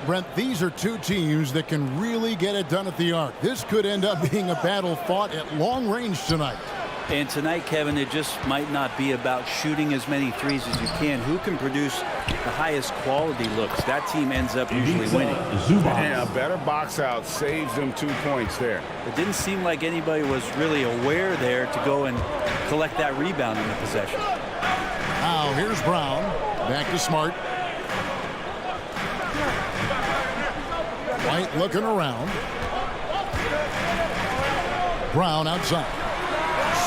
Brent, these are two teams that can really get it done at the arc. This could end up being a battle fought at long range tonight. And tonight, Kevin, it just might not be about shooting as many threes as you can. Who can produce the highest quality looks? That team ends up usually winning. And a better box out saves them 2 points there. It didn't seem like anybody was really aware there to go and collect that rebound in the possession. Now here's Brown. Back to Smart. White looking around. Brown outside.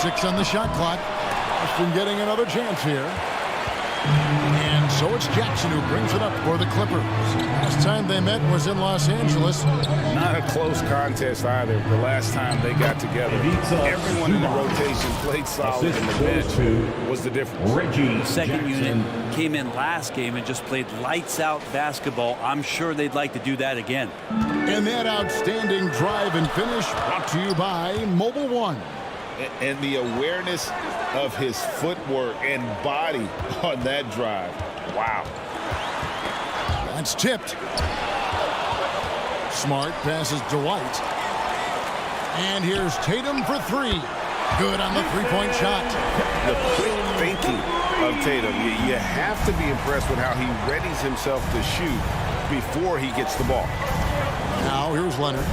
6 on the shot clock. Boston getting another chance here. And so it's Jackson who brings it up for the Clippers. Last time they met was in Los Angeles. Not a close contest either. The last time they got together, everyone in the rotation played solid, and the bench was the difference. The second unit came in last game and just played lights out basketball. I'm sure they'd like to do that again. And that outstanding drive and finish brought to you by Mobile One. And the awareness of his footwork and body on that drive. Wow. That's tipped. Smart passes to White. And here's Tatum for 3. Good on the three-point shot. The quick thinking of Tatum. You have to be impressed with how he readies himself to shoot before he gets the ball. Now here's Leonard.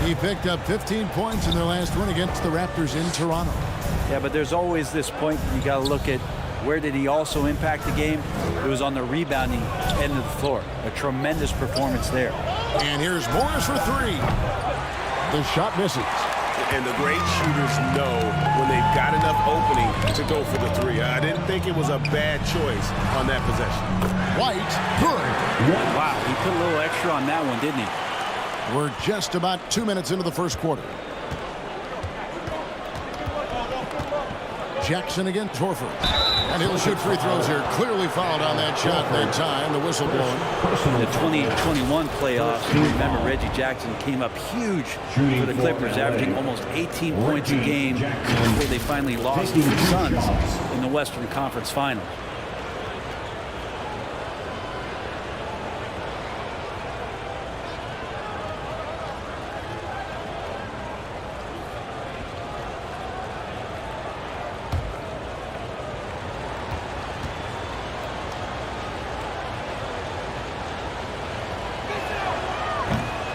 He picked up 15 points in their last win against the Raptors in Toronto. Yeah, but there's always this point you got to look at where did he also impact the game. It was on the rebounding end of the floor. A tremendous performance there. And here's Morris for 3. The shot misses. And the great shooters know when they've got enough opening to go for the 3. I didn't think it was a bad choice on that possession. White, good. Wow, he put a little extra on that one, didn't he? We're just about 2 minutes into the first quarter. Jackson against Horford. And he'll shoot free throws here. Clearly fouled on that shot that time. The whistle blown. In the 2021 playoffs, you remember Reggie Jackson came up huge for the Clippers, averaging almost 18 points a game before they finally lost to the Suns in the Western Conference Final.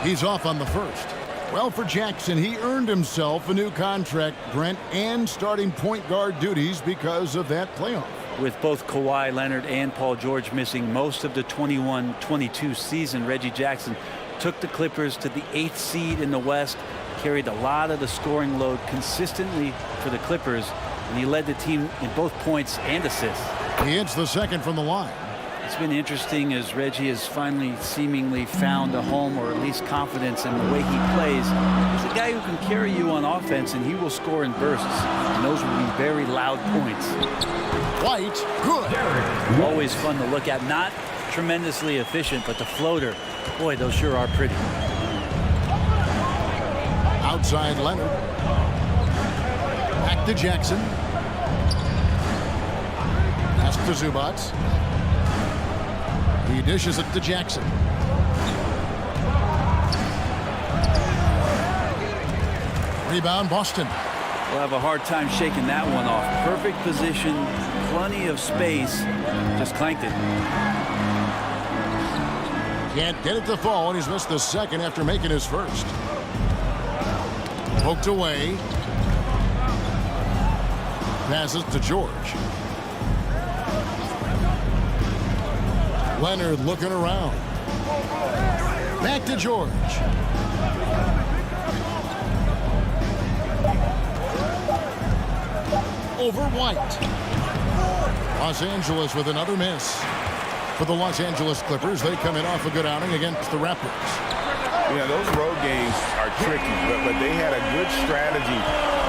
He's off on the first. Well, for Jackson, he earned himself a new contract, Brent, and starting point guard duties because of that playoff. With both Kawhi Leonard and Paul George missing most of the 21-22 season, Reggie Jackson took the Clippers to the 8th seed in the West, carried a lot of the scoring load consistently for the Clippers, and he led the team in both points and assists. He hits the second from the line. It's been interesting as Reggie has finally seemingly found a home, or at least confidence in the way he plays. He's a guy who can carry you on offense, and he will score in bursts. And those will be very loud points. White, good. Always fun to look at. Not tremendously efficient, but the floater, boy, those sure are pretty. Outside Leonard. Back to Jackson. Pass to Zubac. He dishes it to Jackson. Rebound, Boston. We'll have a hard time shaking that one off. Perfect position, plenty of space, just clanked it. Can't get it to fall, and he's missed the second after making his first. Poked away. Passes to George. Leonard looking around. Back to George. Over White. Los Angeles with another miss. For the Los Angeles Clippers, they come in off a good outing against the Raptors. Yeah, those road games are tricky, but they had a good strategy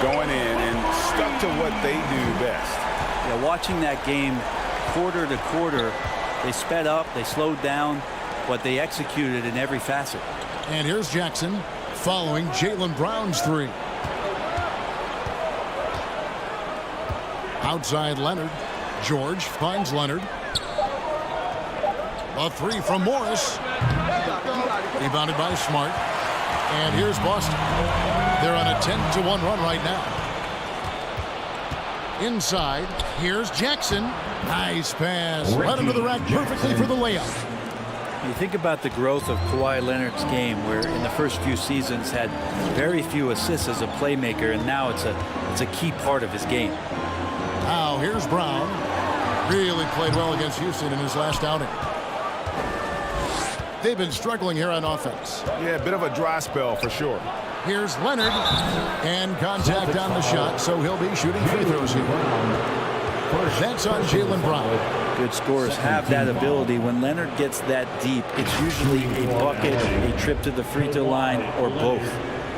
going in and stuck to what they do best. Yeah, watching that game quarter to quarter, they sped up, they slowed down, but they executed in every facet. And here's Jackson following Jaylen Brown's 3. Outside Leonard. George finds Leonard. A three from Morris. Rebounded by Smart. And here's Boston. They're on a 10-1 run right now. Inside, here's Jackson. Nice pass. Right under the rack perfectly for the layup. You think about the growth of Kawhi Leonard's game, where in the first few seasons had very few assists as a playmaker, and now it's a key part of his game. Now here's Brown. Really played well against Houston in his last outing. They've been struggling here on offense. Yeah, a bit of a dry spell for sure. Here's Leonard. And contact on the shot, so he'll be shooting free throws here. That's on jaylenbrown. Good scorers have that ability. When Leonard gets that deep, it's usually a bucket, a trip to the free throw line, or both.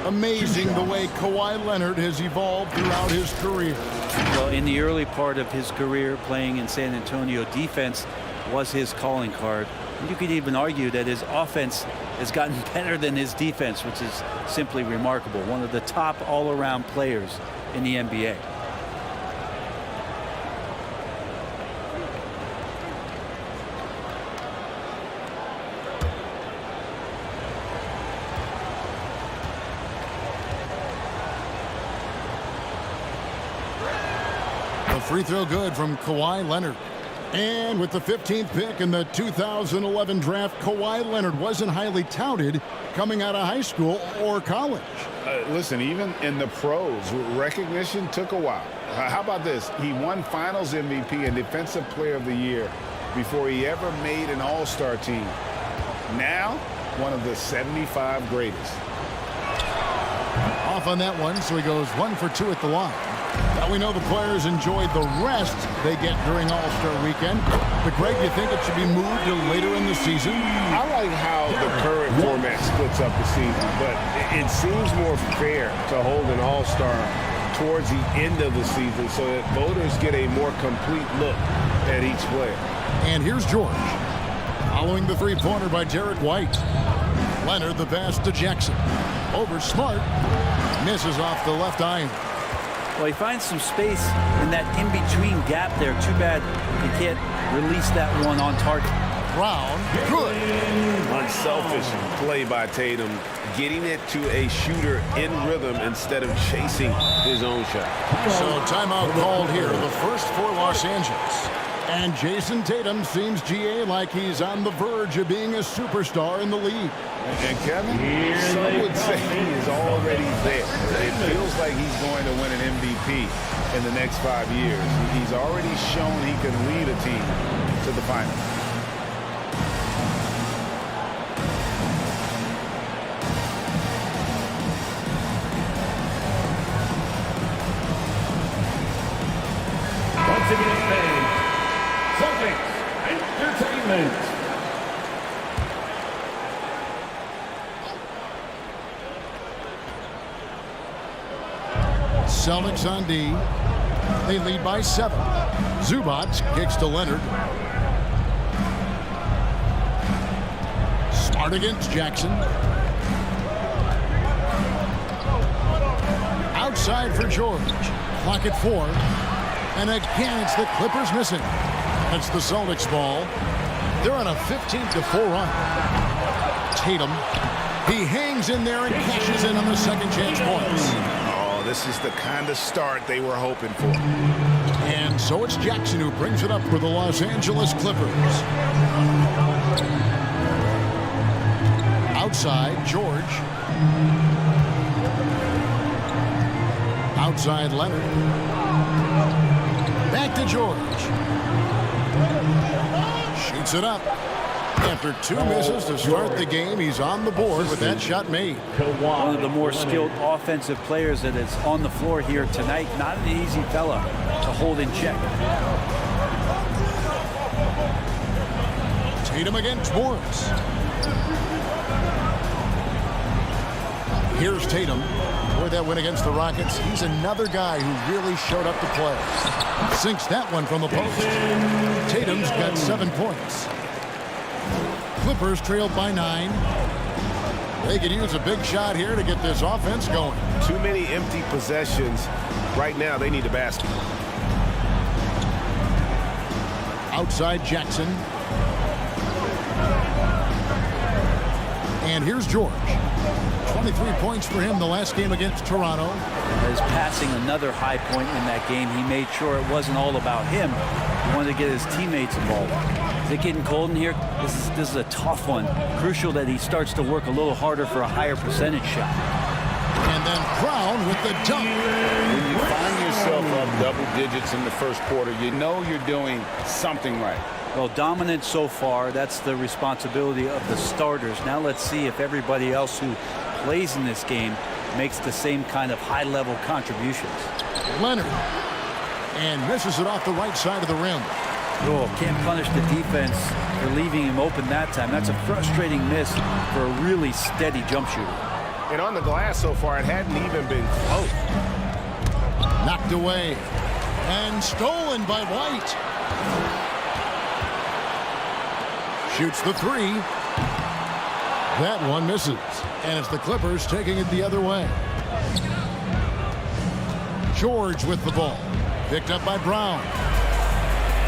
Amazing the way Kawhi Leonard has evolved throughout his career. Well, in the early part of his career playing in San Antonio, defense was his calling card. You could even argue that his offense has gotten better than his defense, which is simply remarkable. One of the top all-around players in the NBA. The free throw good from Kawhi Leonard. And with the 15th pick in the 2011 draft, Kawhi Leonard wasn't highly touted coming out of high school or college. Listen, even in the pros, recognition took a while. How about this? He won Finals MVP and Defensive Player of the Year before he ever made an All-Star team. Now, one of the 75 greatest. Off on that one, so he goes 1 for 2 at the line. Now we know the players enjoyed the rest they get during All-Star Weekend. But Greg, you think it should be moved to later in the season? I like how the current format splits up the season, but it seems more fair to hold an All-Star towards the end of the season so that voters get a more complete look at each player. And here's George. Following the three-pointer by Derek White. Leonard the pass to Jackson. Over Smart. Misses off the left iron. Well, he finds some space in that in-between gap there. Too bad he can't release that one on target. Brown, good. Unselfish play by Tatum, getting it to a shooter in rhythm instead of chasing his own shot. So timeout called here, the first for Los Angeles. And Jason Tatum seems, GA, like he's on the verge of being a superstar in the league. And Kevin, some would say he is already there. It feels like he's going to win an MVP in the next 5 years. He's already shown he can lead a team to the finals. Once again, Celtics Entertainment. Celtics on D. They lead by 7. Zubac kicks to Leonard. Smart against Jackson. Outside for George. Clock at 4. And again, it's the Clippers missing. It's the Celtics ball. They're on a 15-4 run. Tatum. He hangs in there and cashes in on the second chance points. This is the kind of start they were hoping for. And so it's Jackson who brings it up for the Los Angeles Clippers. Outside, George. Outside, Leonard. Back to George. Shoots it up. After 2 misses to start the game, he's on the board with that shot made. One of the more skilled offensive players that is on the floor here tonight. Not an easy fella to hold in check. Tatum against Morris. Here's Tatum. Boy, that win against the Rockets. He's another guy who really showed up to play. Sinks that one from the post. Tatum's got 7 points. Clippers trailed by 9. They could use a big shot here to get this offense going. Too many empty possessions. Right now, they need a basket. Outside Jackson. And here's George. 23 points for him the last game against Toronto. Is passing another high point in that game. He made sure it wasn't all about him. He wanted to get his teammates involved. Is it getting cold in here? This is a tough one. Crucial that he starts to work a little harder for a higher percentage shot. And then Brown with the dunk. When you find yourself up double digits in the first quarter, you know you're doing something right. Well, dominant so far. That's the responsibility of the starters. Now let's see if everybody else who plays in this game makes the same kind of high-level contributions. Leonard. And misses it off the right side of the rim. Oh, can't punish the defense for leaving him open that time. That's a frustrating miss for a really steady jump shooter. And on the glass so far, it hadn't even been close. Knocked away. And stolen by White. Shoots the three. That one misses. And it's the Clippers taking it the other way. George with the ball. Picked up by Brown.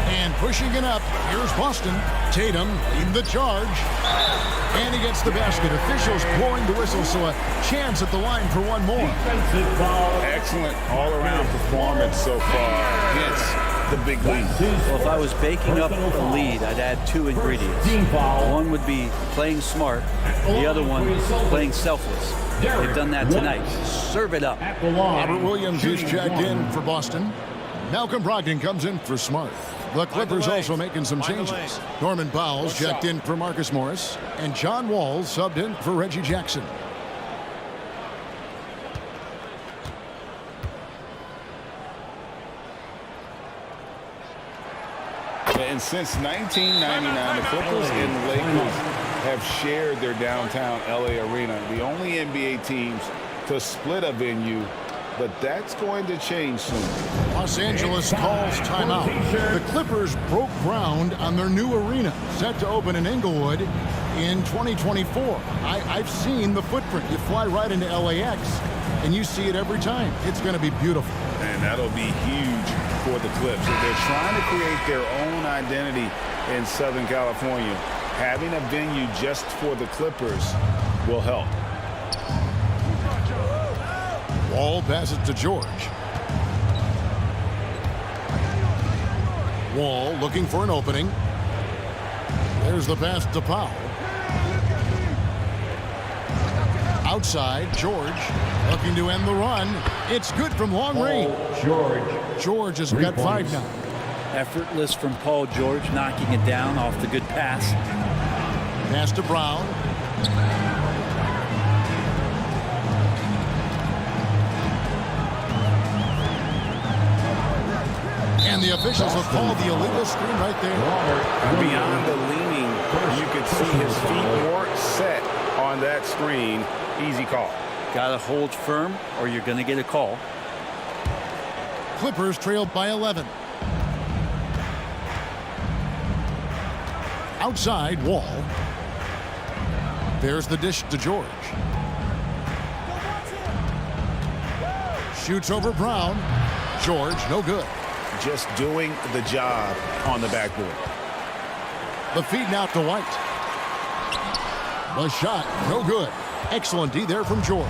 And pushing it up. Here's Boston. Tatum in the charge. And he gets the basket. Officials blowing the whistle, so a chance at the line for one more. Excellent all-around performance so far against the big lead. Well, if I was baking up a lead, I'd add two ingredients. One would be playing smart. The other one, playing selfless. They've done that tonight. Serve it up. Robert Williams is checked in for Boston. Malcolm Brogdon comes in for Smart. The Clippers also making some changes. Norman Powell's checked in for Marcus Morris. And John Wall subbed in for Reggie Jackson. And since 1999, the Clippers and Lakers have shared their downtown LA arena. The only NBA teams to split a venue, but that's going to change soon. Los Angeles calls timeout. The Clippers broke ground on their new arena, set to open in Inglewood in 2024. I've seen the footprint. You fly right into LAX, and you see it every time. It's going to be beautiful. And that'll be huge for the Clips. If they're trying to create their own identity in Southern California, having a venue just for the Clippers will help. Wall passes to George. Wall looking for an opening. There's the pass to Powell. Outside, George looking to end the run. It's good from long range. George has got 5 now. Effortless from Paul George, knocking it down off the good pass. Pass to Brown. And the officials have called the illegal screen right there. Beyond the leaning, you could see his feet weren't set on that screen. Easy call. Got to hold firm or you're going to get a call. Clippers trailed by 11. Outside, Wall. There's the dish to George. Shoots over Brown. George, no good. Just doing the job on the backboard. The feed now to White. The shot, no good. Excellent D there from George.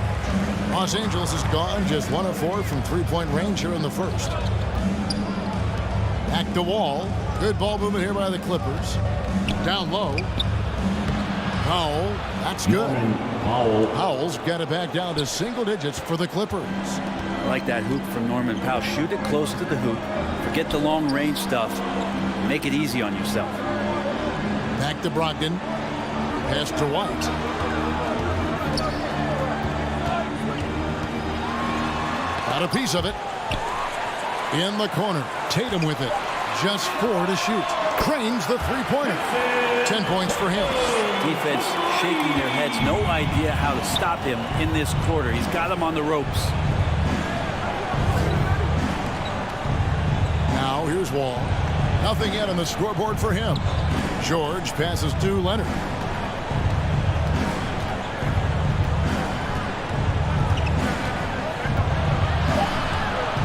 Los Angeles is gone, just 1 of 4 from three-point range here in the first. Back to Wall. Good ball movement here by the Clippers. Down low. Powell, that's good. Powell's got it back down to single digits for the Clippers. I like that hoop from Norman Powell. Shoot it close to the hoop. Forget the long range stuff. Make it easy on yourself. Back to Brogdon. Pass to White. Got a piece of it. In the corner. Tatum with it. Just 4 to shoot. Cranes the three-pointer. 10 points for him. Defense shaking their heads. No idea how to stop him in this quarter. He's got him on the ropes. Now here's Wall. Nothing yet on the scoreboard for him. George passes to Leonard.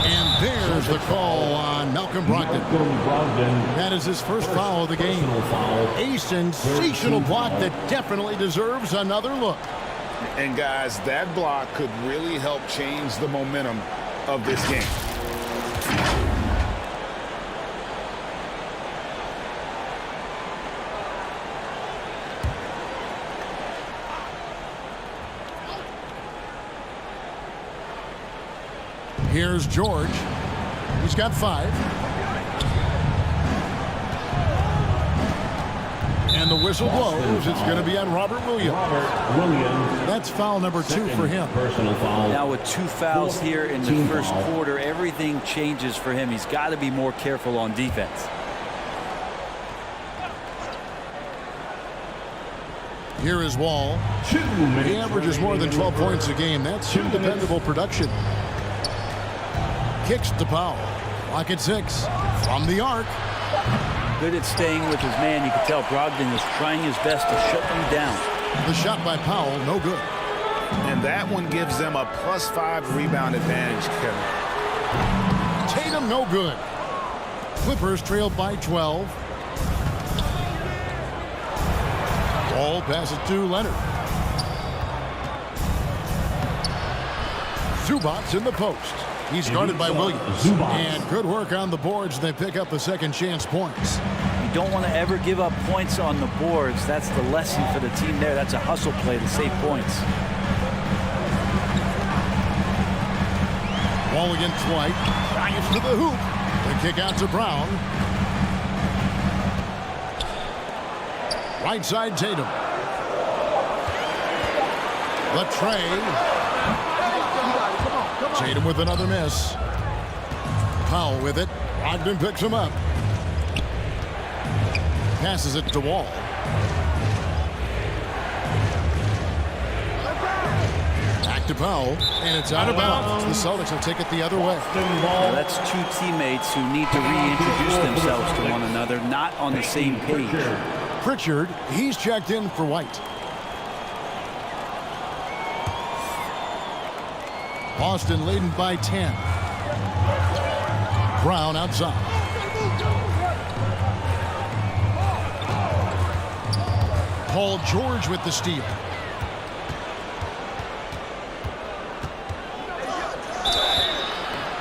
And there's Here's the call on Malcolm Brogdon. That is his first foul of the game. A sensational block that definitely deserves another look. And guys, that block could really help change the momentum of this game. Here's George. He's got 5. And the whistle blows. It's going to be on Robert Williams. That's foul number 2 for him. Personal foul. Now with 2 fouls here in the first quarter, everything changes for him. He's got to be more careful on defense. Here is Wall. He averages more than 12 points a game. That's some dependable production. Kicks to Powell. Lock at 6. From the arc. Good at staying with his man. You can tell Brogdon is trying his best to shut him down. The shot by Powell, no good. And that one gives them a +5 rebound advantage, Kevin. Tatum, no good. Clippers trail by 12. Ball passes to Leonard. Zubac's in the post. He's guarded by Williams. And good work on the boards. They pick up the second chance points. You don't want to ever give up points on the boards. That's the lesson for the team there. That's a hustle play to save points. Ball against White. Drives to the hoop. The kick out to Brown. Right side Tatum. The tray. Tatum with another miss. Powell with it. Brogdon picks him up. Passes it to Wall. Back to Powell. And it's out of bounds. The Celtics will take it the other way. Well, that's 2 teammates who need to reintroduce themselves to one another, not on the same page. Pritchard, he's checked in for White. Boston leading by 10. Brown outside. Paul George with the steal.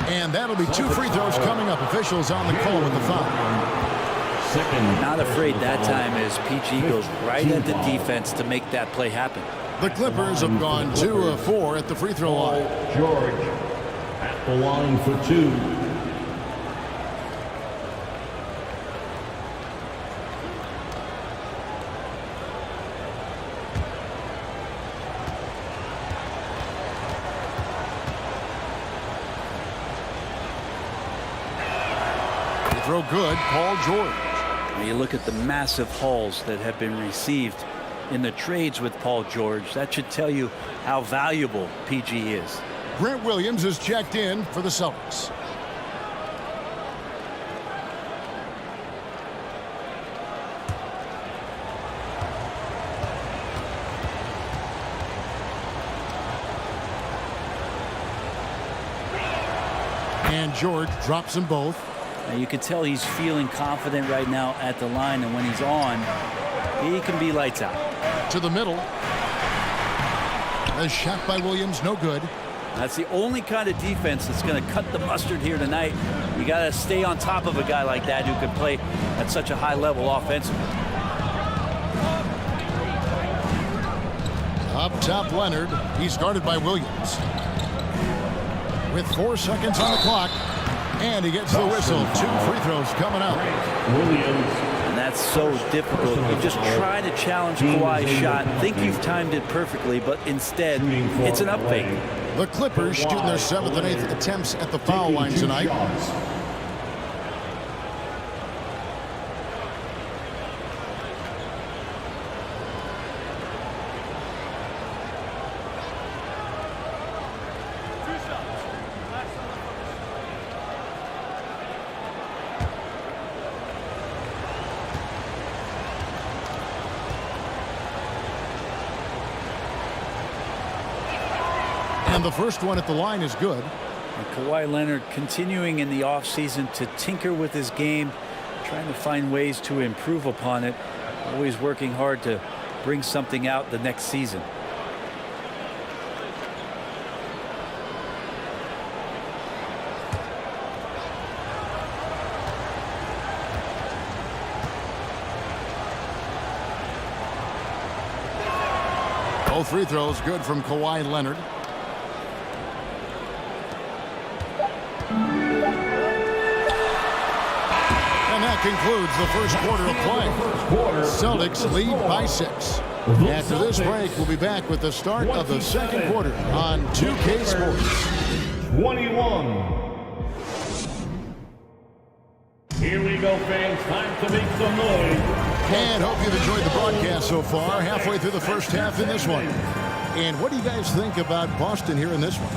And that'll be 2 free throws coming up. Officials on the call with the foul. Not afraid that time as PG goes right at the defense to make that play happen. The Clippers have gone 2 of 4 at the free throw line. George at the line for 2. Free throw good, Paul George. Now you look at the massive hauls that have been received in the trades with Paul George. That should tell you how valuable PG is. Grant Williams is checked in for the Celtics. And George drops them both. Now you can tell he's feeling confident right now at the line, and when he's on, he can be lights out. To the middle. A shot by Williams, no good. That's the only kind of defense that's going to cut the mustard here tonight. You got to stay on top of a guy like that who can play at such a high level offensively. Up top, Leonard. He's guarded by Williams. With 4 seconds on the clock. And he gets the whistle. 2 free throws coming up. Williams. And that's so difficult. You just try to challenge Kawhi's shot, think you've timed it perfectly, but instead, it's an up fake. The Clippers shooting their 7th and 8th attempts at the foul line tonight. And the first one at the line is good. And Kawhi Leonard continuing in the offseason to tinker with his game, trying to find ways to improve upon it, always working hard to bring something out the next season. Both free throws good from Kawhi Leonard. And that concludes the first quarter of play. Celtics lead by 6. After this break, we'll be back with the start of the second quarter on 2K Sports. 21. Here we go, fans. Time to make some noise. And hope you've enjoyed the broadcast so far. Halfway through the first half in this one. And what do you guys think about Boston here in this one?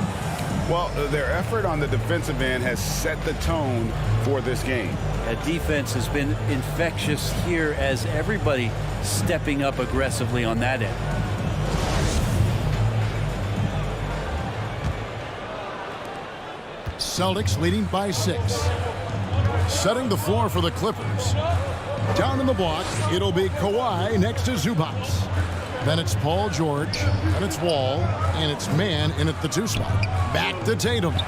Well, their effort on the defensive end has set the tone for this game. That defense has been infectious here as everybody stepping up aggressively on that end. Celtics leading by 6. Setting the floor for the Clippers. Down in the block, it'll be Kawhi next to Zubac. Then it's Paul George, and it's Wall, and it's Man in at the 2 spot. Back to Tatum. Good.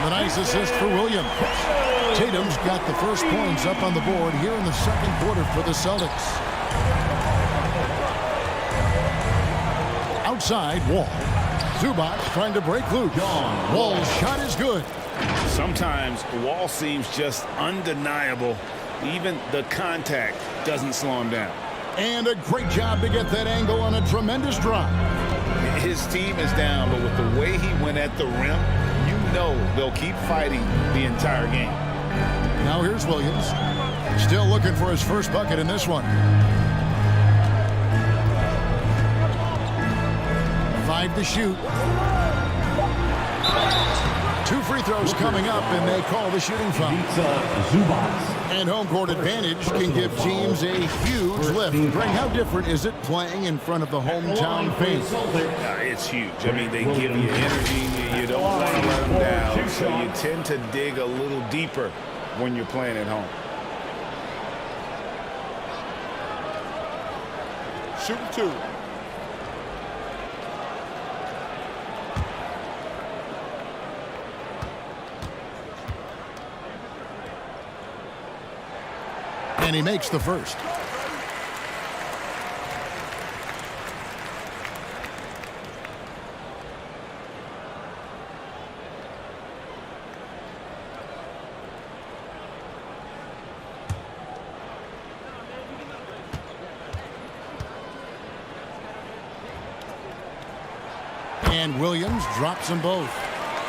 The nice assist for Williams. Tatum's got the first points up on the board here in the second quarter for the Celtics. Outside, Wall. Zubac trying to break loose. Wall's shot is good. Sometimes Wall seems just undeniable. Even the contact doesn't slow him down. And a great job to get that angle on a tremendous drive. His team is down, but with the way he went at the rim, you know they'll keep fighting the entire game. Now here's Williams. Still looking for his first bucket in this one. 5 to shoot. 2 free throws coming up, and they call the shooting foul. And home court advantage can give teams a huge lift. Greg, how different is it playing in front of the hometown fans? It's huge. I mean, they give you energy. You don't want to let them down, so you tend to dig a little deeper when you're playing at home. Shooting 2. And he makes the first. And Williams drops them both.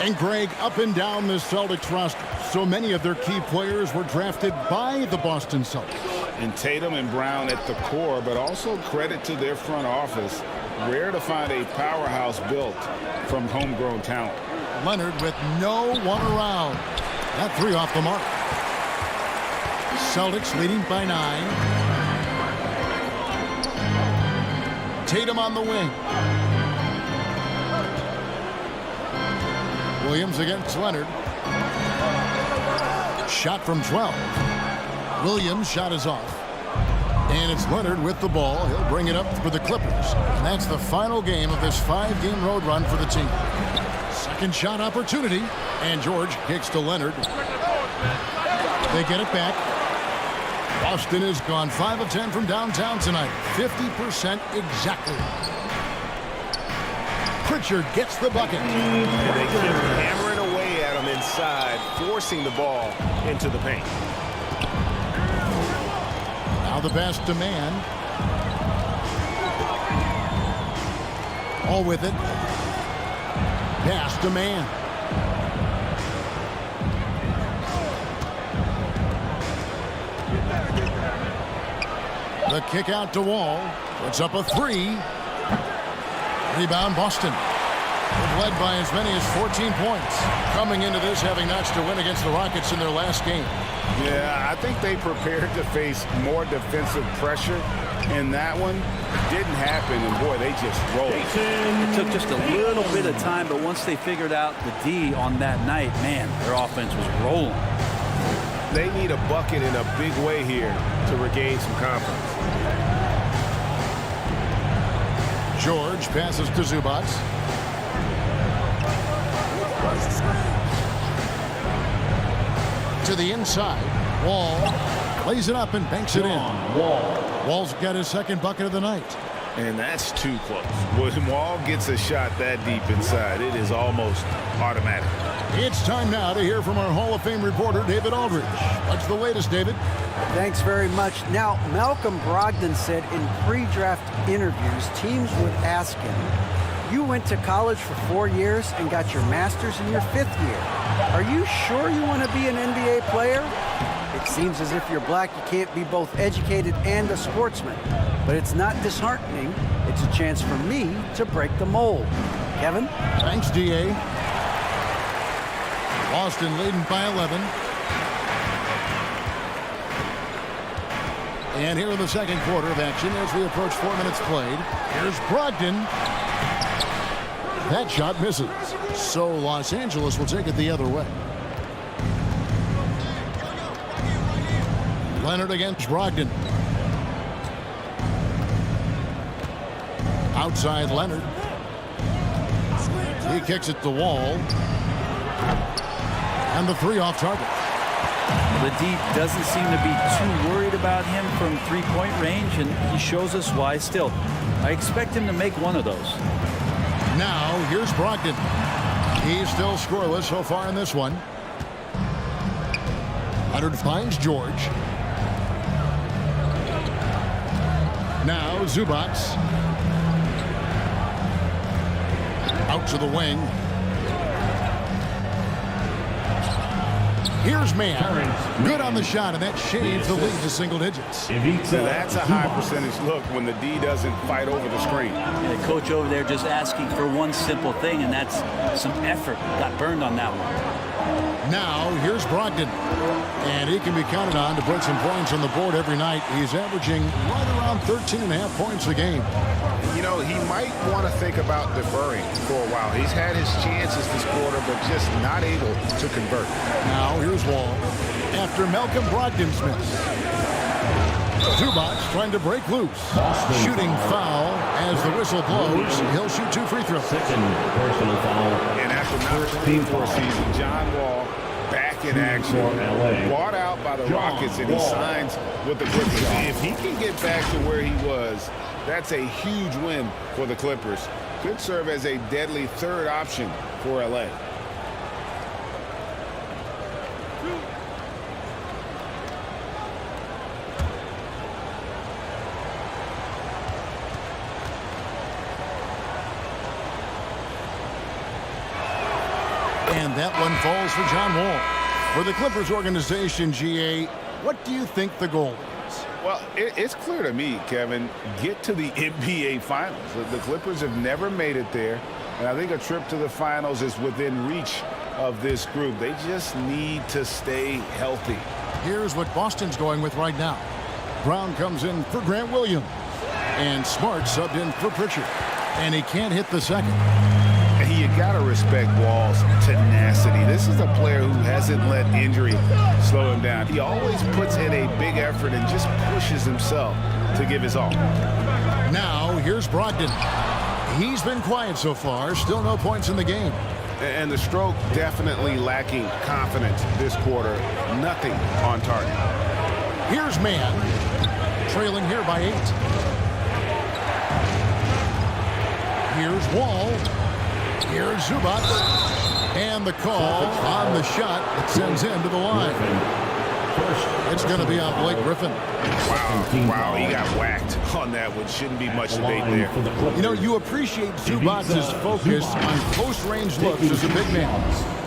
And Greg, up and down the Celtics roster, so many of their key players were drafted by the Boston Celtics. And Tatum and Brown at the core, but also credit to their front office. Rare to find a powerhouse built from homegrown talent. Leonard with no one around. That 3 off the mark. Celtics leading by 9. Tatum on the wing. Williams against Leonard. Shot from 12. Williams' shot is off. And it's Leonard with the ball. He'll bring it up for the Clippers. And that's the final game of this 5-game road run for the team. Second shot opportunity. And George kicks to Leonard. They get it back. Boston has gone 5 of 10 from downtown tonight. 50% exactly. Pritchard gets the bucket. And they keep hammering away at him inside, forcing the ball into the paint. Now the pass to Man. All with it. Pass to Man. The kick out to Wall. Puts up a 3. Rebound Boston. They've led by as many as 14 points. Coming into this having notched a win against the Rockets in their last game. Yeah, I think they prepared to face more defensive pressure. In that one, didn't happen, and boy, they just rolled. It took just a little bit of time, but once they figured out the D on that night, man, their offense was rolling. They need a bucket in a big way here to regain some confidence. George passes to Zubac. To the inside. Wall lays it up and banks it in. Wall's got his second bucket of the night. And that's too close. When Wall gets a shot that deep inside, it is almost automatic. It's time now to hear from our Hall of Fame reporter, David Aldridge. What's the latest, David? Thanks very much. Now, Malcolm Brogdon said in pre-draft interviews, teams would ask him, you went to college for 4 years and got your master's in your 5th year. Are you sure you want to be an NBA player? It seems as if you're black, you can't be both educated and a sportsman. But it's not disheartening. It's a chance for me to break the mold. Kevin? Thanks, D.A. Boston leading by 11. And here in the second quarter of action as we approach 4 minutes played. Here's Brogdon. That shot misses. So Los Angeles will take it the other way. Leonard against Brogdon. Outside Leonard. He kicks it to Wall. And the three off target. The D doesn't seem to be too worried about him from three-point range, and he shows us why still. I expect him to make one of those. Now, here's Brogdon. He's still scoreless so far in this one. Leonard finds George. Now, Zubac. Out to the wing. Here's Mann. Good on the shot, and that shaves the lead to single digits. So that's a high percentage look when the D doesn't fight over the screen. And the coach over there just asking for one simple thing, and that's some effort. Got burned on that one. Now, here's Brogdon. And he can be counted on to put some points on the board every night. He's averaging right around 13.5 points a game. You know, he might want to think about deferring for a while. He's had his chances this quarter, but just not able to convert. Now, here's Wall. After Malcolm Brogdon's miss. Zubac trying to break loose. Shooting foul as the whistle blows. He'll shoot 2 free throws. Second personal foul. And after not playing for a season, John Wall back in action. Bought out by the Rockets, and he signs with the Clippers. If he can get back to where he was, that's a huge win for the Clippers. Could serve as a deadly third option for LA. And that one falls for John Wall. For the Clippers organization, GA, what do you think the goal is? Well, it's clear to me, Kevin, get to the NBA Finals. The Clippers have never made it there, and I think a trip to the Finals is within reach of this group. They just need to stay healthy. Here's what Boston's going with right now. Brown comes in for Grant Williams, and Smart subbed in for Pritchard, and he can't hit the second. And you got to respect Wall's tenacity. This is a player who hasn't let injury slow him down. He always puts in a big effort and just pushes himself to give his all. Now, here's Brogdon. He's been quiet so far. Still no points in the game. And the stroke definitely lacking confidence this quarter. Nothing on target. Here's Mann. Trailing here by 8. Here's Wall. Here's Zubac. And the call on the shot that sends him to the line. It's going to be on Blake Griffin. Wow, he got whacked on that one. Shouldn't be much debate there. You know, you appreciate Zubac's focus on post-range looks as a big man.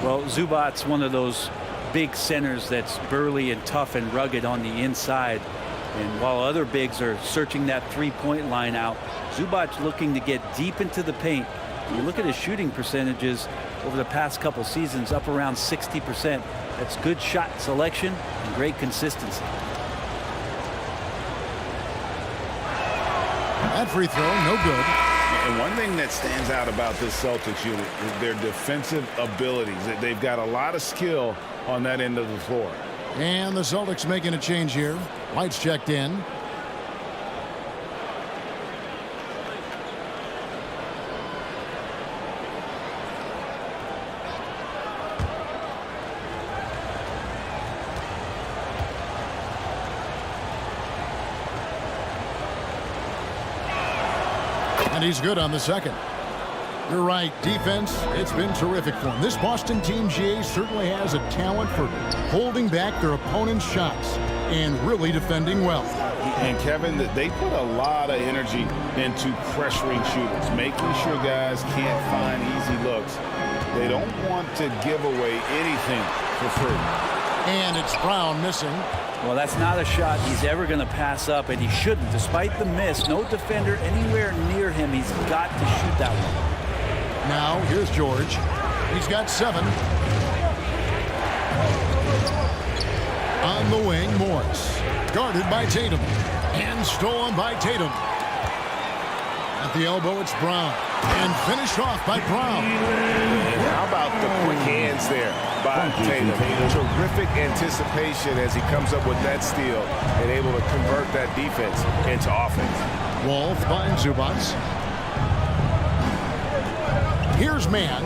Well, Zubac's one of those big centers that's burly and tough and rugged on the inside. And while other bigs are searching that three-point line out, Zubac looking to get deep into the paint You look at his shooting percentages over the past couple seasons, up around 60%. That's good shot selection and great consistency. That free throw, no good. And one thing that stands out about this Celtics unit is their defensive abilities. They've got a lot of skill on that end of the floor. And the Celtics making a change here. White's checked in. And he's good on the second. You're right. Defense, it's been terrific for him. This Boston team, GA, certainly has a talent for holding back their opponent's shots and really defending well. And, Kevin, they put a lot of energy into pressuring shooters, making sure guys can't find easy looks. They don't want to give away anything for free. And it's Brown missing. Well, that's not a shot he's ever going to pass up, and he shouldn't. Despite the miss, no defender anywhere near him. He's got to shoot that one. Now, here's George. He's got 7. On the wing, Morris. Guarded by Tatum. And stolen by Tatum. At the elbow, it's Brown. And finished off by Brown. And how about the quick hands there by Tatum? Terrific anticipation as he comes up with that steal and able to convert that defense into offense. Wall finds Zubats. Here's man.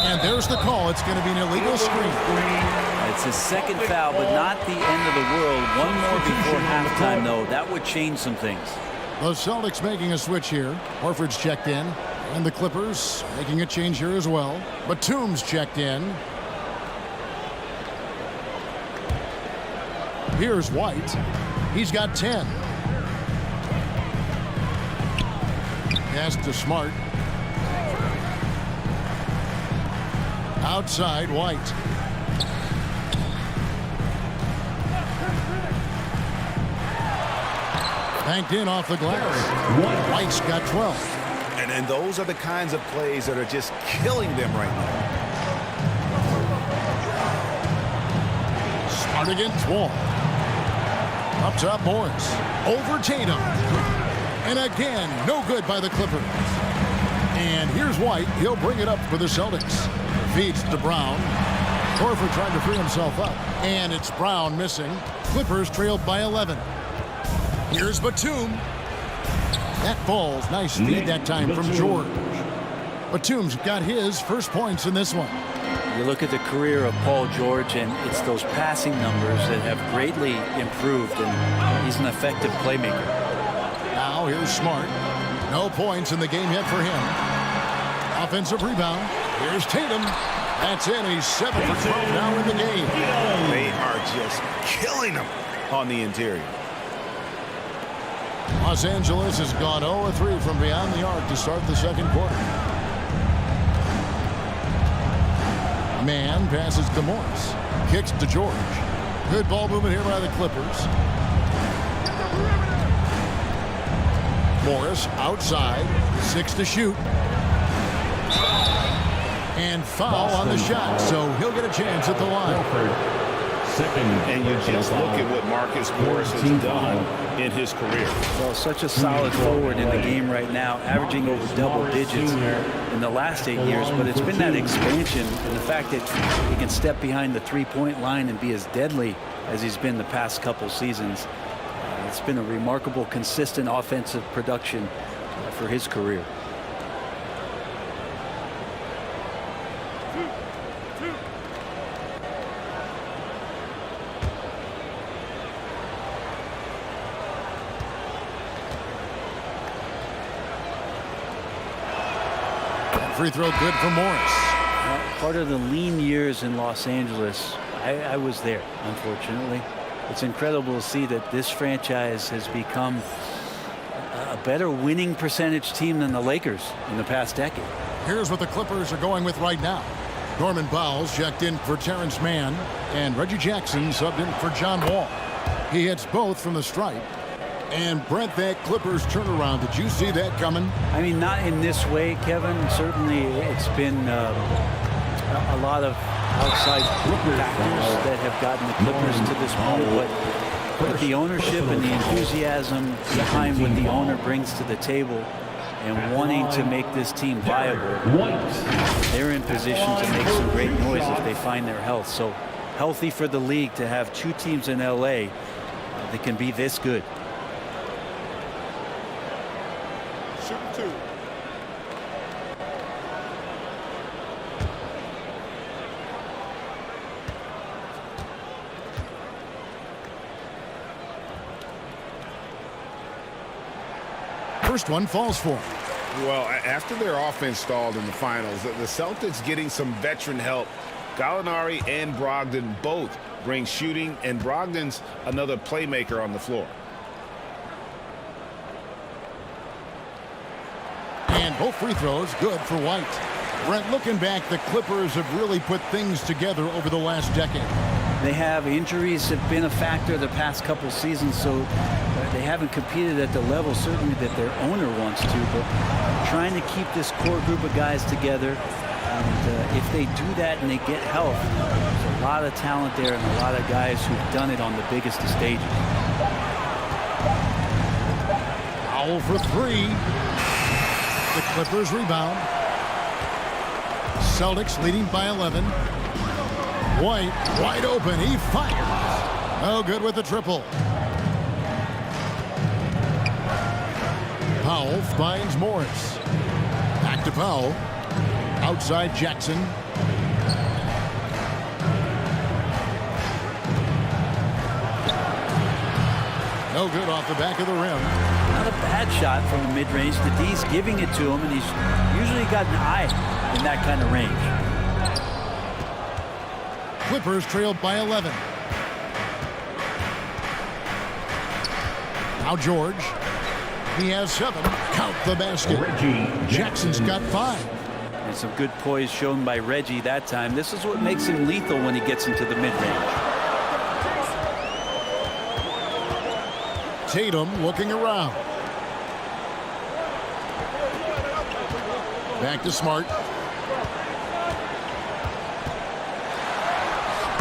And there's the call. It's going to be an illegal screen. It's his second foul, but not the end of the world. One more before halftime, though. That would change some things. The Celtics making a switch here. Horford's checked in. And the Clippers making a change here as well. Batum's checked in. Here's White. He's got 10. Pass to Smart. Outside, White. Banked in off the glass. White's got 12. And those are the kinds of plays that are just killing them right now. Smart against Wall. Up top, Morris. Over Tatum. And again, no good by the Clippers. And here's White. He'll bring it up for the Celtics. Feeds to Brown. Horford trying to free himself up. And it's Brown missing. Clippers trailed by 11. Here's Batum. That falls. Nice feed that time from George. Batum's got his first points in this one. You look at the career of Paul George, and it's those passing numbers that have greatly improved, and he's an effective playmaker. Now here's Smart. No points in the game yet for him. Offensive rebound. Here's Tatum. That's in. He's 7 for 12 now in the game. They are just killing them on the interior. Los Angeles has gone 0-3 from beyond the arc to start the second quarter. Man passes to Morris. Kicks to George. Good ball movement here by the Clippers. Morris outside. 6 to shoot. And foul on the shot, so he'll get a chance at the line. And you just look at what Marcus Morris has done in his career. Well, such a solid forward in the game right now, averaging over double digits in the last 8 years. But it's been that expansion and the fact that he can step behind the three-point line and be as deadly as he's been the past couple seasons. It's been a remarkable, consistent offensive production for his career. Free throw good for Morris. Part of the lean years in Los Angeles, I was there, unfortunately. It's incredible to see that this franchise has become a better winning percentage team than the Lakers in the past decade. Here's what the Clippers are going with right now. Norman Powell's checked in for Terrence Mann, and Reggie Jackson subbed in for John Wall. He hits both from the stripe. And Brent, that Clippers turnaround, did you see that coming? I mean, not in this way, Kevin. Certainly it's been a lot of outside factors that have gotten the Clippers to this point, but the ownership and the enthusiasm behind what the owner brings to the table and wanting to make this team viable, they're in position to make some great noise if they find their health. So healthy for the league to have two teams in LA that can be this good. First one falls for him. Well, after their offense stalled in the finals, the Celtics getting some veteran help. Gallinari and Brogdon both bring shooting, and Brogdon's another playmaker on the floor. And both free throws good for White. Brent, looking back, the Clippers have really put things together over the last decade. They have injuries have been a factor the past couple seasons, so they haven't competed at the level certainly that their owner wants to, but trying to keep this core group of guys together. And if they do that and they get health, there's a lot of talent there and a lot of guys who've done it on the biggest of stages. Foul for three. The Clippers rebound. Celtics leading by 11. White wide open. He fires. No good with the triple. Powell finds Morris. Back to Powell. Outside Jackson. No good off the back of the rim. Not a bad shot from the mid-range. The D's giving it to him, and he's usually got an eye in that kind of range. Clippers trailed by 11. Now George. He has 7. Count the basket. Jackson's got 5. And some good poise shown by Reggie that time. This is what makes him lethal when he gets into the mid-range. Tatum looking around. Back to Smart.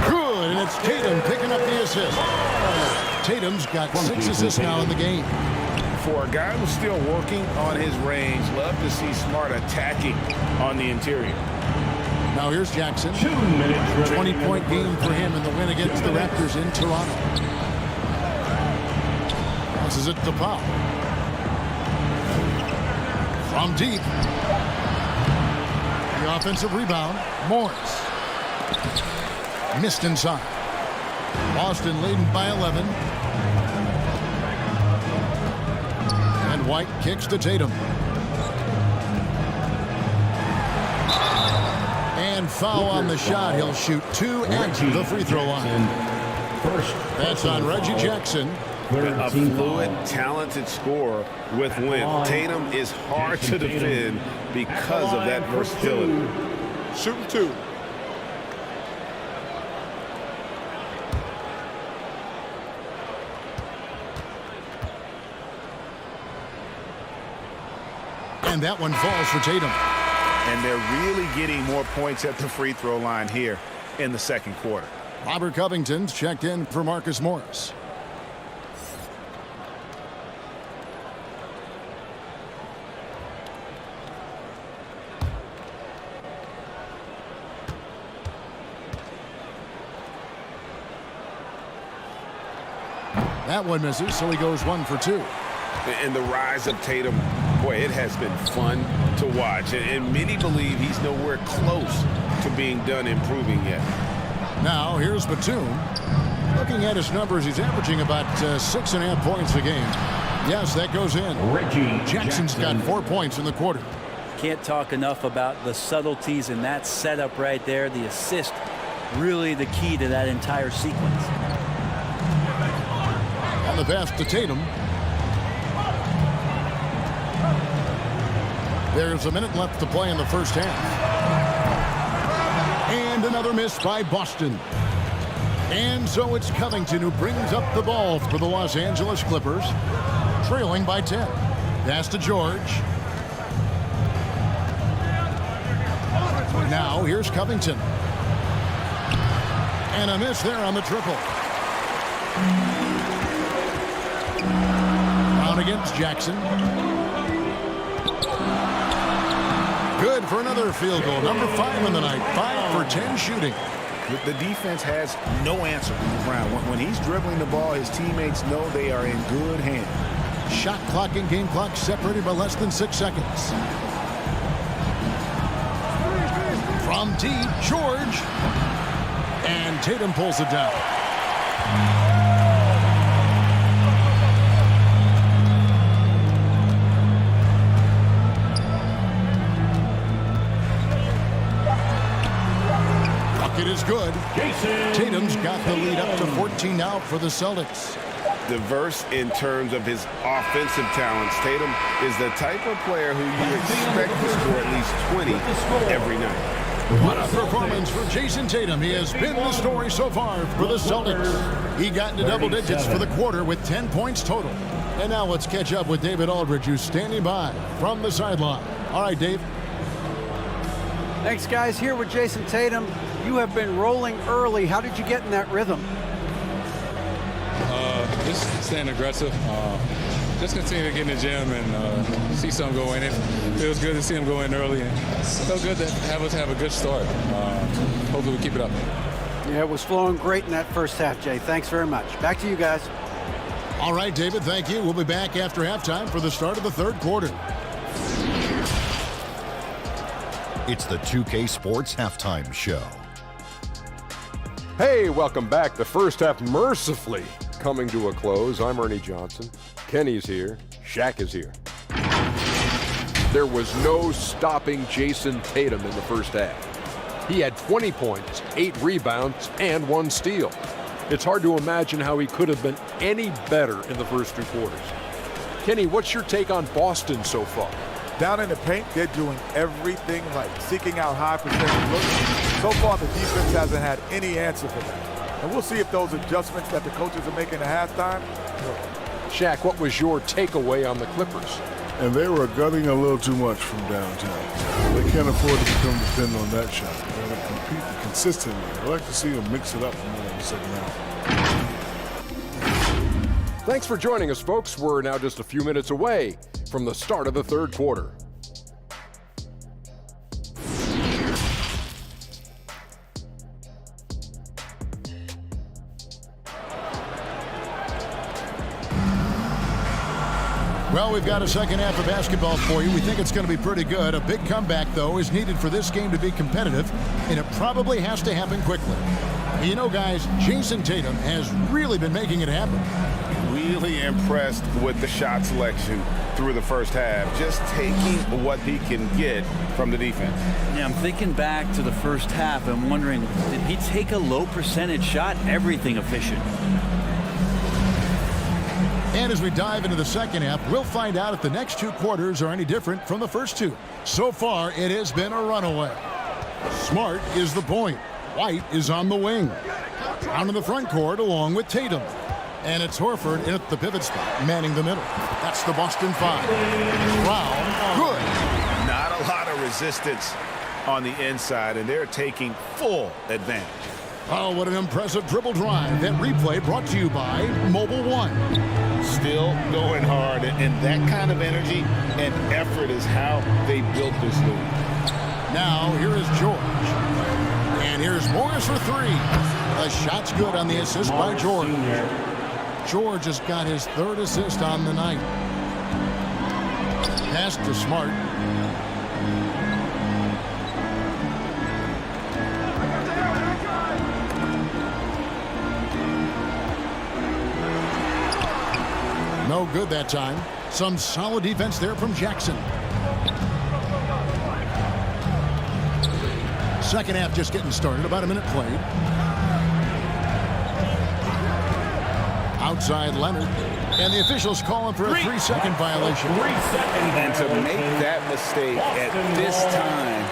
Good, and it's Tatum picking up the assist. Tatum's got 6 assists now in the game. For a guy who's still working on his range, love to see Smart attacking on the interior. Now here's Jackson. 20-point game for him in the win against the Raptors in Toronto. Passes it to Powell. From deep. The offensive rebound. Morris. Missed inside. Boston leading by 11. And White kicks to Tatum. And foul on the shot. He'll shoot 2 at the free throw line. That's on Reggie Jackson. A fluid, talented scorer with wind. Tatum is hard to defend because of that versatility. Shooting 2. And that one falls for Tatum. And they're really getting more points at the free throw line here in the second quarter. Robert Covington's checked in for Marcus Morris. That one misses, so he goes 1 for 2. And the rise of Tatum, boy, it has been fun to watch. And many believe he's nowhere close to being done improving yet. Now, here's Batum. Looking at his numbers, he's averaging about 6.5 points a game. Yes, that goes in. Jackson's got 4 points in the quarter. Can't talk enough about the subtleties in that setup right there. The assist, really the key to that entire sequence. On the pass to Tatum. There's a minute left to play in the first half. And another miss by Boston. And so it's Covington who brings up the ball for the Los Angeles Clippers, trailing by 10. Pass to George. Now here's Covington. And a miss there on the triple. Brown against Jackson. Good for another field goal. Number 5 in the night. 5 for 10 shooting. The defense has no answer for Brown. When he's dribbling the ball, his teammates know they are in good hands. Shot clock and game clock separated by less than 6 seconds. From deep, George. And Tatum pulls it down. Bucket is good. Tatum's got the lead up to 14 now for the Celtics. Diverse in terms of his offensive talents. Tatum is the type of player who you expect to score at least 20 every night. What a performance for Jayson Tatum. He has been the story so far for the Celtics. He got into double digits for the quarter with 10 points total. And now let's catch up with David Aldridge, who's standing by from the sideline. All right, Dave. Thanks, guys. Here with Jayson Tatum. You have been rolling early. How did you get in that rhythm? Just staying aggressive. Just continue to get in the gym and see something go in. It feels good to see him go in early. And it felt good to have us have a good start. Hopefully we keep it up. Yeah, it was flowing great in that first half, Jay. Thanks very much. Back to you guys. All right, David, thank you. We'll be back after halftime for the start of the third quarter. It's the 2K Sports Halftime Show. Hey, welcome back. The first half mercifully coming to a close. I'm Ernie Johnson. Kenny's here. Shaq is here. There was no stopping Jayson Tatum in the first half. He had 20 points, 8 rebounds, and 1 steal. It's hard to imagine how he could have been any better in the first 2 quarters. Kenny, what's your take on Boston so far? Down in the paint, they're doing everything right, seeking out high percentage looks. So far, the defense hasn't had any answer for that. And we'll see if those adjustments that the coaches are making at halftime work. Shaq, what was your takeaway on the Clippers? And they were gutting a little too much from downtown. They can't afford to become dependent on that shot. They're going to compete consistently. I'd like to see them mix it up more in the second half. Thanks for joining us, folks. We're now just a few minutes away from the start of the third quarter. Well, we've got a second half of basketball for you. We think it's going to be pretty good. A big comeback, though, is needed for this game to be competitive, and it probably has to happen quickly. You know, guys, Jayson Tatum has really been making it happen. Really impressed with the shot selection through the first half, just taking what he can get from the defense. Yeah, I'm thinking back to the first half. I'm wondering, did he take a low percentage shot? Everything efficient. And as we dive into the second half, we'll find out if the next 2 quarters are any different from the first 2. So far, it has been a runaway. Smart is the point. White is on the wing. Down in the front court along with Tatum. And it's Horford in at the pivot spot, manning the middle. That's the Boston 5. Brown, good. Not a lot of resistance on the inside, and they're taking full advantage. Oh, what an impressive dribble drive. That replay brought to you by Mobile One. Still going hard, and that kind of energy and effort is how they built this league. Now, here is George. And here's Morris for 3. The shot's good on the assist by George. George has got his 3rd assist on the night. Pass to Smart. No good that time. Some solid defense there from Jackson. Second half just getting started. About a minute played. Outside Leonard. And the officials calling for a 3-second violation. 3 seconds. And to make that mistake at this time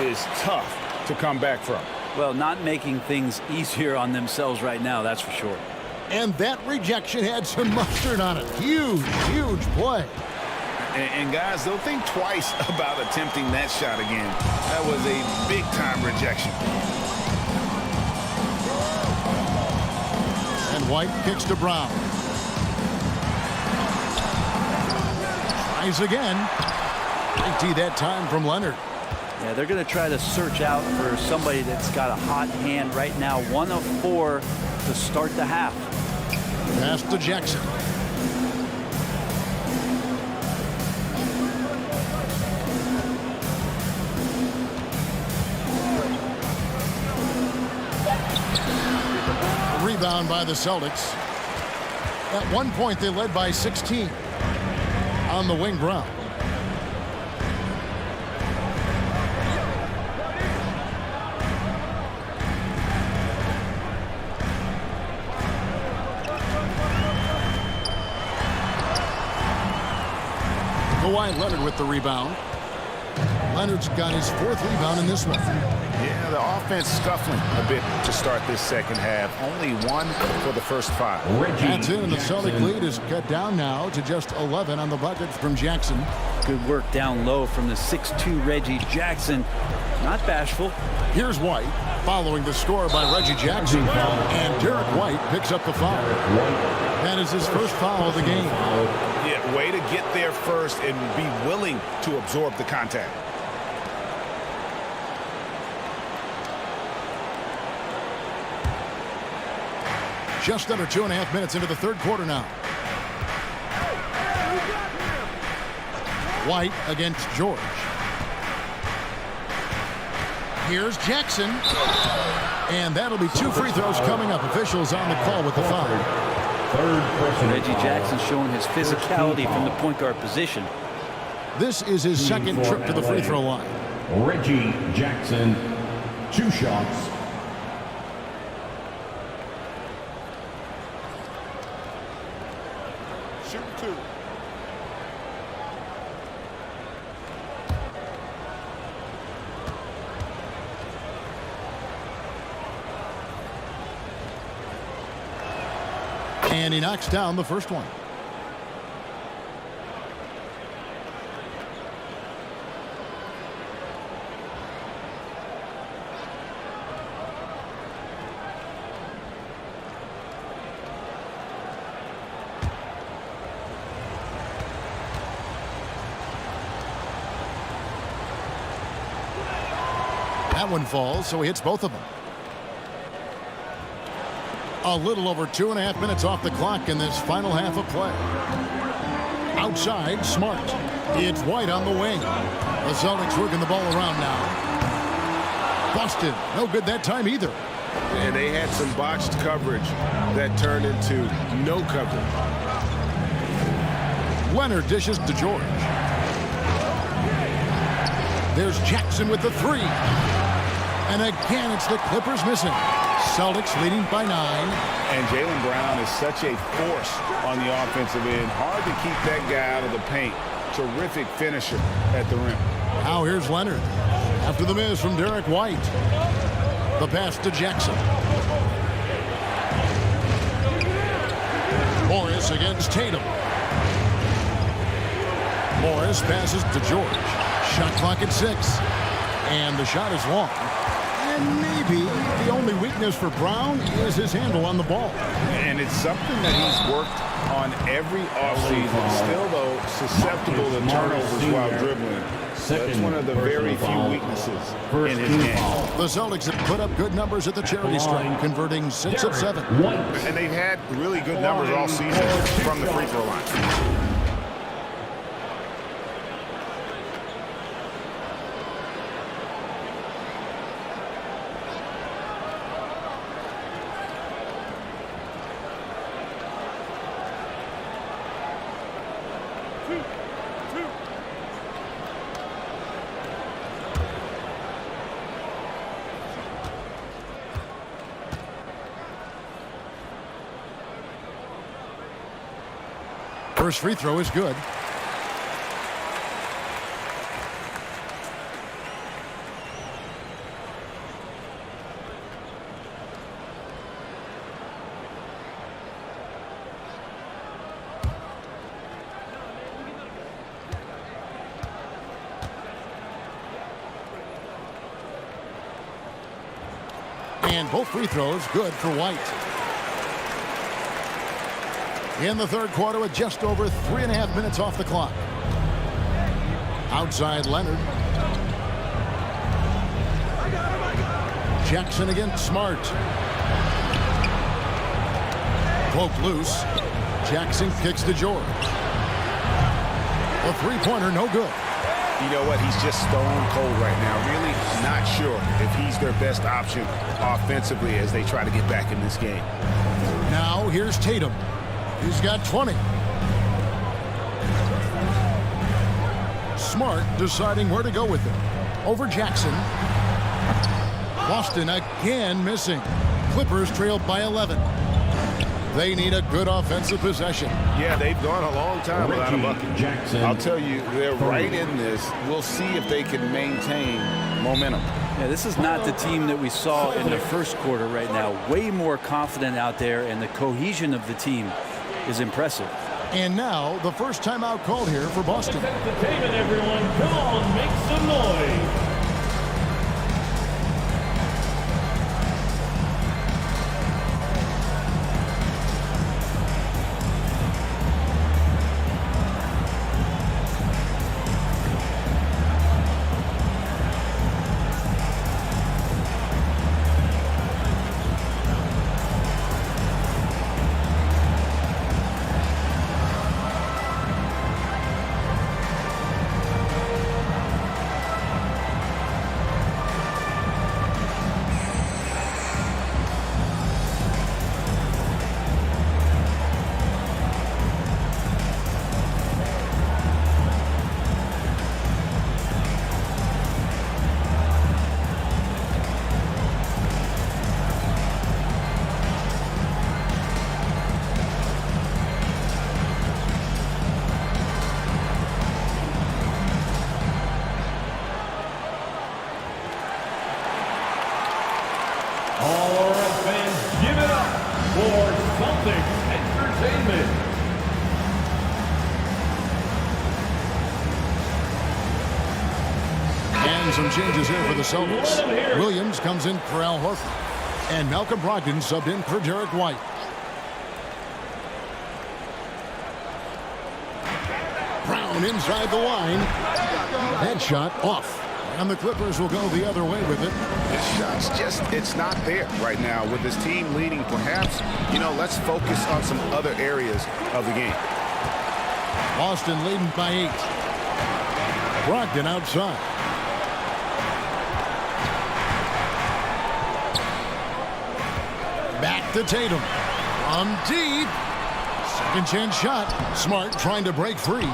is tough to come back from. Well, not making things easier on themselves right now, that's for sure. And that rejection had some mustard on it. Huge, huge play. And guys, they'll think twice about attempting that shot again. That was a big-time rejection. And White kicks to Brown. Tries again. Empty that time from Leonard. Yeah, they're going to try to search out for somebody that's got a hot hand right now. 1 of 4 to start the half. Pass to Jackson. Rebound by the Celtics. At one point, they led by 16. On the wing, Brown. Kawhileonard with the rebound. Leonard's got his 4th rebound in this one. Yeah, the offense scuffling a bit to start this second half. Only 1 for the first 5. That's it, and the Celtic lead is cut down now to just 11 on the bucket from Jackson. Good work down low from the 6'2" Reggie Jackson. Not bashful. Here's White following the score by Reggie Jackson. And Derek White picks up the foul. That is his first foul of the game. Yeah, way to get there first and be willing to absorb the contact. Just under 2.5 minutes into the third quarter now. White against George. Here's Jackson. And that'll be 2 free throws coming up. Officials on the call with the foul. Reggie Jackson showing his physicality from the point guard position. This is his second trip to the free throw line. Reggie Jackson, 2 shots. Shoot 2. And he knocks down the first one. That one falls, so he hits both of them. A little over 2.5 minutes off the clock in this final half of play. Outside, Smart. It's White on the wing. The Celtics working the ball around now. Busted. No good that time either. And they had some botched coverage that turned into no coverage. Leonard dishes to George. There's Jackson with the 3. And again, it's the Clippers missing. Celtics leading by 9. And Jaylenbrown is such a force on the offensive end. Hard to keep that guy out of the paint. Terrific finisher at the rim. Now here's Leonard. After the miss from Derek White. The pass to Jackson. Morris against Tatum. Morris passes to George. Shot clock at 6. And the shot is long. And maybe the only weakness for Brown is his handle on the ball. And it's something that he's worked on every offseason. Still, though, susceptible to turnovers while dribbling. That's one of the very few weaknesses in his game. The Celtics have put up good numbers at the charity stripe, converting 6 of 7. And they've had really good numbers all season from the free throw line. First free throw is good. And both free throws good for White. In the third quarter with just over 3.5 minutes off the clock. Outside Leonard. Jackson against Smart. Poke loose. Jackson kicks to George. A three-pointer, no good. You know what? He's just stone cold right now. Really not sure if he's their best option offensively as they try to get back in this game. Now here's Tatum. He's got 20. Smart deciding where to go with it. Over Jackson. Boston again missing. Clippers trailed by 11. They need a good offensive possession. Yeah, they've gone a long time without a bucket. Jackson. I'll tell you, they're right in this. We'll see if they can maintain momentum. Yeah, this is not the team that we saw in the first quarter right now. Way more confident out there, and the cohesion of the team is impressive. And now the first timeout called here for Boston. Entertainment, everyone. Come on, make some noise. All right, fans, give it up for Celtics Entertainment. And some changes here for the Celtics. Williams comes in for Al Horford. And Malcolm Brogdon subbed in for Derek White. Brown inside the line. Headshot off. And the Clippers will go the other way with it. The shot's just, it's not there right now. With this team leading, perhaps, let's focus on some other areas of the game. Boston leading by 8. Brogdon outside. Back to Tatum. From deep. Second chance shot. Smart trying to break free.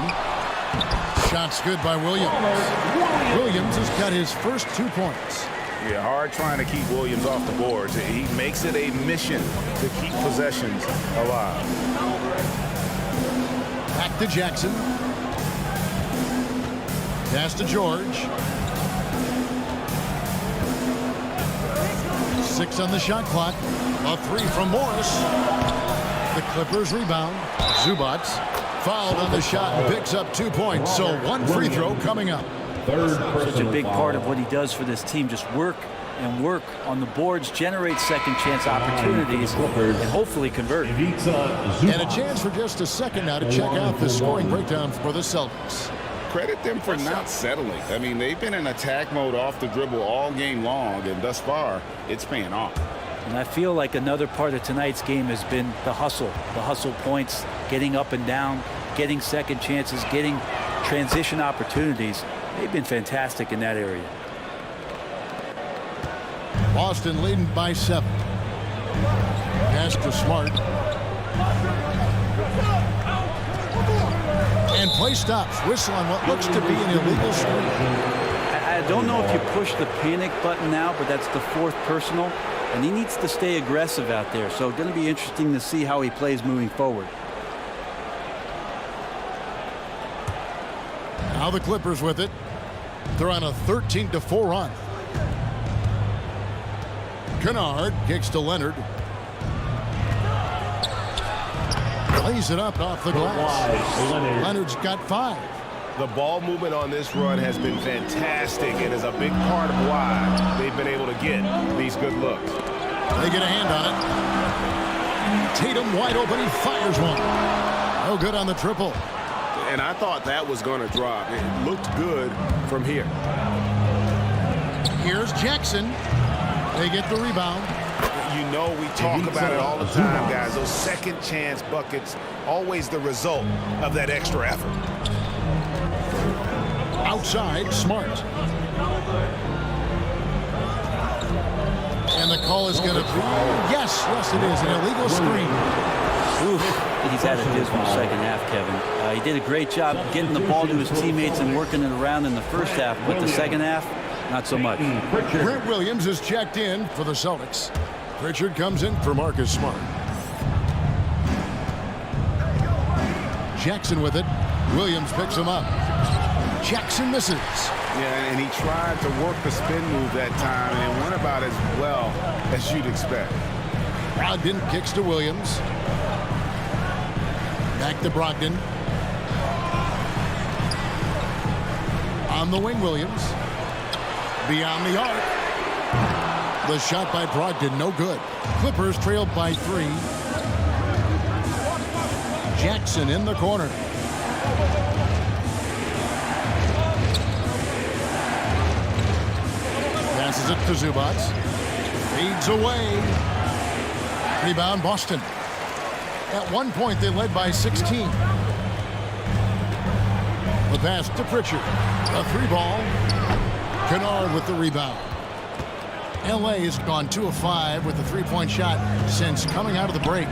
Shot's good by Williams. Williams has got his first 2 points. Yeah, hard trying to keep Williams off the boards. He makes it a mission to keep possessions alive. Back to Jackson. Pass to George. 6 on the shot clock. A 3 from Morris. The Clippers rebound. Zubac fouled on the shot and picks up 2 points. So 1 free throw coming up. Such a big part of what he does for this team. Just work and work on the boards, generate second chance opportunities, and hopefully convert. And a chance for just a second now to check out the scoring breakdown for the Celtics. Credit them for not settling. I mean, they've been in attack mode off the dribble all game long, and thus far, it's paying off. And I feel like another part of tonight's game has been the hustle points, getting up and down, getting second chances, getting transition opportunities. They've been fantastic in that area. Boston leading by 7. Pass to Smart. And play stops. Whistle on what looks to be an illegal screen. I don't know if you push the panic button now, but that's the 4th personal. And he needs to stay aggressive out there. So it's going to be interesting to see how he plays moving forward. Now the Clippers with it. They're on a 13-4 run. Kennard kicks to Leonard. Lays it up off the glass. Leonard's got 5. The ball movement on this run has been fantastic and is a big part of why they've been able to get these good looks. They get a hand on it. Tatum wide open. He fires one. No good on the triple. And I thought that was going to drop. It looked good from here. Here's Jackson. They get the rebound. You know, we talk about it all the time, guys. Those second chance buckets, always the result of that extra effort. Outside, Smart. And the call is going to be, yes, it is, an illegal screen. He's had a dismal second half, Kevin. He did a great job getting the ball to his teammates and working it around in the first half, but the second half, not so much. Brent Williams is checked in for the Celtics. Pritchard comes in for Marcus-Smart. Jackson with it. Williams picks him up. Jackson misses. Yeah, and he tried to work the spin move that time, and it went about as well as you'd expect. Brogdon kicks to Williams. Back to Brogdon. On the wing, Williams. Beyond the arc. The shot by Brogdon, no good. Clippers trailed by 3. Jackson in the corner. Passes it to Zubac. Feeds away. Rebound, Boston. At one point, they led by 16. The pass to Pritchard. A 3-ball. Kennard with the rebound. LA has gone 2 of 5 with the 3-point shot since coming out of the break.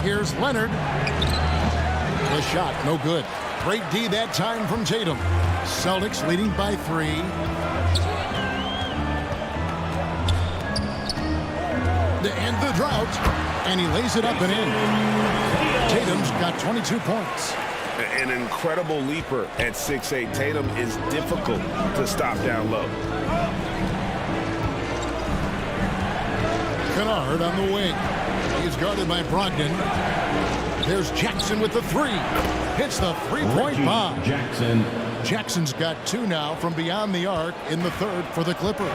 Here's Leonard. The shot, no good. Great D that time from Tatum. Celtics leading by 3. To end the drought, and he lays it up and in. Tatum's got 22 points. An incredible leaper at 6'8". Tatum is difficult to stop down low. Kennard on the wing. He's guarded by Brogdon. There's Jackson with the 3. Hits the 3-point bomb. Jackson's got 2 now from beyond the arc in the third for the Clippers.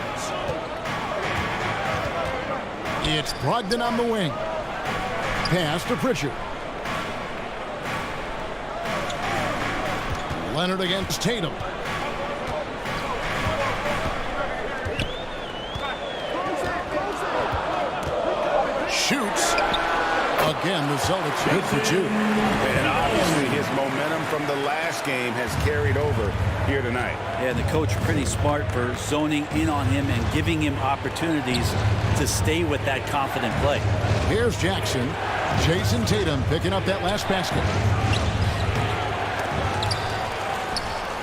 It's Brogdon on the wing. Pass to Pritchard. Leonard against Tatum. Shoots. Again, the Celtics good for 2. And obviously his momentum from the last game has carried over here tonight. Yeah, the coach pretty smart for zoning in on him and giving him opportunities to stay with that confident play. Here's Jackson. Jason Tatum picking up that last basket.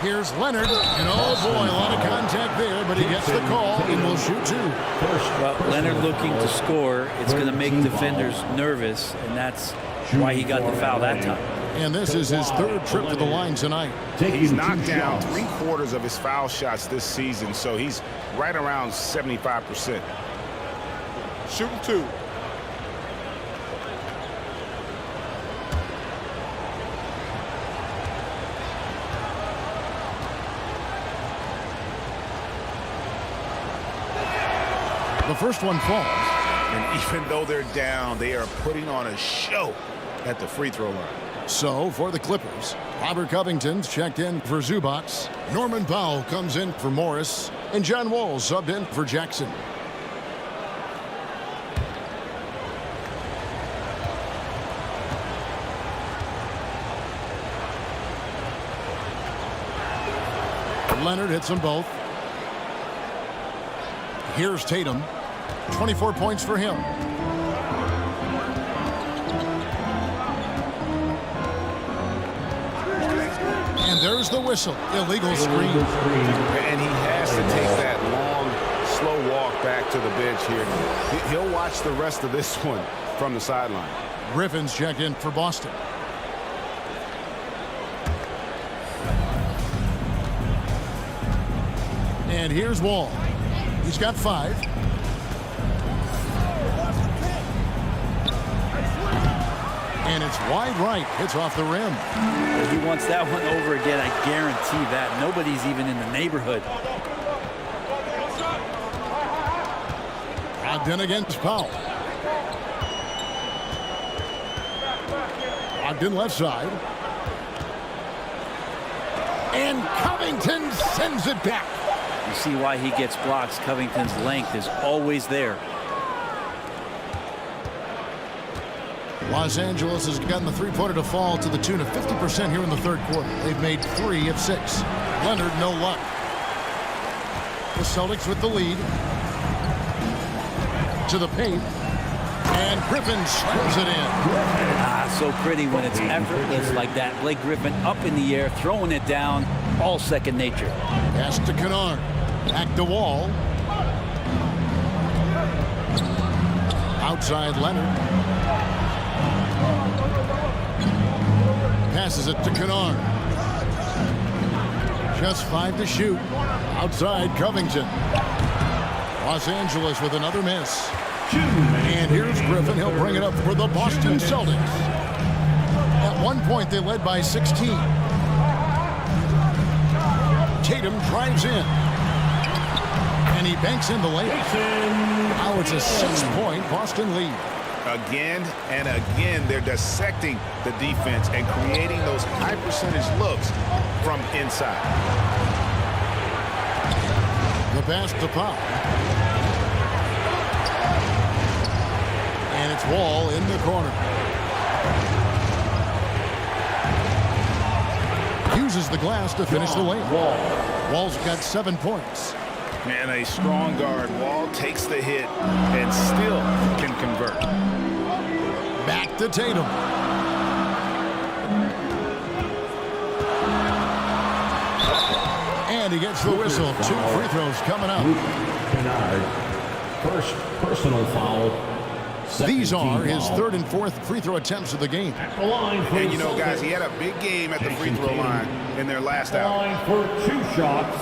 Here's Leonard, and oh boy, a lot of contact there, but he gets the call and will shoot 2. Well, Leonard looking to score, it's going to make defenders nervous, and that's why he got the foul that time. And this is his 3rd trip to the line tonight. He's knocked down 3/4 of his foul shots this season, so he's right around 75%. Shooting 2. The first one falls. And even though they're down, they are putting on a show at the free throw line. So for the Clippers, Robert Covington's checked in for Zubac. Norman Powell comes in for Morris. And John Wall subbed in for Jackson. Leonard hits them both. Here's Tatum. 24 points for him. And there's the whistle. Illegal screen. And he has to take that long, slow walk back to the bench here. He'll watch the rest of this one from the sideline. Griffin's checked in for Boston. And here's Wall. He's got 5. And it's wide right. Hits off the rim. He wants that one over again, I guarantee that. Nobody's even in the neighborhood. Brogdon against Powell. Brogdon left side. And Covington sends it back. You see why he gets blocks. Covington's length is always there. Los Angeles has gotten the three-pointer to fall to the tune of 50% here in the third quarter. They've made 3 of 6. Leonard, no luck. The Celtics with the lead. To the paint. And Griffin slams it in. So pretty when it's effortless like that. Blake Griffin up in the air, throwing it down, all second nature. Pass to Kennard. Back to Wall. Outside Leonard. Passes it to Kennard. Just 5 to shoot. Outside Covington. Los Angeles with another miss. And here's Griffin. He'll bring it up for the Boston Celtics. At one point, they led by 16. Tatum drives in. And he banks in the layup. Now it's a 6-point Boston lead. Again and again, they're dissecting the defense and creating those high-percentage looks from inside. The pass to Powell. And it's Wall in the corner. Uses the glass to finish the layup. Wall's got 7 points. And a strong guard. Wall takes the hit and still can convert. Back to Tatum. And he gets the whistle. 2 free throws coming up. First personal foul. These are his 3rd and 4th free throw attempts of the game. And you know, guys, he had a big game at the free throw line in their last outing. For 2 shots.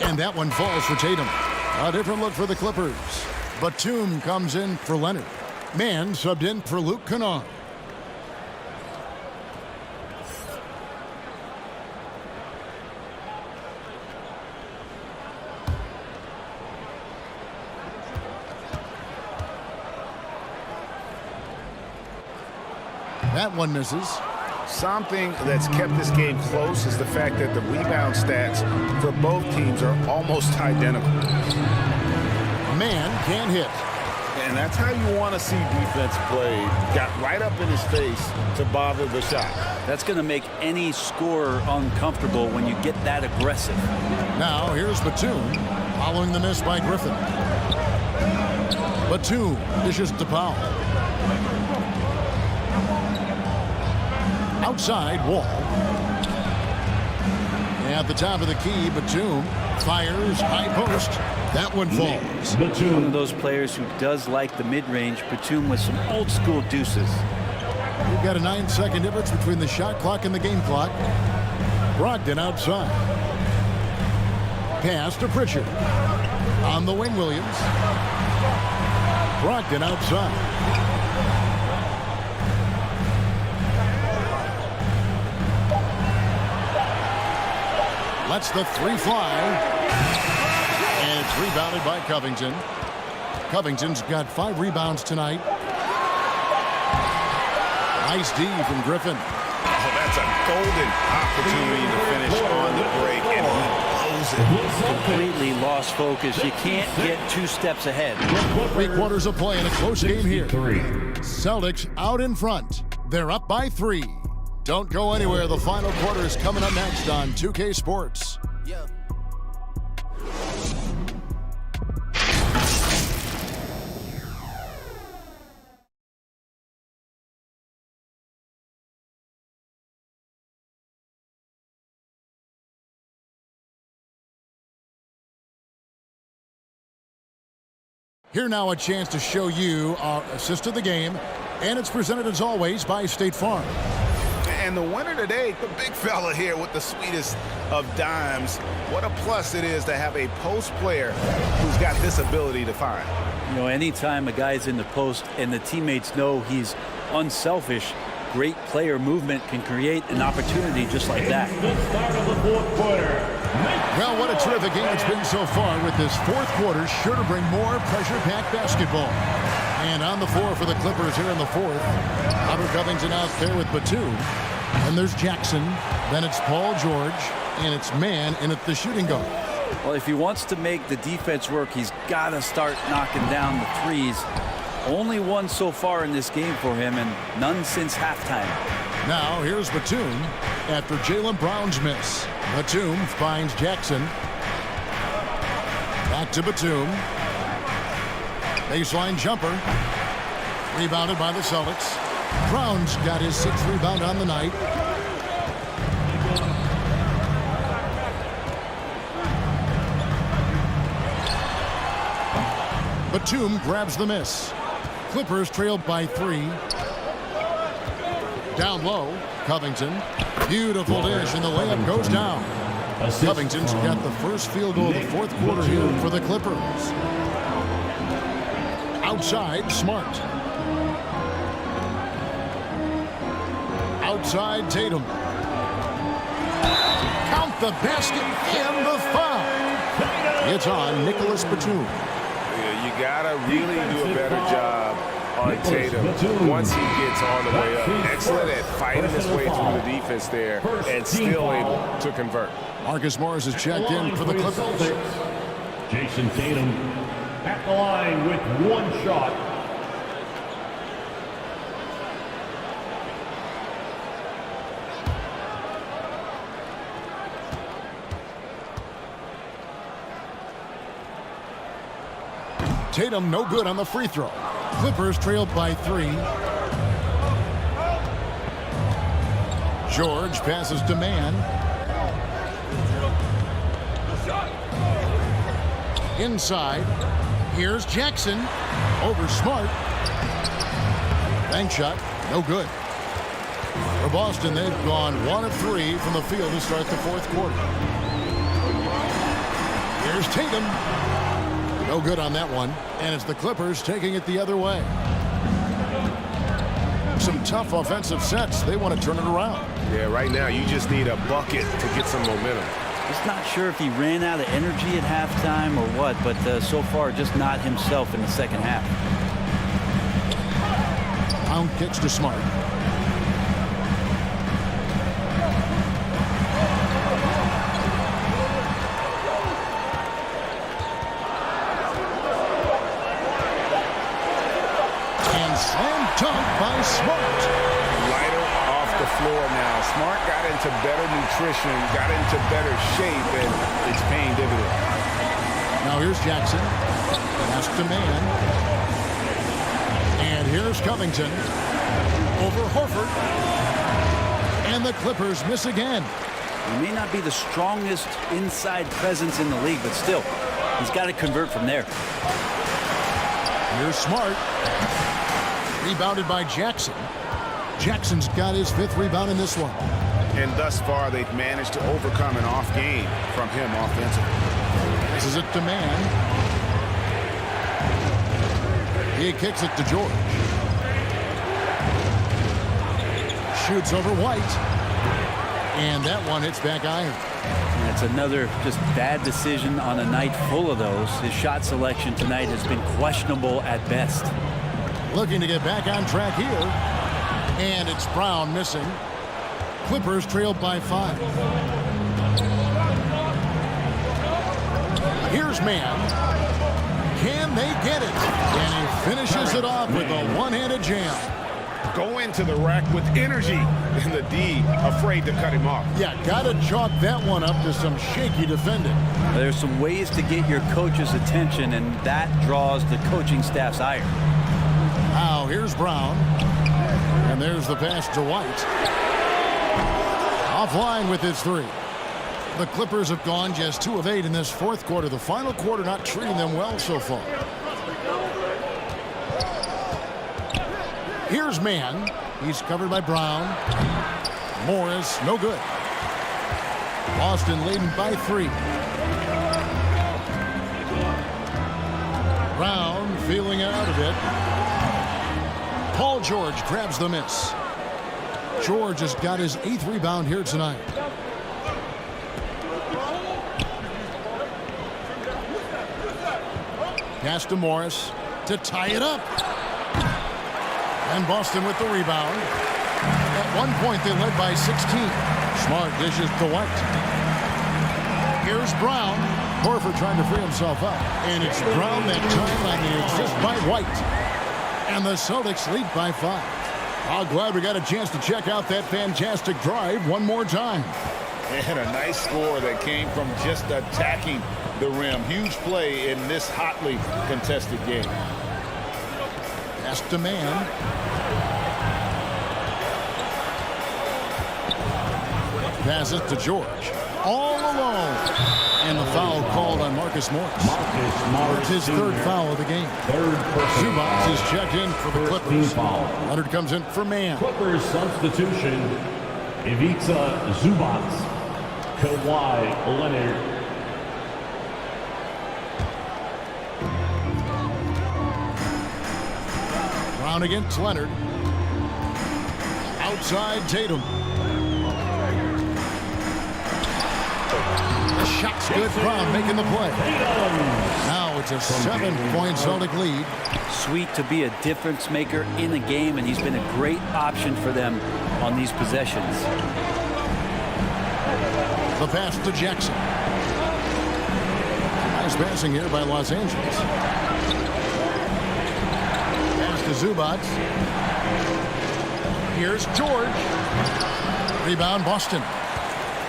And that one falls for Tatum. A different look for the Clippers. Batum comes in for Leonard. Mann subbed in for Luke Kennard. That one misses. Something that's kept this game close is the fact that the rebound stats for both teams are almost identical. Mann can't hit. And that's how you want to see defense played. Got right up in his face to bother the shot. That's going to make any scorer uncomfortable when you get that aggressive. Now here's Batum following the miss by Griffin. Batum dishes to Powell. Outside Wall. At the top of the key, Batum fires high post. That one falls. One of those players who does like the mid-range. Batum with some old school deuces. We've got a 9-second difference between the shot clock and the game clock. Brogdon outside. Pass to Pritchard. On the wing, Williams. Brogdon outside. Lets the 3 fly. And it's rebounded by Covington. Covington's got 5 rebounds tonight. Nice D from Griffin. Oh, that's a golden opportunity to finish on the break, and he blows it. Completely lost focus. You can't get 2 steps ahead. 3 quarters of play in a close game here. Celtics out in front. They're up by 3. Don't go anywhere. The final quarter is coming up next on 2K Sports. Here now a chance to show you our assist of the game, and it's presented as always by State Farm. And the winner today, the big fella here with the sweetest of dimes. What a plus it is to have a post player who's got this ability to find. You know, anytime a guy's in the post and the teammates know he's unselfish, great player movement can create an opportunity just like that. The start of the fourth quarter. Well, what a terrific game it's been so far, with this fourth quarter sure to bring more pressure-packed basketball. And on the floor for the Clippers here in the fourth, Robert Covington out there with Batum. And there's Jackson. Then it's Paul George. And it's man in at the shooting guard. Well, if he wants to make the defense work, he's got to start knocking down the threes. Only one so far in this game for him, and none since halftime. Now here's Batum after Jaylen Brown's miss. Batum finds Jackson. Back to Batum. Baseline jumper. Rebounded by the Celtics. Brown's got his 6th rebound on the night. Batum grabs the miss. Clippers trailed by 3. Down low, Covington. Beautiful dish, and the layup goes down. Covington's got the first field goal of the fourth quarter here for the Clippers. Outside, Smart. Outside, Tatum. Count the basket and the foul. It's on Nicholas Batum. Yeah, you gotta really do a better job on Tatum once he gets on the way up. Excellent at fighting his way through the defense there and still able to convert. Marcus Morris is checked in for the Clippers. Jayson Tatum at the line with 1 shot. Tatum no good on the free throw. Clippers trailed by 3. George passes to man. Inside. Here's Jackson. Over Smart. Bank shot. No good. For Boston, they've gone 1 of 3 from the field to start the fourth quarter. Here's Tatum. No good on that one. And it's the Clippers taking it the other way. Some tough offensive sets. They want to turn it around. Yeah, right now you just need a bucket to get some momentum. Just not sure if he ran out of energy at halftime or what, but so far just not himself in the second half. Pound kicks to Smart. Slam dunk by Smart. Lighter off the floor now. Smart got into better nutrition, got into better shape, and it's paying dividends. Now here's Jackson. Pass to man. And here's Covington. Over Horford. And the Clippers miss again. He may not be the strongest inside presence in the league, but still, he's got to convert from there. Here's Smart. Rebounded by Jackson. Jackson's got his 5th rebound in this one. And thus far, they've managed to overcome an off game from him offensively. This is it to man. He kicks it to George. Shoots over White. And that one hits back iron. That's another just bad decision on a night full of those. His shot selection tonight has been questionable at best. Looking to get back on track here. And it's Brown missing. Clippers trailed by 5. Here's man. Can they get it? And he finishes it off with a one-handed jam. Go into the rack with energy. And the D afraid to cut him off. Yeah, got to chalk that one up to some shaky defending. There's some ways to get your coach's attention, and that draws the coaching staff's ire. Now here's Brown. And there's the pass to White. Offline with his 3. The Clippers have gone just 2 of 8 in this fourth quarter. The final quarter not treating them well so far. Here's man. He's covered by Brown. Morris, no good. Boston leading by 3. Brown feeling out of it. Paul George grabs the miss. George has got his 8th rebound here tonight. Pass to Morris to tie it up. And Boston with the rebound. At one point, they led by 16. Smart dishes to White. Here's Brown. Horford trying to free himself up. And it's Brown that time on the assist by White. And the Celtics lead by 5. I'm glad we got a chance to check out that fantastic drive one more time. And a nice score that came from just attacking the rim. Huge play in this hotly contested game. Pass to man. Pass it to George. All alone. And the foul called on Marcus Morris. It's his 3rd foul of the game. Zubac is checked in for the Clippers. Leonard comes in for man. Clippers substitution. Ivica Zubac. Kawhileonard. Brown against Leonard. Outside Tatum. The shot's good. Brown making the play. Now it's a 7-point Celtic lead. Sweet to be a difference maker in the game, and he's been a great option for them on these possessions. The pass to Jackson. Nice passing here by Los Angeles. Pass to Zubac. Here's George. Rebound Boston.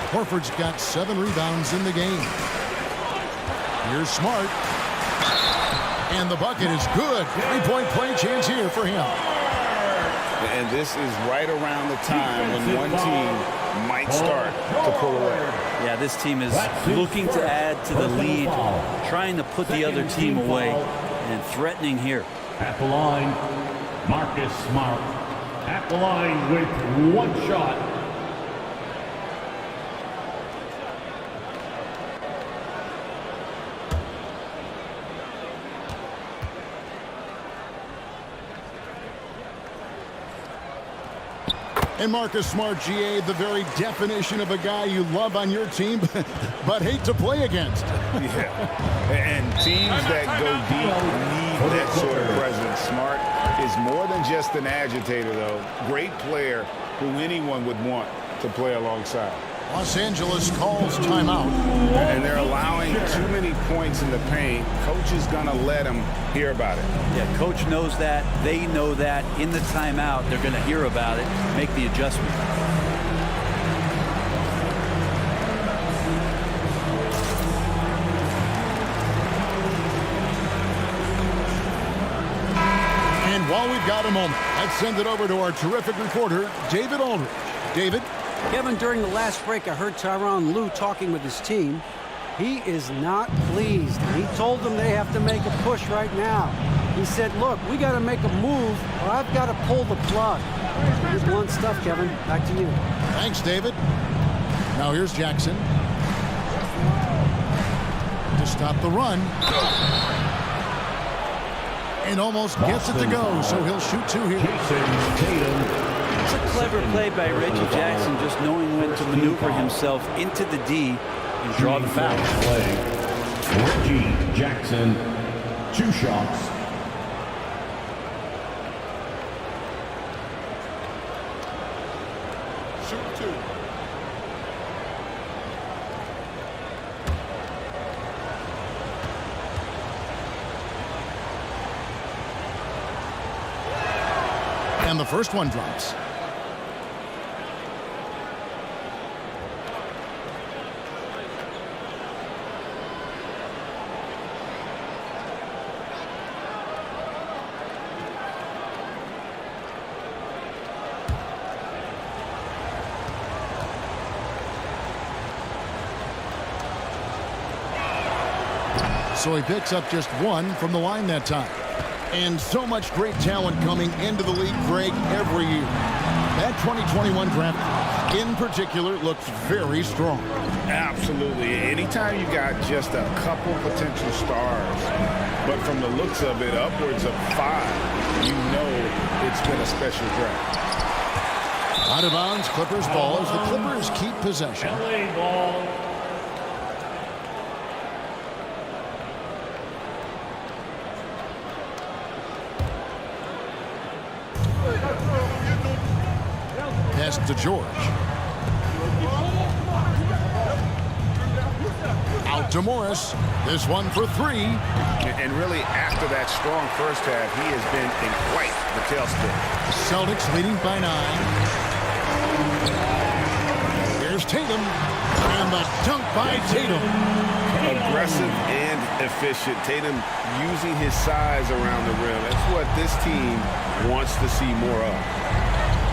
Horford's got 7 rebounds in the game. Here's Smart. And the bucket is good. 3-point play chance here for him. And this is right around the time when one team might start to pull away. Yeah, this team is looking to add to the lead, trying to put the other team away, and threatening here. At the line, Marcus-Smart. At the line with 1 shot. And Marcus-Smart, GA, the very definition of a guy you love on your team, but hate to play against. Yeah, and teams that go deep need that sort of presence. Smart is more than just an agitator, though. Great player who anyone would want to play alongside. Los Angeles calls timeout. And they're allowing too many points in the paint. Coach is going to let them hear about it. Yeah, coach knows that. They know that. In the timeout, they're going to hear about it, make the adjustment. And while we've got a moment, let's send it over to our terrific reporter, David Aldridge. David? Kevin, during the last break, I heard Tyronn Lue talking with his team. He is not pleased. He told them they have to make a push right now. He said, look, we got to make a move or I've got to pull the plug. Here's blunt stuff, Kevin. Back to you. Thanks, David. Now here's Jackson. To stop the run. And almost gets it to go, so he'll shoot 2 here. It's a clever play by Reggie Jackson, just knowing when to maneuver himself into the D and draw the foul. Reggie Jackson, 2 shots. Shoot 2. And the first one drops. So he picks up just 1 from the line that time. And so much great talent coming into the league, Greg, every year. That 2021 draft, in particular, looks very strong. Absolutely. Anytime you got just a couple potential stars, but from the looks of it, upwards of 5, you know it's been a special draft. Out of bounds, Clippers ball as the Clippers keep possession. LA ball. Pass to George. Out to Morris. This one for 3. And really, after that strong first half, he has been in quite the tailspin. Celtics leading by 9. Here's Tatum. And the dunk by Tatum. Aggressive and efficient. Tatum using his size around the rim. That's what this team wants to see more of.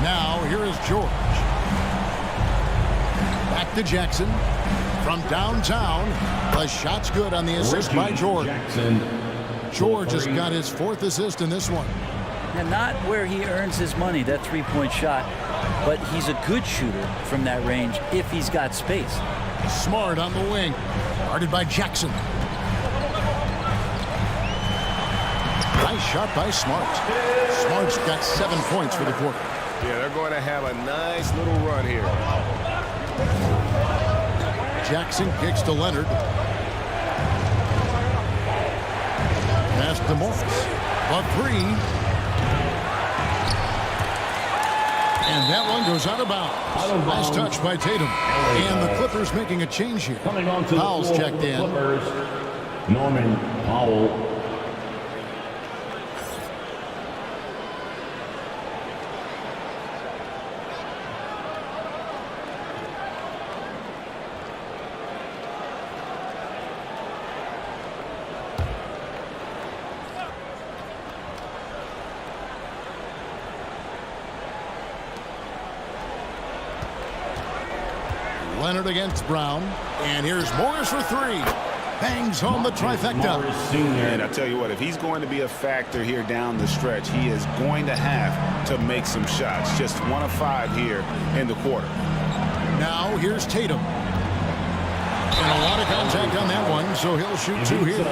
Now, here is George. Back to Jackson. From downtown, the shot's good on the assist by George. George has got his 4th assist in this one. And not where he earns his money, that three-point shot, but he's a good shooter from that range if he's got space. Smart on the wing. Guarded by Jackson. Nice shot by Smart. Smart's got 7 points for the quarter. Yeah, they're going to have a nice little run here. Jackson kicks to Leonard. Pass to Morris. A 3. And that one goes out of bounds. Nice touch by Tatum. And the Clippers making a change here. Powell's checked in. Norman Powell. Leonard against Brown. And here's Morris for 3. Bangs home the trifecta. And I tell you what, if he's going to be a factor here down the stretch, he is going to have to make some shots. Just 1 of 5 here in the quarter. Now here's Tatum. And a lot of contact on that one, so he'll shoot 2 here.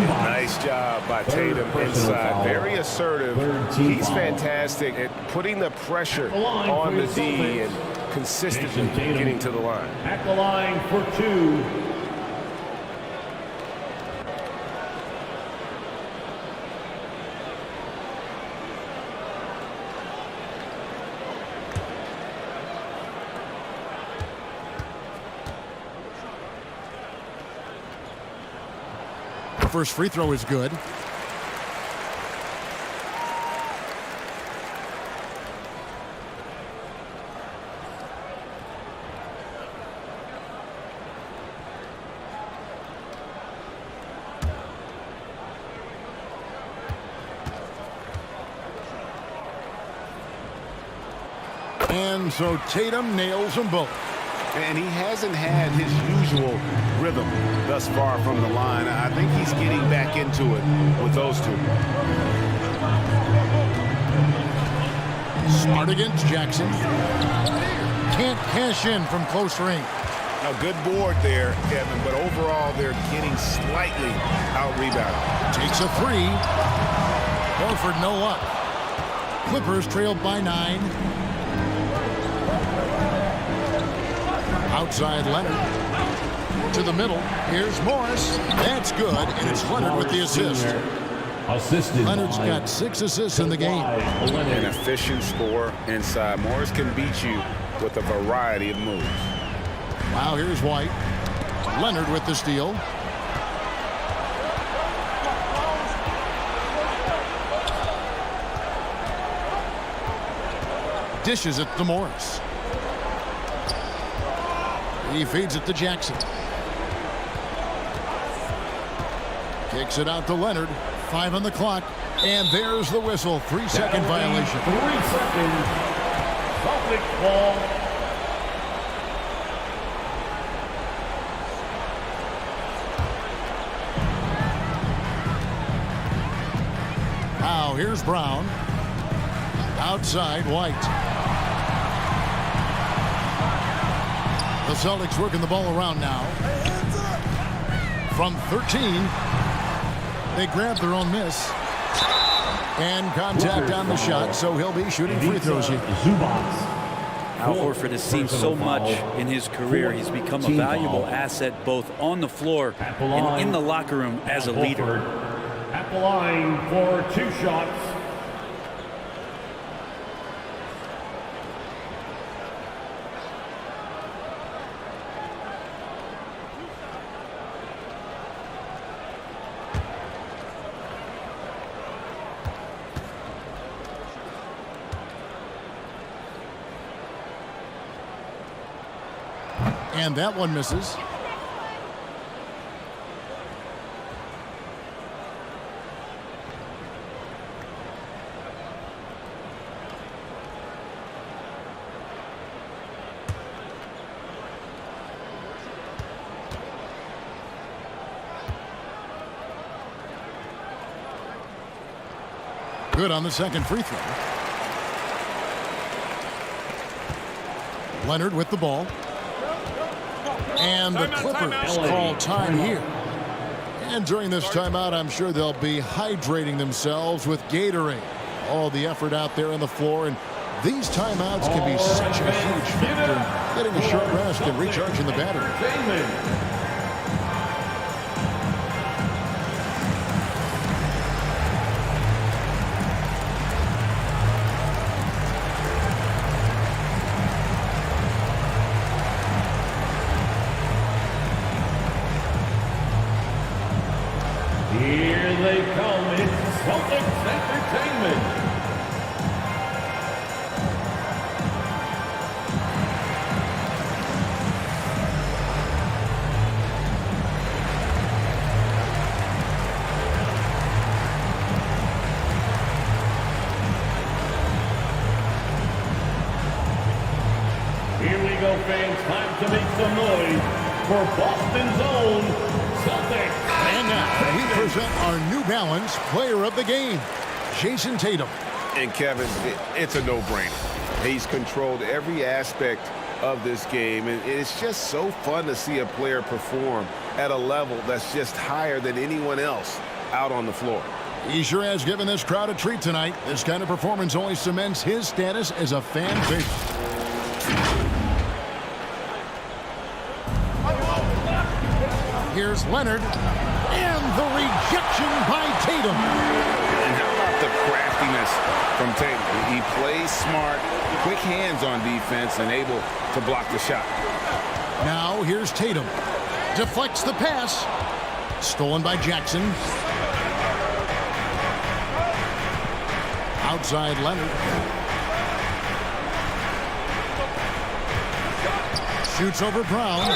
Nice job by Tatum inside. Very assertive. He's fantastic at putting the pressure on the D and consistently getting to the line. At the line for 2. The first free throw is good. And so Tatum nails them both. And he hasn't had his usual rhythm thus far from the line. I think he's getting back into it with those 2. Smart against Jackson. Can't cash in from close range. A good board there, Kevin, but overall they're getting slightly out-rebounded. Takes a 3. Horford no luck. Clippers trailed by 9. Outside Leonard. To the middle. Here's Morris. That's good, and it's Leonard with the assist. Leonard's got 6 assists in the game. An efficient scorer inside. Morris can beat you with a variety of moves. Wow, here's White. Leonard with the steal. Dishes it to Morris. He feeds it to Jackson. Kicks it out to Leonard. 5 on the clock. And there's the whistle. 3-second violation. 3 seconds. Celtics ball. Now here's Brown. Outside White. The Celtics working the ball around now. From 13, they grab their own miss. And contact on the shot, so he'll be shooting free throws here. Al Horford has seen so much in his career. He's become a valuable asset both on the floor and in the locker room as a leader. At the line for 2 shots. And that one misses. Good on the second free throw. Leonard with the ball. And the Clippers call time here. And during this timeout, I'm sure they'll be hydrating themselves with Gatorade. All the effort out there on the floor. And these timeouts can be such a huge factor in getting a short rest and recharging the battery. Here they come. It's Celtics Entertainment. Here we go, fans. Time to make some noise for Boston's own Celtics. And now we present our New Balance Player of the Game, Jayson Tatum. And Kevin, it's a no-brainer. He's controlled every aspect of this game, and it's just so fun to see a player perform at a level that's just higher than anyone else out on the floor. He sure has given this crowd a treat tonight. This kind of performance only cements his status as a fan favorite. Here's Leonard, and the rejection by Tatum. And how about the craftiness from Tatum? He plays smart, quick hands on defense, and able to block the shot. Now here's Tatum. Deflects the pass. Stolen by Jackson. Outside Leonard. Shoots over Brown.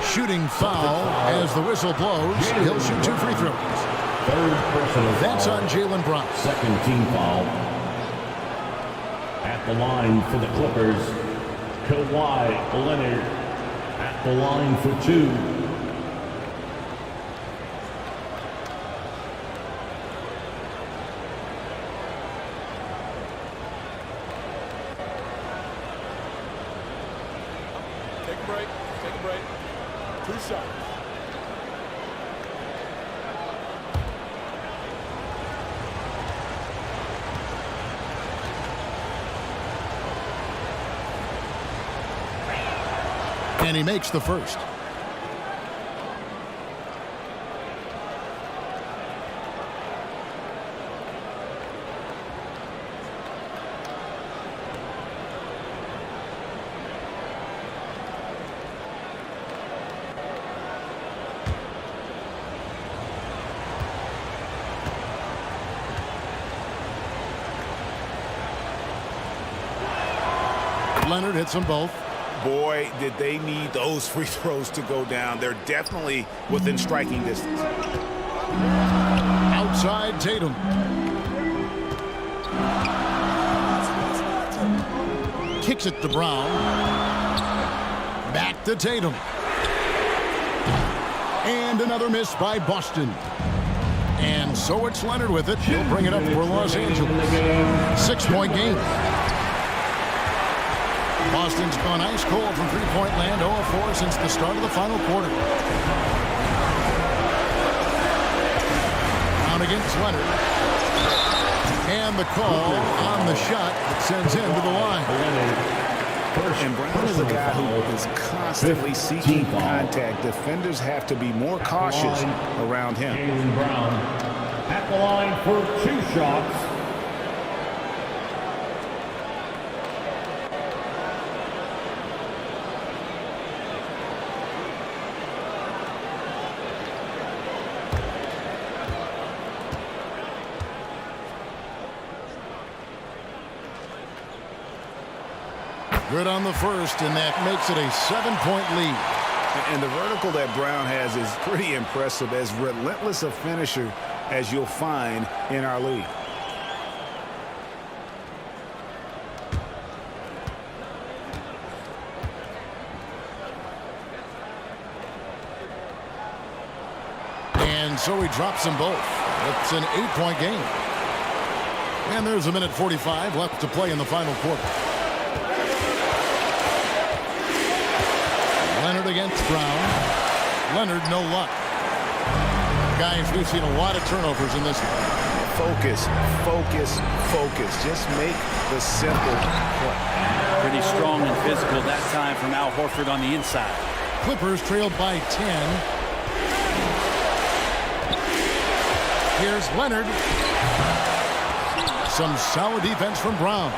Shooting foul as the whistle blows. He'll shoot 2 free throws. Third personal That's foul. on Jaylen. Second team foul. At the line for the Clippers, Kawhileonard. At the line for 2. Take a break. Take a break. 2 shots. And he makes the first. Leonard hits them both. Boy, did they need those free throws to go down. They're definitely within striking distance. Outside Tatum. Kicks it to Brown. Back to Tatum. And another miss by Boston. And so it's Leonard with it. He'll bring it up for Los Angeles. 6-point game. Boston's gone ice cold from three-point land, 0 of 4 since the start of the final quarter. Down against Leonard. And the call on the shot that sends him to the line. And Brown is a guy who is constantly seeking contact. Defenders have to be more cautious around him. Jaylenbrown at the line for 2 shots. Good on the first, and that makes it a 7-point lead. And the vertical that Brown has is pretty impressive, as relentless a finisher as you'll find in our league. And so he drops them both. It's an 8-point game. And there's a minute 45 left to play in the final quarter. Leonard against Brown. Leonard, no luck. Guys, we've seen a lot of turnovers in this one. Focus, focus, focus. Just make the simple play. Pretty strong and physical that time from Al Horford on the inside. Clippers trailed by 10. Here's Leonard. Some solid defense from Brown.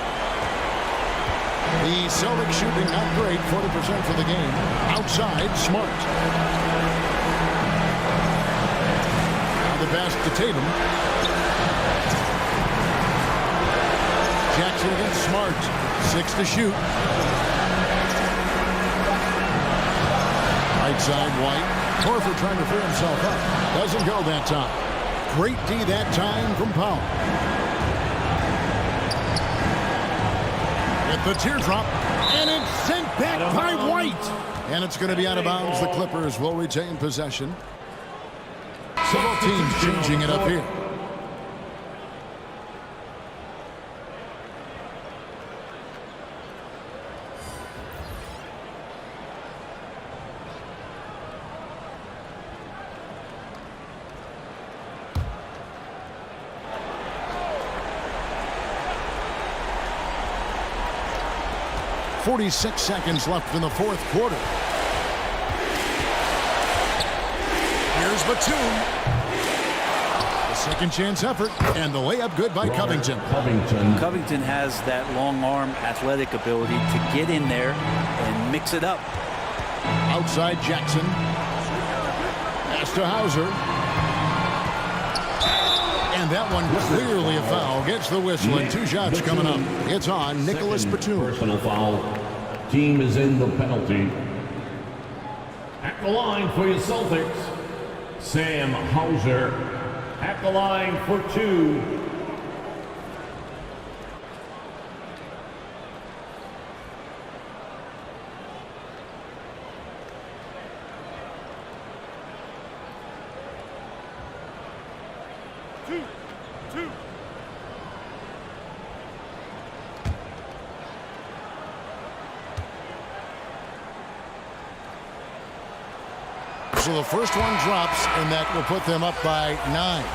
The Celtics shooting not great, 40% for the game. Outside, Smart. Now the pass to Tatum. Jackson against Smart. 6 to shoot. Right side, White. Horford trying to free himself up. Doesn't go that time. Great D that time from Powell. At the teardrop, and it's sent back by White. And it's going to be out of bounds. The Clippers will retain possession. Several teams changing it up here. .46 seconds left in the fourth quarter. Here's Batum. The second chance effort, and the layup good by Covington. Covington has that long arm athletic ability to get in there and mix it up. Outside Jackson. Pass to Hauser. And that one clearly a foul. Gets the whistle, and 2 shots coming up. It's on Nicholas Batum. Personal foul. Team is in the penalty. At the line for your Celtics, Sam Hauser. At the line for 2. So the first one drops, and that will put them up by 9.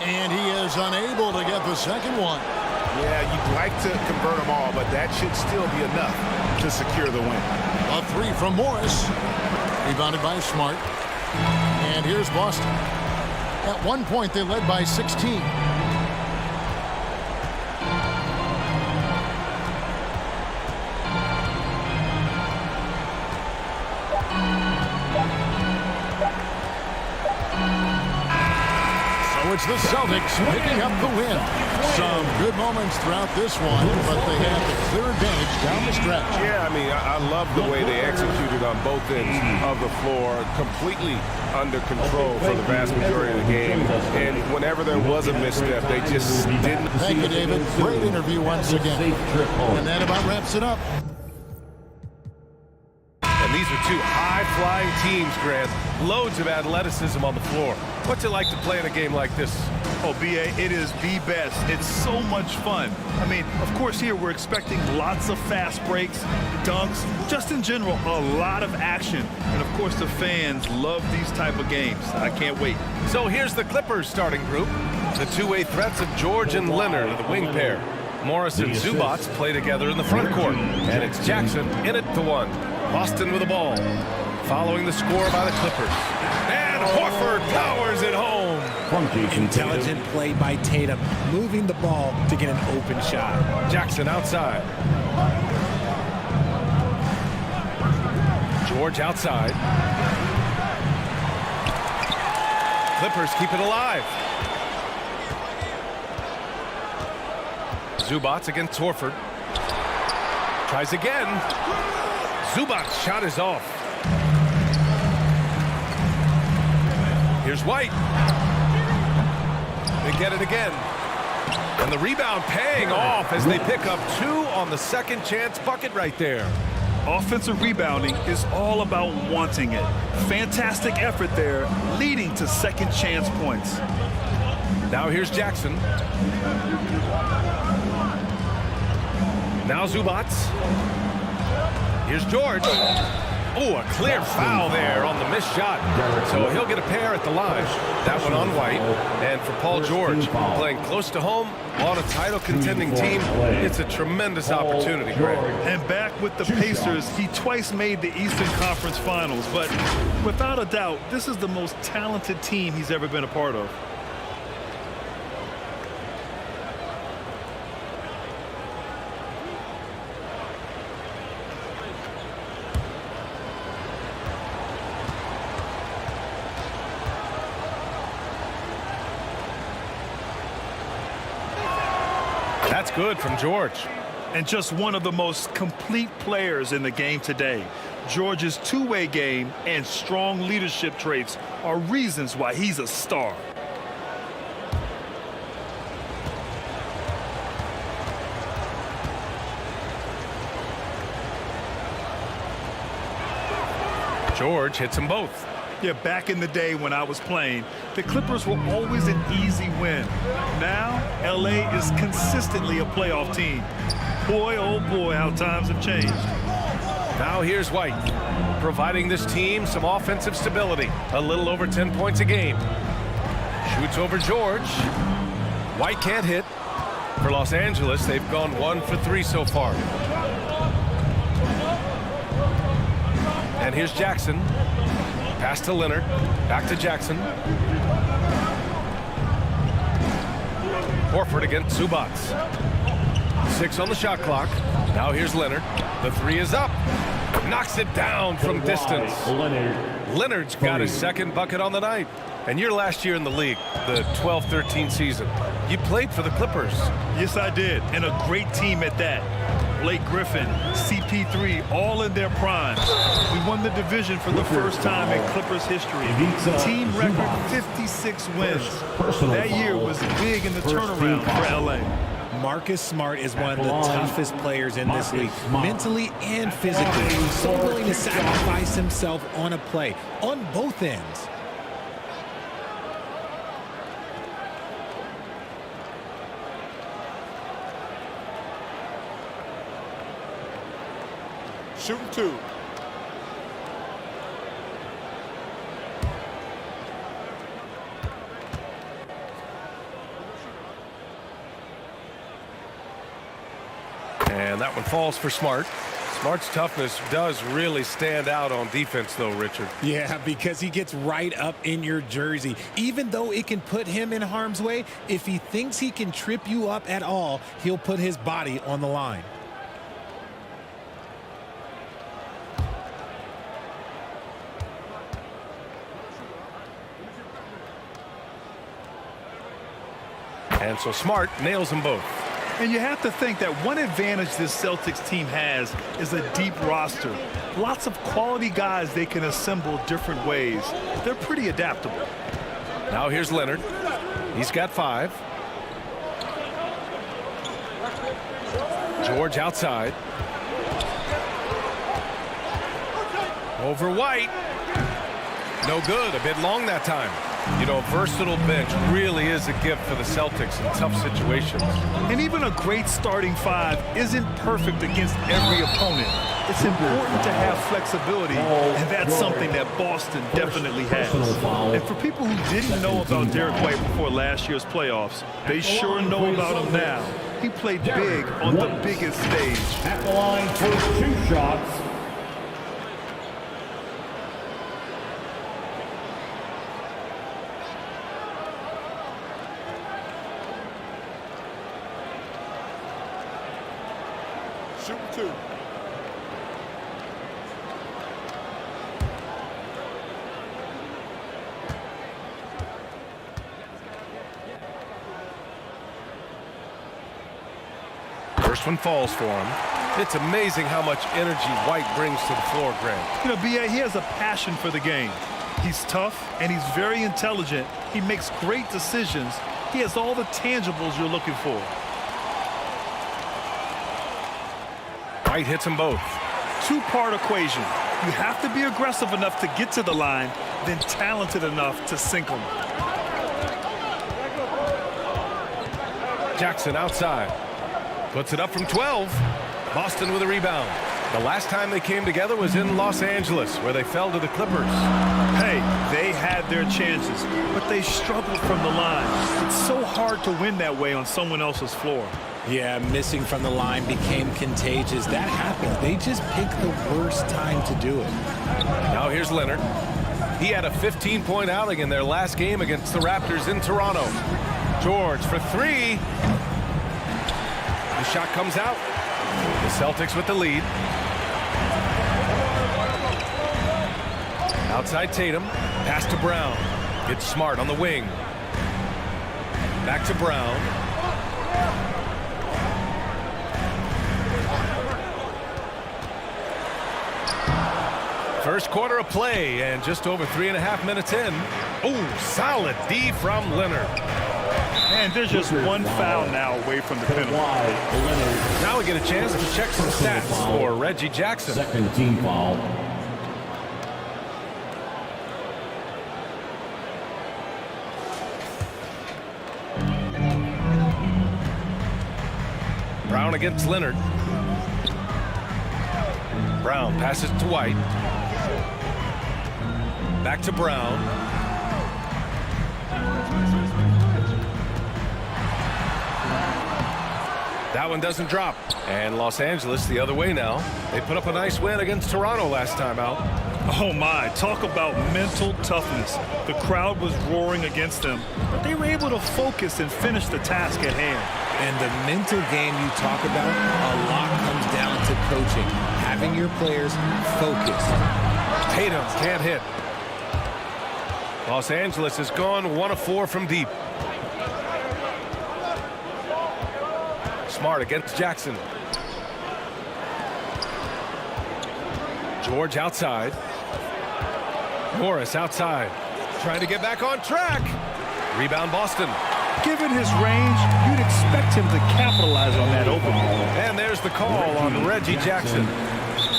And he is unable to get the second one. Yeah, you'd like to convert them all, but that should still be enough to secure the win. A 3 from Morris. Rebounded by Smart. And here's Boston. At one point, they led by 16. it's the Celtics picking up the win. Some good moments throughout this one, but they have the clear advantage down the stretch. Yeah, I mean, I love the way they executed on both ends of the floor, completely under control for the vast majority of the game. And whenever there was a misstep, they just didn't. Thank you, David. Great interview once again. And that about wraps it up. And these are two high-flying teams, Grant. Loads of athleticism on the floor. What's it like to play in a game like this? Oh, B.A., it is the best. It's so much fun. I mean, of course, here we're expecting lots of fast breaks, dunks, just in general, a lot of action. And, of course, the fans love these type of games. I can't wait. So here's the Clippers starting group. The two-way threats of George and Leonard are the wing pair. Morris and Zubac play together in the front court. And it's Jackson in at the one. Boston with the ball. Following the score by the Clippers. And Horford powers it home. Intelligent play by Tatum, moving the ball to get an open shot. Jackson outside. George outside. Clippers keep it alive. Zubac against Horford. Tries again. Zubac's shot is off. Here's White. They get it again. And the rebound paying off as they pick up two on the second chance bucket right there. Offensive rebounding is all about wanting it. Fantastic effort there, leading to second chance points. Now here's Jackson. Now Zubac. Here's George. Oh, a clear foul there on the missed shot. So he'll get a pair at the line. That one on White. And for Paul George, playing close to home on a title contending team, it's a tremendous opportunity, Greg. And back with the Pacers, he twice made the Eastern Conference Finals. But without a doubt, this is the most talented team he's ever been a part of. That's good from George. And just one of the most complete players in the game today. George's two-way game and strong leadership traits are reasons why he's a star. George hits them both. Yeah, back in the day when I was playing, the Clippers were always an easy win. Now, L.A. is consistently a playoff team. Boy, oh boy, how times have changed. Now here's White, providing this team some offensive stability. A little over 10 points a game. Shoots over George. White can't hit. For Los Angeles, they've gone 1 for 3 so far. And here's Jackson. Pass to Leonard. Back to Jackson. Horford against Zubac. 6 on the shot clock. Now here's Leonard. The three is up. Knocks it down from distance. Leonard's got his second bucket on the night. And your last year in the league, the 12-13 season, you played for the Clippers. Yes, I did. And a great team at that. Blake Griffin, CP3, all in their prime. We won the division for the first time in Clippers history. Team record 56 wins. That year was big in the turnaround for LA. Marcus Smart is one of the toughest players in this league, mentally and physically. He's so willing to sacrifice himself on a play, on both ends. Shooting two. And that one falls for Smart. Smart's toughness does really stand out on defense, though, Richard. Yeah, because he gets right up in your jersey. Even though it can put him in harm's way, if he thinks he can trip you up at all, he'll put his body on the line. And so Smart nails them both. And you have to think that one advantage this Celtics team has is a deep roster. Lots of quality guys they can assemble different ways. They're pretty adaptable. Now here's Leonard. He's got 5. George outside. Over White. No good. A bit long that time. You know, a versatile bench really is a gift for the Celtics in tough situations. And even a great starting 5 isn't perfect against every opponent. It's important to have flexibility, and that's something that Boston definitely has. And for people who didn't know about Derek White before last year's playoffs, they sure know about him now. He played big on the biggest stage. At the line for 2 shots. Shoot 2. First one falls for him. It's amazing how much energy White brings to the floor, Grant. You know, B.A., he has a passion for the game. He's tough, and he's very intelligent. He makes great decisions. He has all the tangibles you're looking for. White hits them both. Two-part equation. You have to be aggressive enough to get to the line, then talented enough to sink them. Jackson outside. Puts it up from 12. Boston with a rebound. The last time they came together was in Los Angeles, where they fell to the Clippers. Hey, they had their chances, but they struggled from the line. It's so hard to win that way on someone else's floor. Yeah, missing from the line became contagious. That happens. They just pick the worst time to do it. Now here's Leonard. He had a 15-point outing in their last game against the Raptors in Toronto. George for 3. The shot comes out. The Celtics with the lead. Outside Tatum. Pass to Brown. It's Smart on the wing. Back to Brown. First quarter of play, and just over 3.5 minutes in. Oh, solid D from Leonard. And there's just one foul now away from the penalty. Now we get a chance to check some stats for Reggie Jackson. Second team foul. Brown against Leonard. Brown passes to White. Back to Brown. That one doesn't drop. And Los Angeles the other way now. They put up a nice win against Toronto last time out. Oh my, talk about mental toughness. The crowd was roaring against them, but they were able to focus and finish the task at hand. And the mental game you talk about, a lot comes down to coaching, having your players focused. Tatum can't hit. Los Angeles has gone 1 of 4 from deep. Smart against Jackson. George outside. Morris outside. Trying to get back on track. Rebound Boston. Given his range, you'd expect him to capitalize on that opening. And there's the call on Reggie Jackson.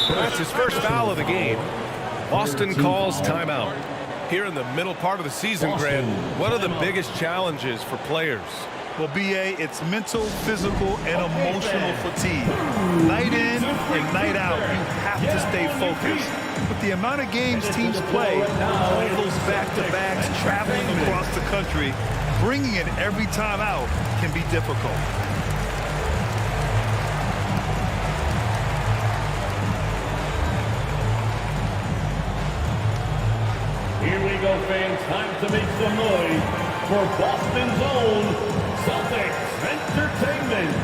That's his first foul of the game. Boston calls timeout. Here in the middle part of the season, Grant, what are the biggest challenges for players? Well, B.A., it's mental, physical, and emotional fatigue. Night in and night out, you have to stay focused. With the amount of games teams play, all those back-to-backs, traveling across the country, bringing it every time out can be difficult. Here we go, fans. Time to make some noise for Boston's own Celtics Entertainment.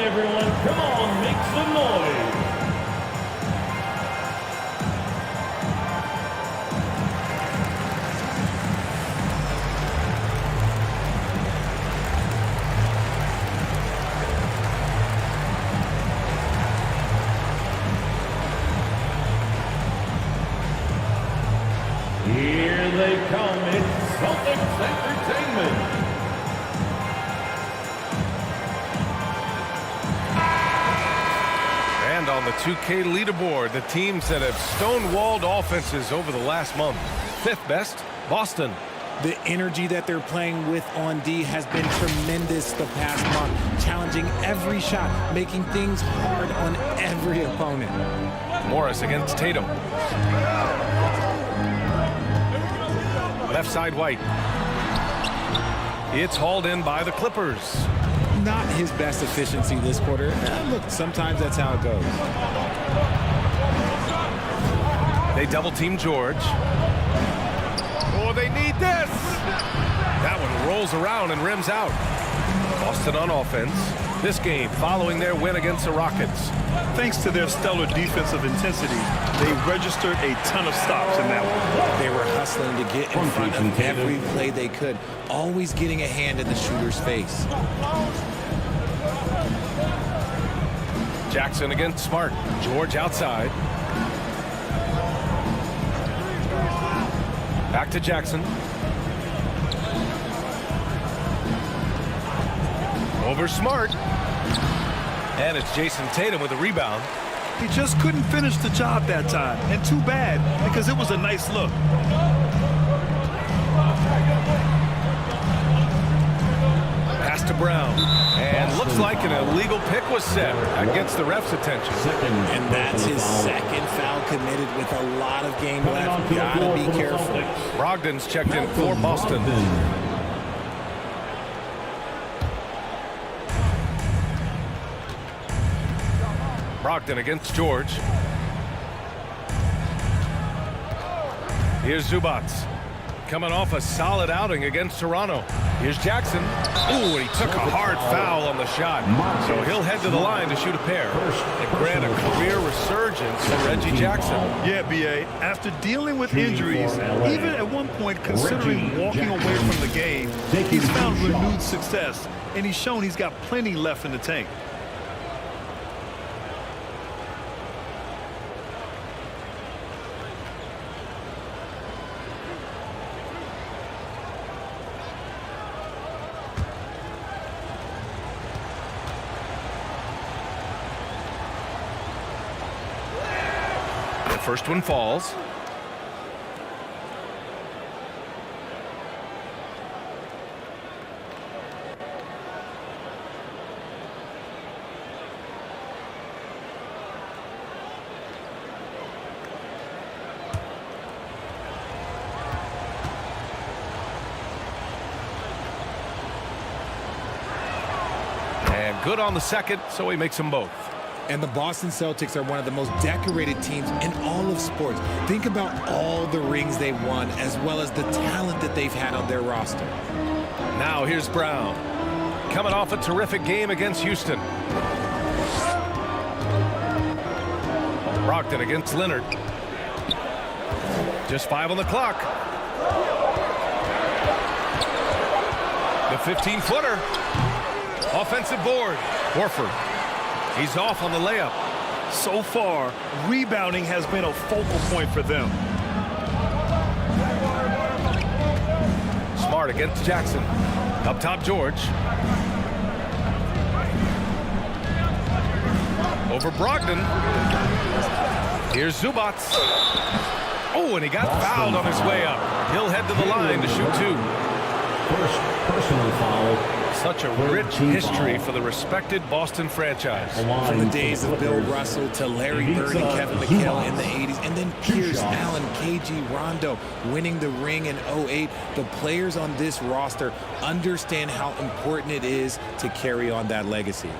everyone, come on, make some noise. Here they come, it's Celtics Entertainment. And on the 2K leaderboard, the teams that have stonewalled offenses over the last month. 5th best, Boston. The energy that they're playing with on D has been tremendous the past month, challenging every shot, making things hard on every opponent. Morris against Tatum. Left side White. It's hauled in by the Clippers. Not his best efficiency this quarter. Look, sometimes that's how it goes. They double team George. Oh, they need this. That one rolls around and rims out. Boston on offense. This game following their win against the Rockets. Thanks to their stellar defensive intensity, they registered a ton of stops in that one. They were hustling to get in front of every play they could, always getting a hand in the shooter's face. Jackson against Smart. George outside. Back to Jackson. Over Smart. And it's Jason Tatum with a rebound. He just couldn't finish the job that time. And too bad, because it was a nice look. Pass to Brown. And looks like an illegal pick was set. That gets the ref's attention. And that's his second foul committed with a lot of game left. Gotta be careful. Brogdon's checked in for Boston. Brogdon against George. Here's Zubats. Coming off a solid outing against Toronto. Here's Jackson. Ooh, and he took a hard foul on the shot. So he'll head to the line to shoot a pair and grant a career resurgence for Reggie Jackson. Yeah, B.A., after dealing with injuries, even at one point considering walking away from the game, he's found renewed success, and he's shown he's got plenty left in the tank. First one falls. And good on the second, so he makes them both. And the Boston Celtics are one of the most decorated teams in all of sports. Think about all the rings they've won, as well as the talent that they've had on their roster. Now here's Brown. Coming off a terrific game against Houston. Brogdon against Leonard. Just 5 on the clock. The 15-footer. Offensive board. Horford. He's off on the layup. So far, rebounding has been a focal point for them. Smart against Jackson. Up top, George. Over Brogdon. Here's Zubats. Oh, and he got fouled on his way up. He'll head to the line to shoot 2. First personal foul. Such a rich history for the respected Boston franchise. From the days of Bill Russell to Larry Bird and Kevin McHale in the 80s, and then Pierce, Allen, KG, Rondo winning the ring in 08. The players on this roster understand how important it is to carry on that legacy.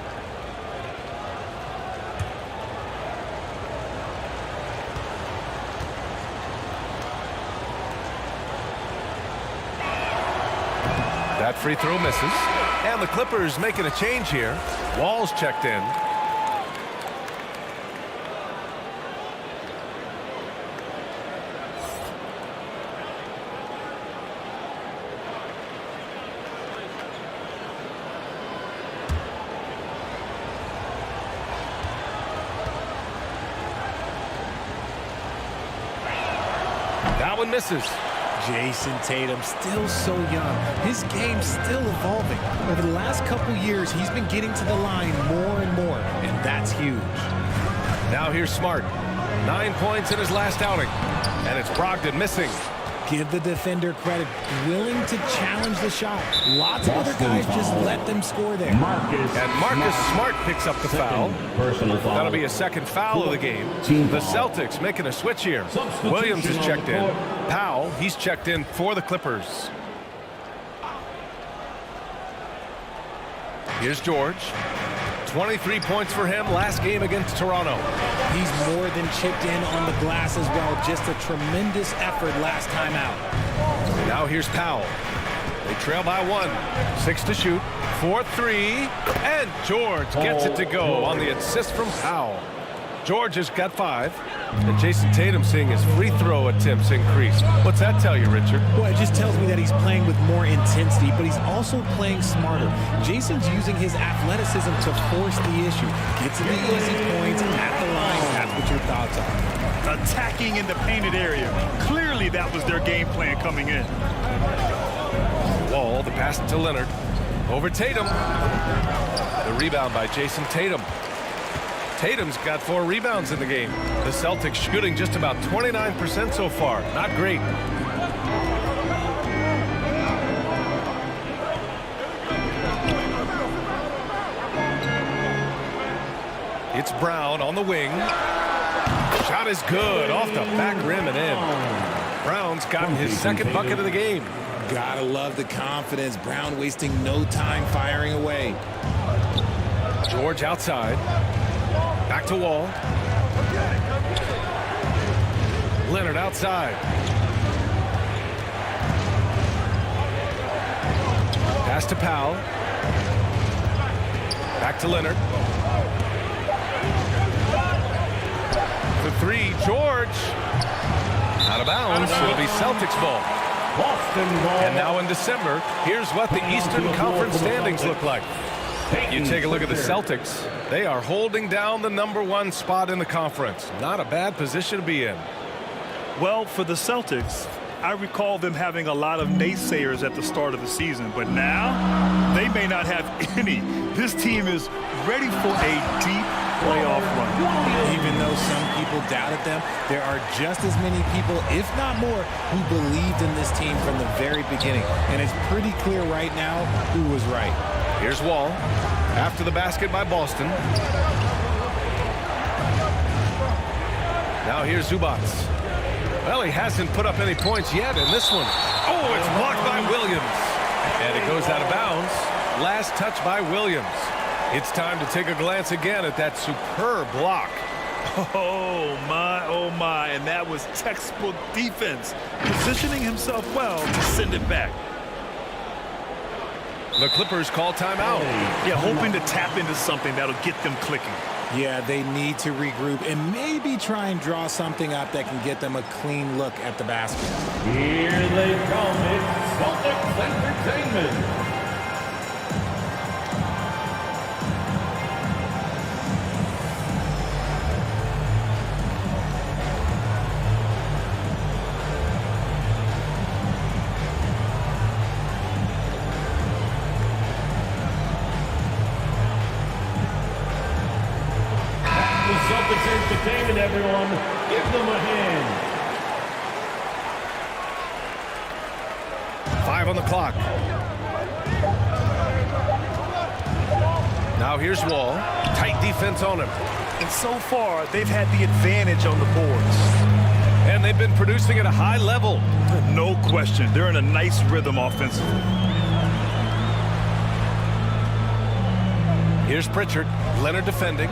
That free throw misses. And the Clippers making a change here. Wall's checked in. That one misses. Jason Tatum, still so young. His game's still evolving. Over the last couple years, he's been getting to the line more and more, and that's huge. Now here's Smart. 9 points in his last outing. And it's Brogdon missing. Give the defender credit. Willing to challenge the shot. Lots of other guys just let them score there. And Marcus Smart picks up the foul. That'll be a second foul of the game. The Celtics making a switch here. Williams is checked in. Powell, he's checked in for the Clippers. Here's George. 23 points for him last game against Toronto. He's more than chipped in on the glass as well. Just a tremendous effort last time out. Now here's Powell. They trail by 1. 6 to shoot. 4-3. And George gets it to go on the assist from Powell. George has got 5. And Jason Tatum seeing his free throw attempts increase. What's that tell you, Richard? Well, it just tells me that he's playing with more intensity, but he's also playing smarter. Jason's using his athleticism to force the issue. Gets the easy points at the line. That's what your thoughts are. Attacking in the painted area. Clearly that was their game plan coming in. Wall, the pass to Leonard. Over Tatum. The rebound by Jason Tatum. Tatum's got 4 rebounds in the game. The Celtics shooting just about 29% so far. Not great. It's Brown on the wing. Shot is good off the back rim and in. Brown's gotten his second bucket of the game. Gotta love the confidence. Brown wasting no time firing away. George outside. Back to Wall. Leonard outside. Pass to Powell. Back to Leonard. The 3, George. Out of bounds. It'll be Celtics ball. And now in December, here's what the Eastern Conference standings look like. You take a look at the Celtics. They are holding down the #1 spot in the conference. Not a bad position to be in. Well, for the Celtics, I recall them having a lot of naysayers at the start of the season, but now they may not have any. This team is ready for a deep playoff run. Even though some people doubted them, there are just as many people, if not more, who believed in this team from the very beginning. And it's pretty clear right now who was right. Here's Wall. After the basket by Boston. Now here's Zubac. Well, he hasn't put up any points yet in this one. Oh, it's blocked by Williams. And it goes out of bounds. Last touch by Williams. It's time to take a glance again at that superb block. Oh my, and that was textbook defense. Positioning himself well to send it back. The Clippers call timeout. Yeah, hoping to tap into something that'll get them clicking. Yeah, they need to regroup and maybe try and draw something up that can get them a clean look at the basket. Here they come. It's Celtics Entertainment. Celtics Entertainment, everyone. Give them a hand. 5 on the clock. Now here's Wall. Tight defense on him. And so far, they've had the advantage on the boards. And they've been producing at a high level. No question. They're in a nice rhythm offensively. Here's Pritchard. Leonard defending.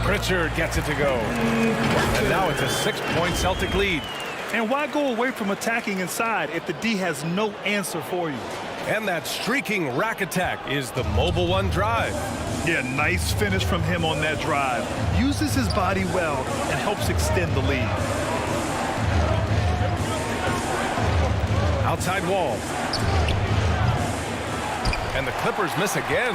Pritchard gets it to go. And now it's a 6-point Celtic lead. And why go away from attacking inside if the D has no answer for you? And that streaking rack attack is the Mobile One drive. Yeah, nice finish from him on that drive. Uses his body well and helps extend the lead. Outside wall. And the Clippers miss again.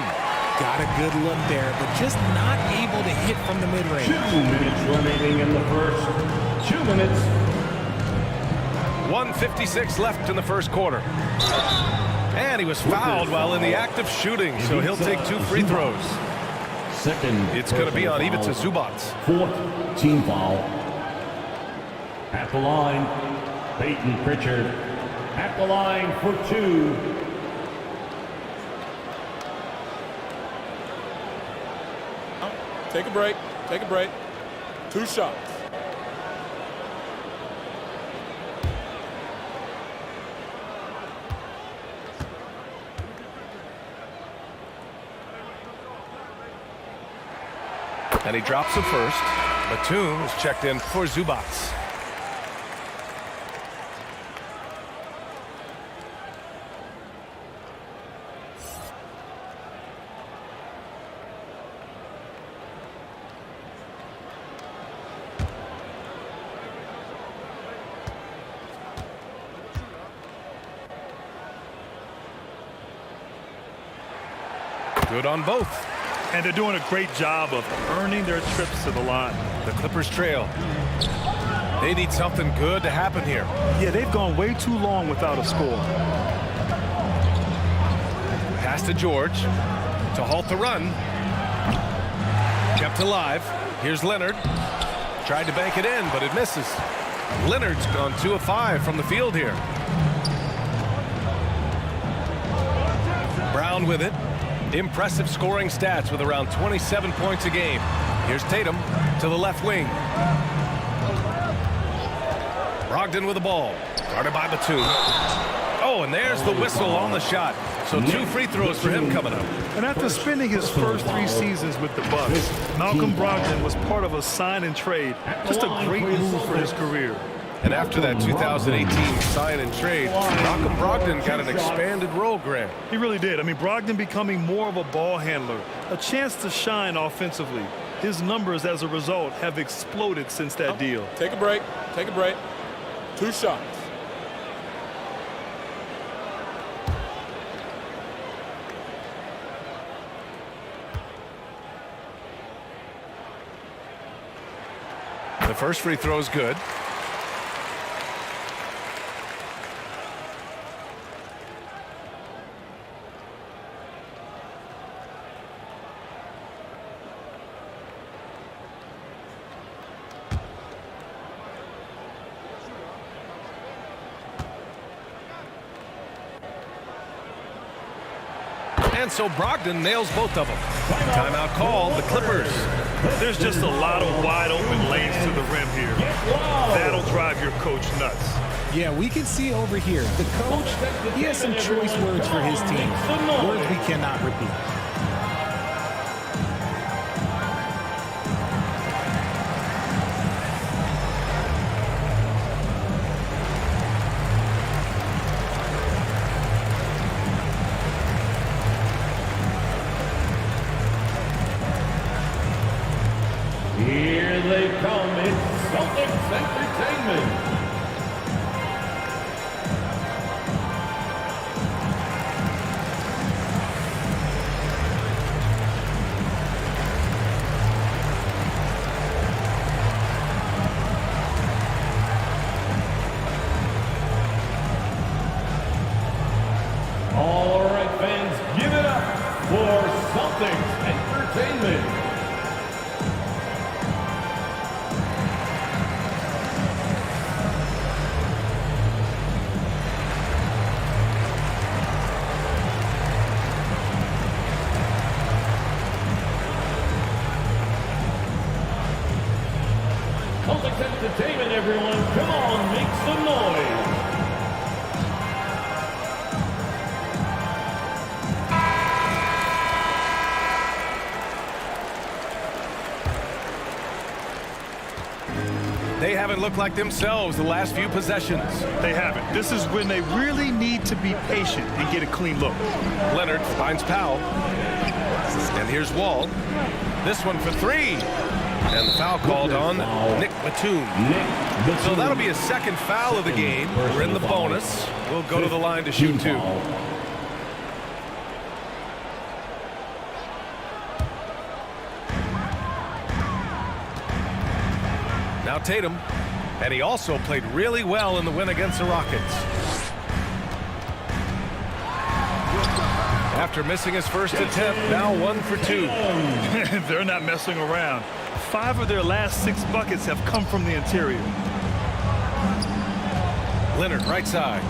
Got a good look there, but just not able to hit from the mid-range. 2 minutes remaining in the first. 2 minutes. 1:56 left in the first quarter. And he was fouled while in the act of shooting, so he'll take 2 free throws. Second. It's going to be on Ivica Zubac. 4th team foul. At the line, Peyton Pritchard. At the line for 2. Take a break. Take a break. 2 shots. And he drops it first. Batum is checked in for Zubac. Good on both. And they're doing a great job of earning their trips to the line. The Clippers trail. They need something good to happen here. Yeah, they've gone way too long without a score. Pass to George to halt the run. Kept alive. Here's Leonard. Tried to bank it in, but it misses. Leonard's gone 2 of 5 from the field here. Brown with it. Impressive scoring stats with around 27 points a game. Here's Tatum to the left wing. Brogdon with the ball. Guarded by Batum. Oh, and there's the whistle on the shot. So 2 free throws for him coming up. And after spending his first 3 seasons with the Bucks, Malcolm Brogdon was part of a sign and trade. Just a great move for his career. And after that 2018 sign and trade, Malcolm Brogdon got an expanded role, Grant. He really did. I mean, Brogdon becoming more of a ball handler, a chance to shine offensively. His numbers as a result have exploded since that deal. Take a break. Take a break. 2 shots. The first free throw is good. And so Brogdon nails both of them. Timeout called, the Clippers. There's just a lot of wide open lanes to the rim here. That'll drive your coach nuts. Yeah, we can see over here. The coach, he has some choice words for his team. Words we cannot repeat. Here they come. It's Celtics Entertainment. All right, fans, give it up for Celtics Entertainment. Celtics Entertainment, everyone. Come on, make some noise. haven't looked like themselves the last few possessions. They haven't. This is when they really need to be patient and get a clean look. Leonard finds Powell. And here's Wall. This one for three. And the foul called on Nick Batum. So that'll be a second foul of the game. We're in the bonus. We'll go to the line to shoot two. Now Tatum. And he also played really well in the win against the Rockets. After missing his first attempt, now 1 for 2. They're not messing around. 5 of their last 6 buckets have come from the interior. Leonard, right side.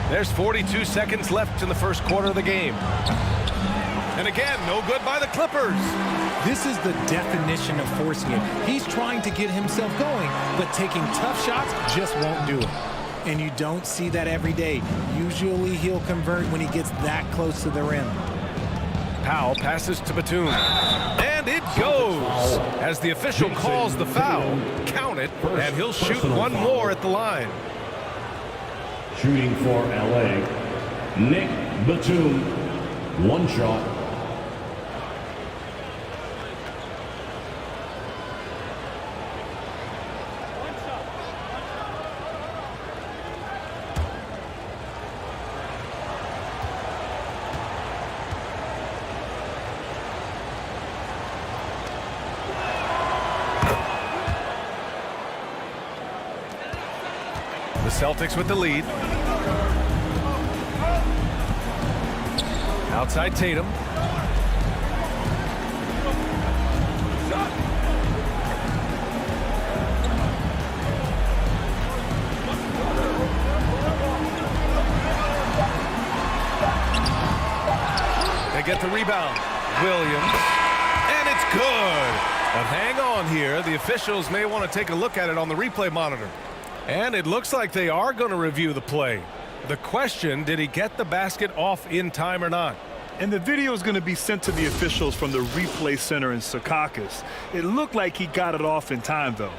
There's 42 seconds left in the first quarter of the game. And again, no good by the Clippers. This is the definition of forcing it. He's trying to get himself going, but taking tough shots just won't do it. And you don't see that every day. Usually he'll convert when he gets that close to the rim. Powell passes to Batum. And it goes. As the official calls the foul, count it, and he'll shoot one more at the line. Shooting for LA, Nick Batum. 1 shot. The Celtics with the lead. Outside Tatum. They get the rebound. Williams. And it's good. But hang on here. The officials may want to take a look at it on the replay monitor. And it looks like they are going to review the play. The question, did he get the basket off in time or not? And the video is going to be sent to the officials from the replay center in Secaucus. It looked like he got it off in time, though.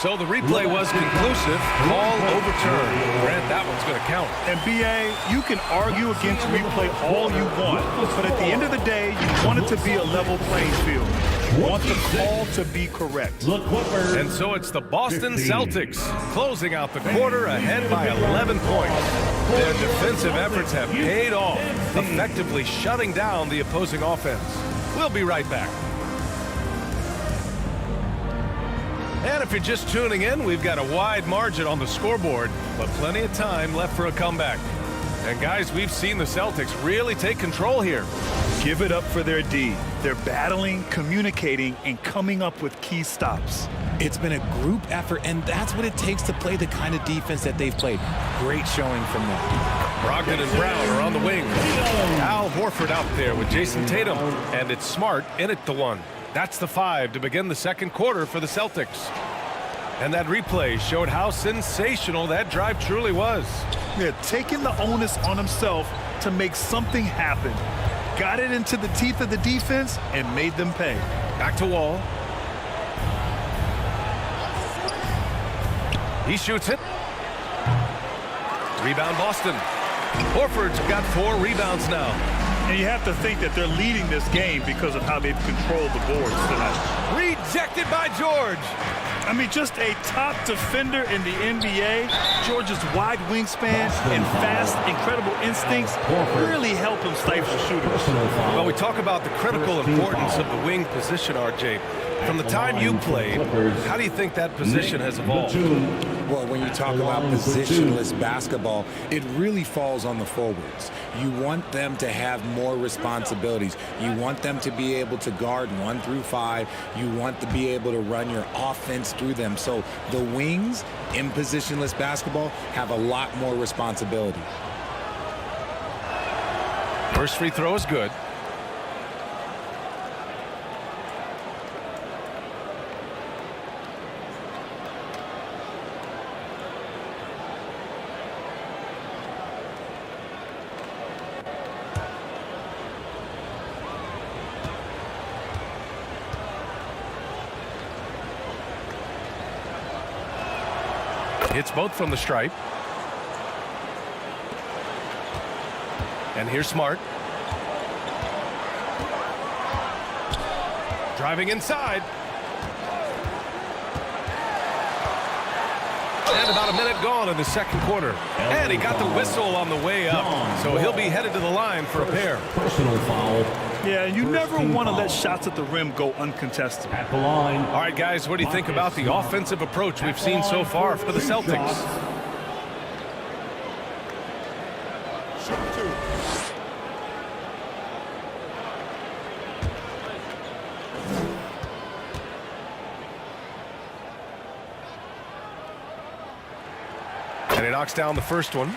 So the replay was conclusive. Call overturned. Grant, that one's going to count. And BA, you can argue against replay all you want, but at the end of the day, you want it to be a level playing field. You want the call to be correct. And so it's the Boston Celtics closing out the quarter ahead by 11 points. Their defensive efforts have paid off, effectively shutting down the opposing offense. We'll be right back. And if you're just tuning in, we've got a wide margin on the scoreboard, but plenty of time left for a comeback. And guys, we've seen the Celtics really take control here. Give it up for their D. They're battling, communicating, and coming up with key stops. It's been a group effort, and that's what it takes to play the kind of defense that they've played. Great showing from them. Brogdon and Brown are on the wing. Al Horford out there with Jason Tatum, and it's Smart in at the 1. That's the 5 to begin the second quarter for the Celtics. And that replay showed how sensational that drive truly was. Yeah, taking the onus on himself to make something happen. Got it into the teeth of the defense and made them pay. Back to Wall. He shoots it. Rebound Boston. Horford's got 4 rebounds now. And you have to think that they're leading this game because of how they've controlled the boards tonight. Rejected by George. I mean, just a top defender in the NBA. George's wide wingspan and fast, incredible instincts really help him stifle shooters. Well, we talk about the critical importance of the wing position, RJ. From the time you played, how do you think that position has evolved? Well, when you talk about positionless basketball, it really falls on the forwards. You want them to have more responsibilities. You want them to be able to guard 1 through 5. You want to be able to run your offense through them. So the wings in positionless basketball have a lot more responsibility. First free throw is good. Hits both from the stripe. And here's Smart. Driving inside. And about a minute gone in the second quarter. And he got the whistle on the way up. So he'll be headed to the line for a pair. Personal foul. Yeah, you never want to let shots at the rim go uncontested. At the line. All right, guys, what do you think about the offensive approach we've seen so far for the Celtics? And he knocks down the first one.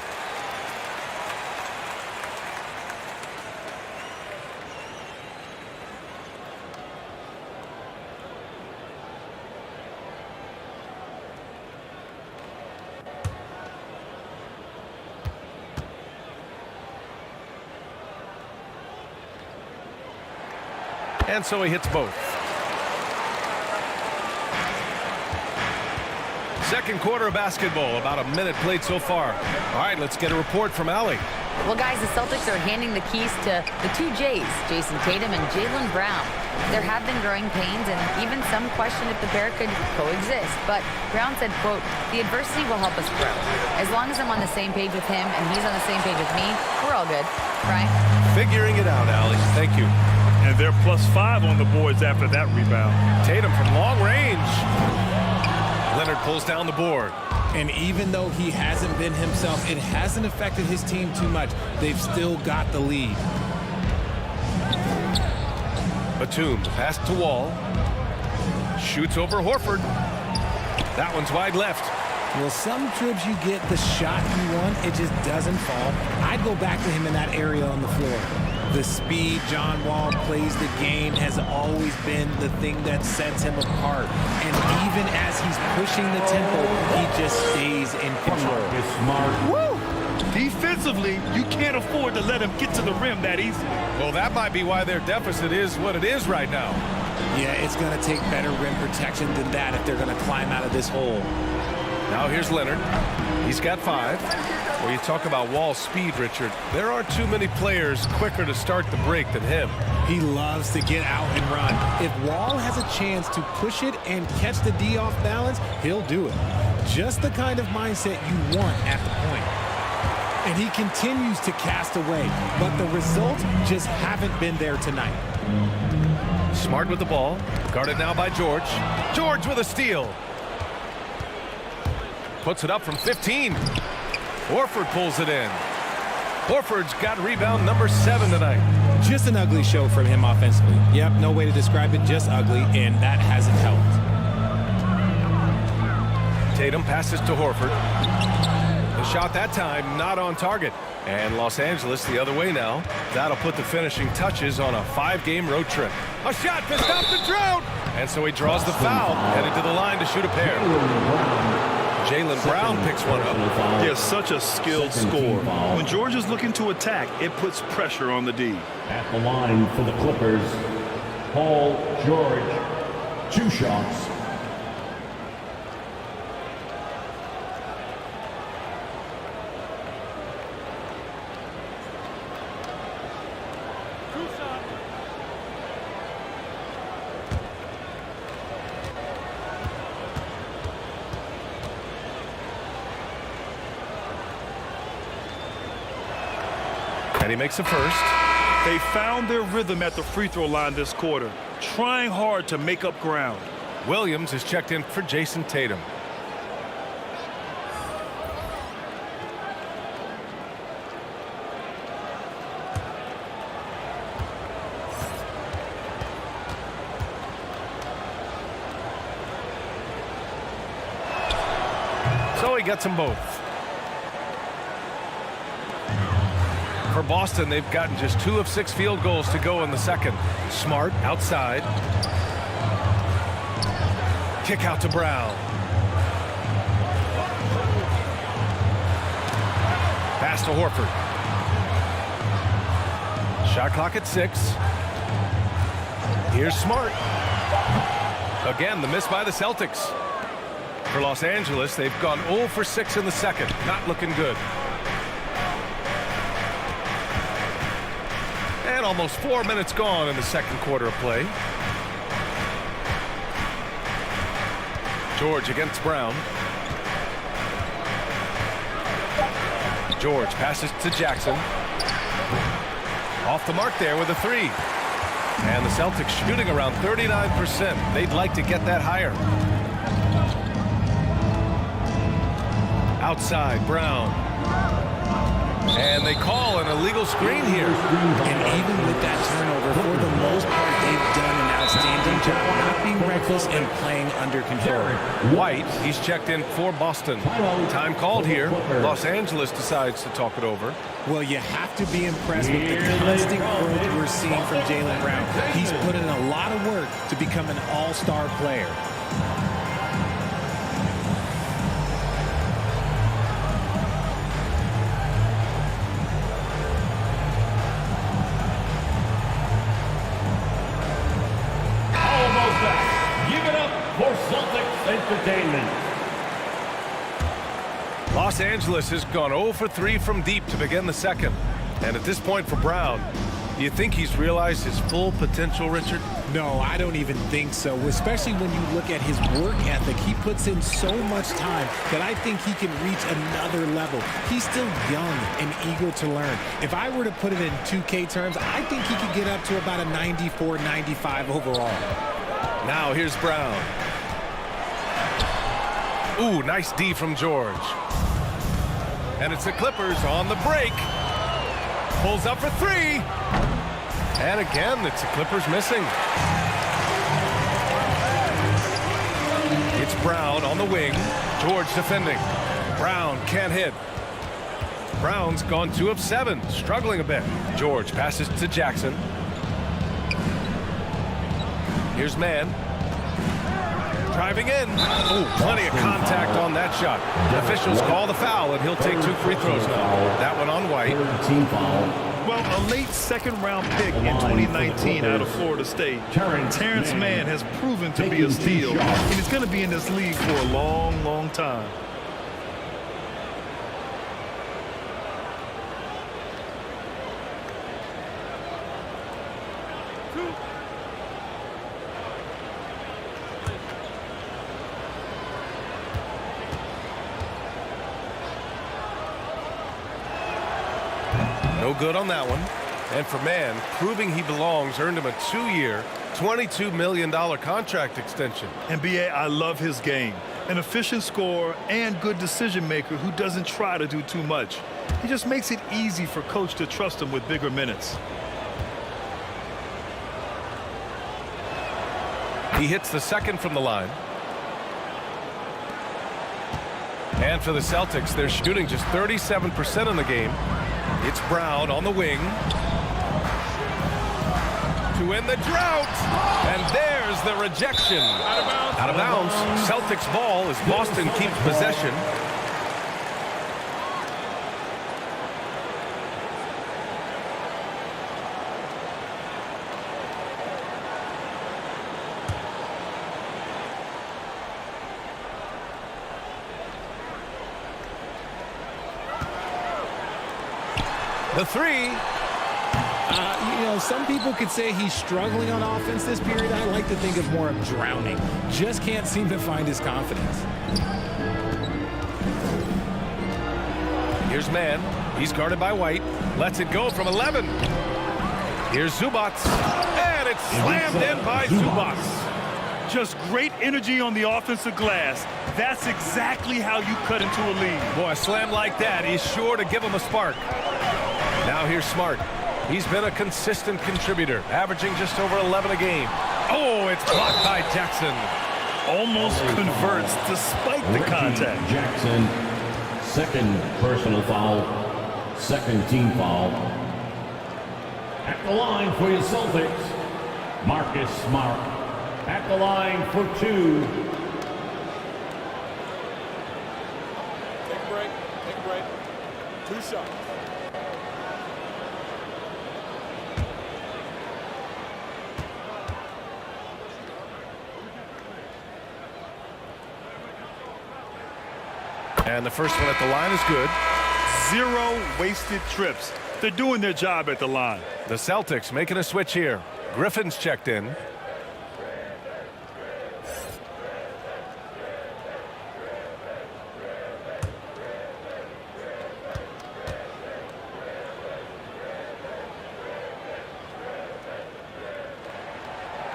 And so he hits both. Second quarter of basketball, about a minute played so far. All right, let's get a report from Allie. Well, guys, the Celtics are handing the keys to the 2 Jays, Jayson Tatum and Jaylen Brown. There have been growing pains and even some question if the pair could coexist. But Brown said, quote, "The adversity will help us grow. As long as I'm on the same page with him and he's on the same page with me, we're all good." Right? Figuring it out, Allie. Thank you. And they're +5 on the boards after that rebound. Tatum from long range. Leonard pulls down the board. And even though he hasn't been himself, it hasn't affected his team too much. They've still got the lead. Batum pass to Wall. Shoots over Horford. That one's wide left. Well, some trips you get the shot you want, it just doesn't fall. I'd go back to him in that area on the floor. The speed John Wall plays the game has always been the thing that sets him apart. And even as he's pushing the tempo, he just stays in control. Woo! Defensively, you can't afford to let him get to the rim that easily. Well, that might be why their deficit is what it is right now. Yeah, it's going to take better rim protection than that if they're going to climb out of this hole. Now here's Leonard. He's got 5. Well, you talk about Wall's speed, Richard. There aren't too many players quicker to start the break than him. He loves to get out and run. If Wall has a chance to push it and catch the D off balance, he'll do it. Just the kind of mindset you want at the point. And he continues to cast away, but the results just haven't been there tonight. Smart with the ball. Guarded now by George. George with a steal. Puts it up from 15. Horford pulls it in. Horford's got rebound number 7 tonight. Just an ugly show from him offensively. Yep, no way to describe it, just ugly, and that hasn't helped. Tatum passes to Horford. The shot that time not on target. And Los Angeles the other way now. That'll put the finishing touches on a 5-game road trip. A shot to stop the drought! And so he draws the foul, headed to the line to shoot a pair. Jaylen Brown picks one up. He is such a skilled scorer. When George is looking to attack, it puts pressure on the D. At the line for the Clippers, Paul George. 2 shots. And he makes the first. They found their rhythm at the free throw line this quarter, trying hard to make up ground. Williams is checked in for Jayson Tatum. No, he gets them both. For Boston, they've gotten just 2 of 6 field goals to go in the second. Smart outside. Kick out to Brown. Pass to Horford. Shot clock at 6. Here's Smart. Again, the miss by the Celtics. For Los Angeles, they've gone 0 for 6 in the second. Not looking good. And almost 4 minutes gone in the second quarter of play. George against Brown. George passes to Jackson. Off the mark there with a 3. And the Celtics shooting around 39%. They'd like to get that higher. Outside, Brown. And they call an illegal screen here. And even with that turnover, for the most part, they've done an outstanding job not being reckless and playing under control. White, he's checked in for Boston. Time called here. Los Angeles decides to talk it over. Well, you have to be impressed with the constant growth we're seeing from Jaylen Brown. He's put in a lot of work to become an all-star player. Los Angeles has gone 0 for 3 from deep to begin the second. And at this point for Brown, do you think he's realized his full potential, Richard? No, I don't even think so, especially when you look at his work ethic. He puts in so much time that I think he can reach another level. He's still young and eager to learn. If I were to put it in 2K terms, I think he could get up to about a 94, 95 overall. Now here's Brown. Ooh, nice D from George. And it's the Clippers on the break. Pulls up for 3. And again, it's the Clippers missing. It's Brown on the wing. George defending. Brown can't hit. Brown's gone 2 of 7, struggling a bit. George passes to Jackson. Here's Mann. Driving in. Oh, plenty of contact on that shot. Officials call the foul, and he'll take 2 free throws now. That one on White. Well, a late second-round pick in 2019 out of Florida State. Terrence Mann has proven to be a steal, and he's going to be in this league for a long, long time. No good on that one. And for Mann, proving he belongs earned him a 2-year, $22 million contract extension. NBA, I love his game. An efficient scorer and good decision maker who doesn't try to do too much. He just makes it easy for coach to trust him with bigger minutes. He hits the second from the line. And for the Celtics, they're shooting just 37% in the game. It's Brown on the wing. To end the drought. And there's the rejection. Out of bounds. Celtics ball as Boston keeps possession. The 3. You know, some people could say he's struggling on offense this period. I like to think of more of drowning. Just can't seem to find his confidence. Here's Mann. He's guarded by White. Lets it go from 11. Here's Zubac. And it's slammed in by Zubac. Just great energy on the offensive glass. That's exactly how you cut into a lead. Boy, a slam like that is sure to give him a spark. Now here's Smart. He's been a consistent contributor, averaging just over 11 a game. Oh, it's blocked by Jackson. almost converts despite the contact. Jackson, second personal foul, second team foul. At the line for your Celtics, Marcus-Smart. At the line for 2. Take a break. Take a break. 2 shots. And the first one at the line is good. 0 wasted trips. They're doing their job at the line. The Celtics making a switch here. Griffin's checked in.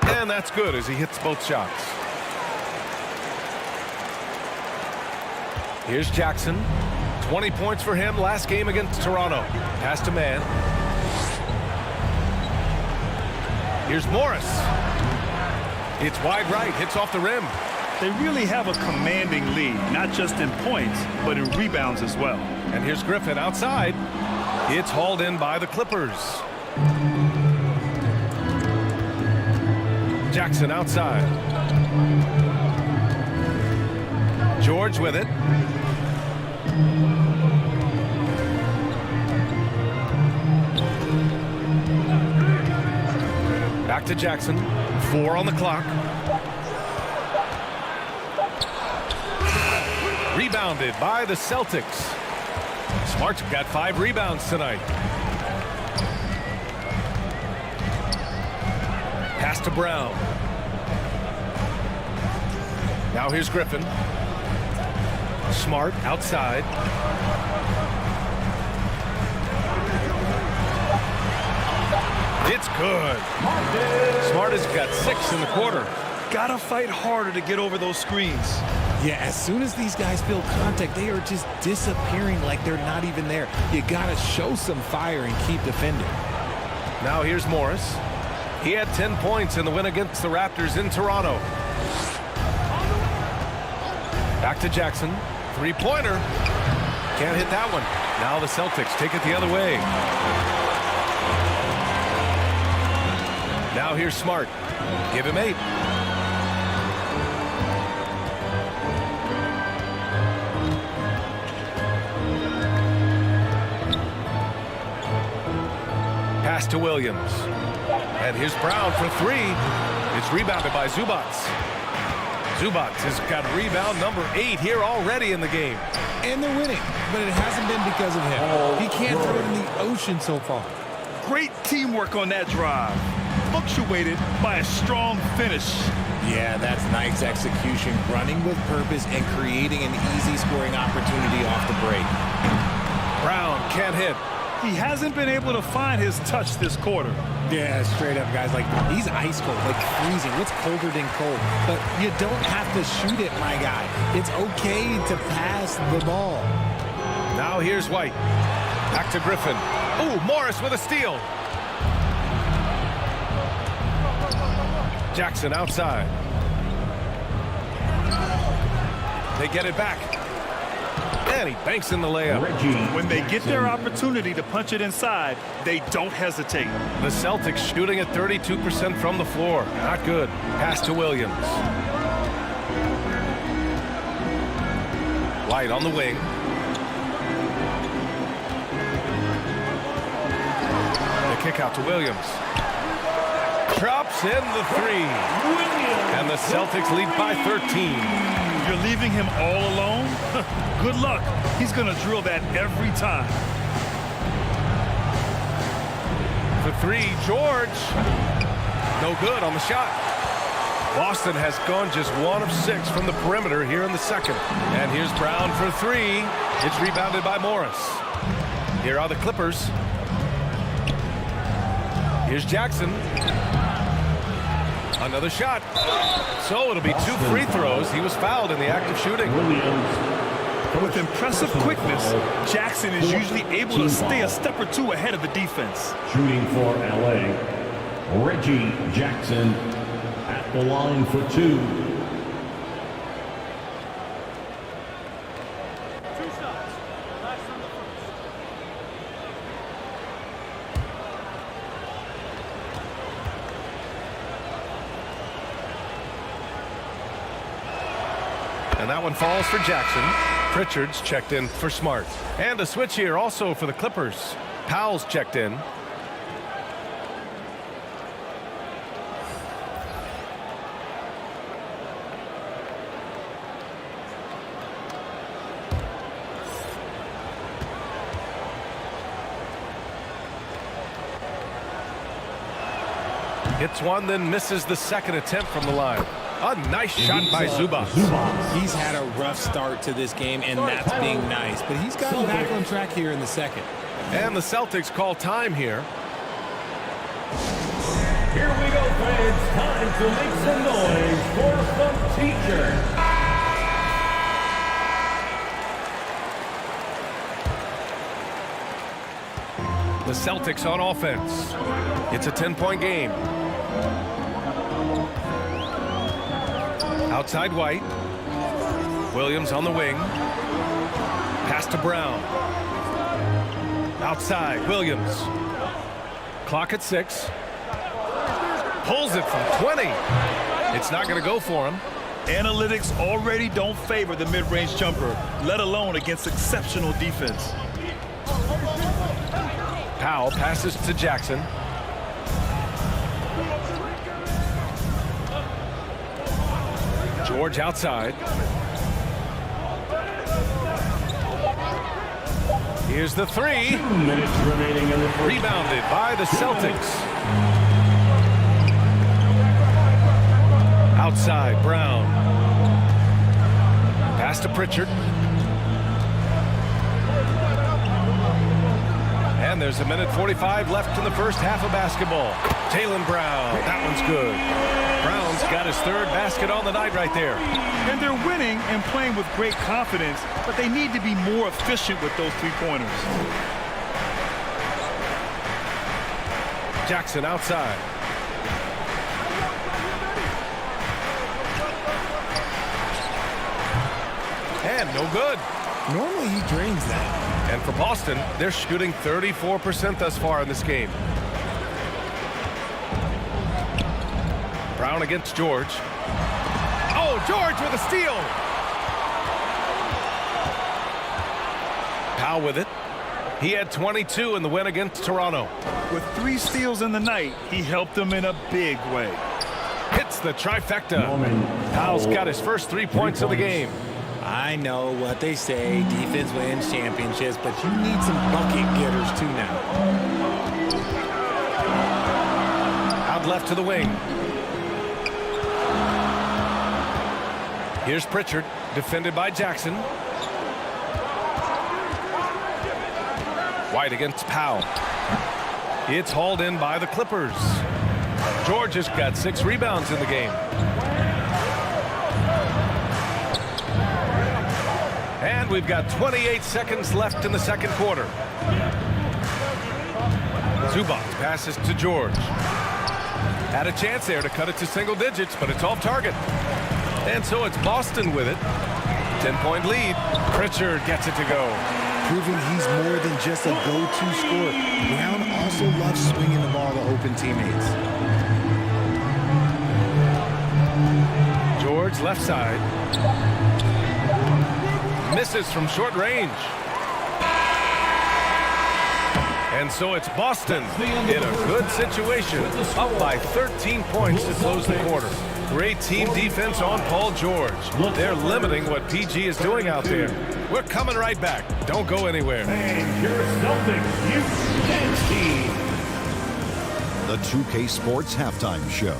And that's good as he hits both shots. Here's Jackson. 20 points for him last game against Toronto. Pass to man. Here's Morris. It's wide right. Hits off the rim. They really have a commanding lead, not just in points, but in rebounds as well. And here's Griffin outside. It's hauled in by the Clippers. Jackson outside. George with it. Back to Jackson. 4 on the clock. Rebounded by the Celtics. Smart's got 5 rebounds tonight. Pass to Brown. Now here's Griffin. Smart outside. It's good. Smart has got 6 in the quarter. Gotta fight harder to get over those screens. Yeah, as soon as these guys feel contact, they are just disappearing like they're not even there. You gotta show some fire and keep defending. Now here's Morris. He had 10 points in the win against the Raptors in Toronto. Back to Jackson. 3-pointer. Can't hit that one. Now the Celtics take it the other way. Now here's Smart. Give him 8. Pass to Williams. And here's Brown for 3. It's rebounded by Zubats. Zubats has got rebound number 8 here already in the game. And they're winning, but it hasn't been because of him. He can't throw it in the ocean so far. Great teamwork on that drive. Punctuated by a strong finish. Yeah, that's nice execution, running with purpose and creating an easy scoring opportunity off the break. Brown can't hit. He hasn't been able to find his touch this quarter. Yeah, straight up, guys. Like, he's ice cold, like freezing. What's colder than cold? But you don't have to shoot it, my guy. It's okay to pass the ball. Now here's White. Back to Griffin. Ooh, Morris with a steal. Jackson outside. They get it back. And he banks in the layup. When they get their opportunity to punch it inside, they don't hesitate. The Celtics shooting at 32% from the floor. Not good. Pass to Williams. White on the wing. The kick out to Williams. Drops in the 3. And the Celtics lead by 13. You're leaving him all alone? Good luck. He's going to drill that every time. For 3, George. No good on the shot. Boston has gone just 1 of 6 from the perimeter here in the second. And here's Brown for 3. It's rebounded by Morris. Here are the Clippers. Here's Jackson. Another shot. So it'll be 2 free throws. He was fouled in the act of shooting. With impressive quickness, Jackson is usually able to stay a step or 2 ahead of the defense. Shooting for LA, Reggie Jackson at the line for 2. And that one falls for Jackson. Pritchard's checked in for Smart. And a switch here also for the Clippers. Powell's checked in. Hits one, then misses the second attempt from the line. A nice shot by Zubac. He's had a rough start to this game, and that's being nice. But he's gotten back on track here in the second. And the Celtics call time here. Here we go, fans. Time to make some noise for some teacher. The Celtics on offense. It's a 10-point game. Outside White. Williams on the wing. Pass to Brown. Outside Williams. Clock at 6. Pulls it from 20. It's not going to go for him. Analytics already don't favor the mid-range jumper, let alone against exceptional defense. Powell passes to Jackson. George outside. Here's the 3. 2 minutes remaining in the first. Rebounded by the Celtics. Outside, Brown. Pass to Pritchard. And there's a minute 45 left in the first half of basketball. Jaylenbrown, that one's good. Brown's got his third basket on the night right there. And they're winning and playing with great confidence, but they need to be more efficient with those three-pointers. Jackson outside. And no good. Normally he drains that. And for Boston, they're shooting 34% thus far in this game. Brown against George. Oh, George with a steal. Powell with it. He had 22 in the win against Toronto. With 3 steals in the night, he helped them in a big way. Hits the trifecta. Powell's got his first 3 points of the game. I know what they say, defense wins championships, but you need some bucket getters too now. Out left to the wing. Here's Pritchard, defended by Jackson. White against Powell. It's hauled in by the Clippers. George has got 6 rebounds in the game. And we've got 28 seconds left in the second quarter. Zubac passes to George. Had a chance there to cut it to single digits, but it's off target. And so it's Boston with it. 10-point lead. Pritchard gets it to go. Proving he's more than just a go-to scorer. Brown also loves swinging the ball to open teammates. George left side. Misses from short range. And so it's Boston in a good situation, up by 13 points to close the quarter. Great team defense on Paul George. They're limiting what PG is doing out there. We're coming right back. Don't go anywhere. And your Celtics Youth team. The 2K Sports Halftime Show.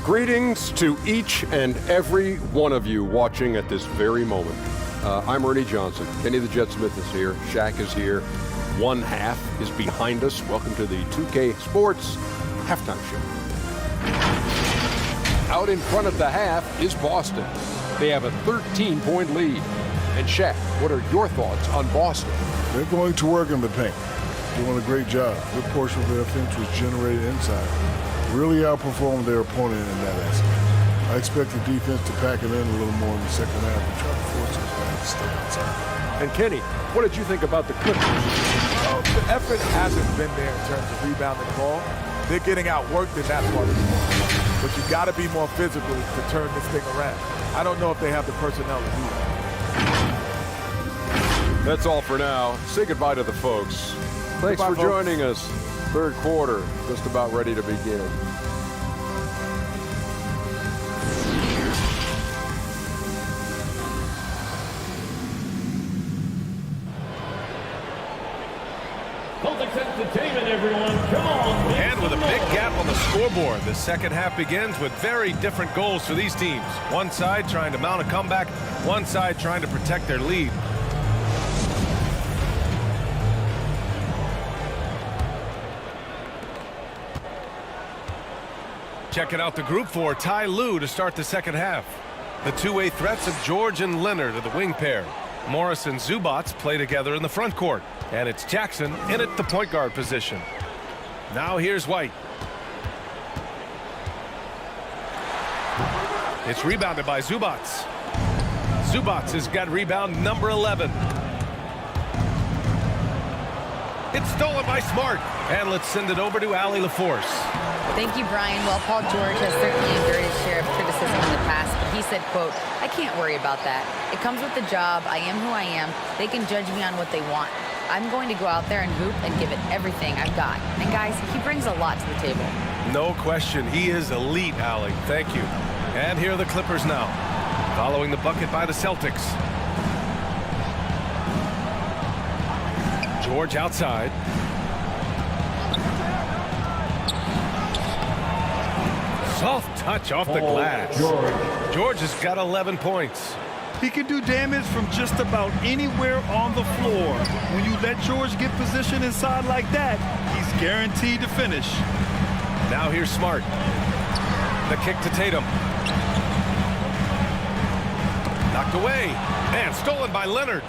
Greetings to each and every one of you watching at this very moment. I'm Ernie Johnson. Kenny the Jet Smith is here. Shaq is here. One half is behind us. Welcome to the 2K Sports Halftime Show. Out in front of the half is Boston. They have a 13-point lead. And Shaq, what are your thoughts on Boston? They're going to work in the paint. Doing a great job. A good portion of their offense was generated inside. Really outperformed their opponent in that aspect. I expect the defense to pack it in a little more in the second half and try to force those guys to stay outside. And Kenny, what did you think about the Clippers? The effort hasn't been there in terms of rebounding the ball. They're getting outworked in that part of the ball. But you got to be more physical to turn this thing around. I don't know if they have the personnel to do that. That's all for now. Say goodbye to the folks. Thanks Goodbye, for folks. joining us. Third quarter, just about ready to begin. Celtics entertainment, everyone. Come on. And with a big gap on the scoreboard, the second half begins with very different goals for these teams. One side trying to mount a comeback, one side trying to protect their lead. Checking out the group for Ty Lue to start the second half. The two-way threats of George and Leonard are the wing pair. Morris and Zubats play together in the front court. And it's Jackson in at the point guard position. Now here's White. It's rebounded by Zubats. Zubats has got rebound number 11. It's stolen by Smart. And let's send it over to Allie LaForce. Thank you, Brian. Well, Paul George has certainly endured his share of criticism in the past, but he said, quote, "I can't worry about that. It comes with the job. I am who I am. They can judge me on what they want. I'm going to go out there and hoop and give it everything I've got." And guys, he brings a lot to the table. No question. He is elite, Allie. Thank you. And here are the Clippers now, following the bucket by the Celtics. George outside. Soft touch off the glass. George has got 11 points. He can do damage from just about anywhere on the floor. When you let George get position inside like that, he's guaranteed to finish. Now here's Smart. The kick to Tatum. Knocked away. And stolen by Leonard.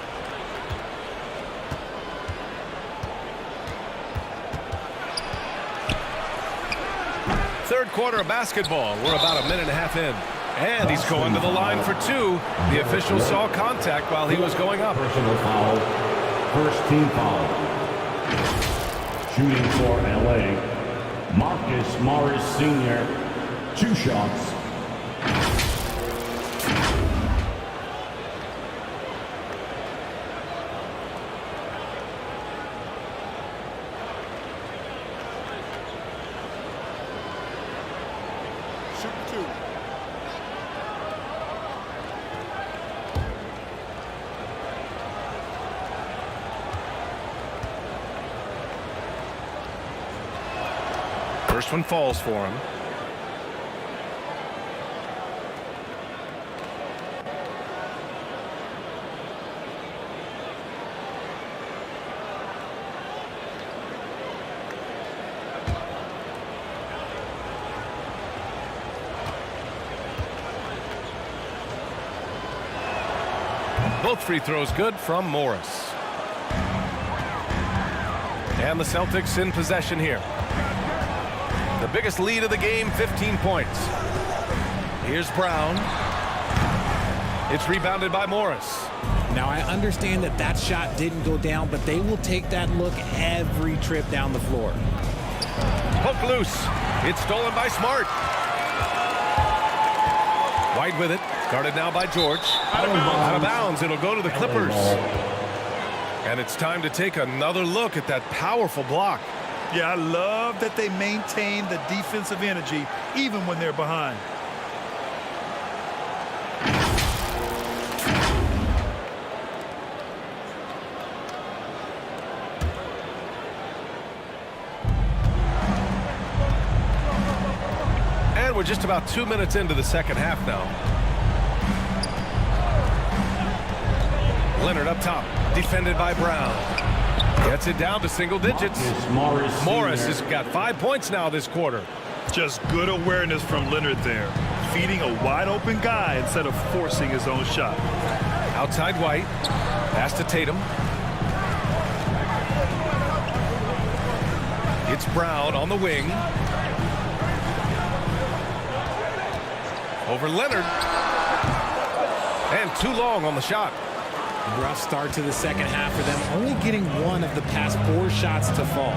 Third quarter of basketball. We're about a minute and a half in. And he's going to the line for two. The official saw contact while he was going up. Personal foul. First team foul. Shooting for LA. Marcus Morris Sr. 2 shots. First one falls for him. Both free throws good from Morris. And the Celtics in possession here. The biggest lead of the game, 15 points. Here's Brown. It's rebounded by Morris. Now, I understand that that shot didn't go down, but they will take that look every trip down the floor. Poke loose. It's stolen by Smart. White with it. Guarded now by George. Out of bounds. It'll go to the Clippers. And it's time to take another look at that powerful block. Yeah, I love that they maintain the defensive energy even when they're behind. And we're just about 2 minutes into the second half now. Leonard up top, defended by Brown. Gets it down to single digits. Morris has got 5 points now this quarter. Just good awareness from Leonard there. Feeding a wide open guy instead of forcing his own shot. Outside White. Pass to Tatum. It's Brown on the wing. Over Leonard. And too long on the shot. Rough start to the second half for them, only getting one of the past 4 shots to fall.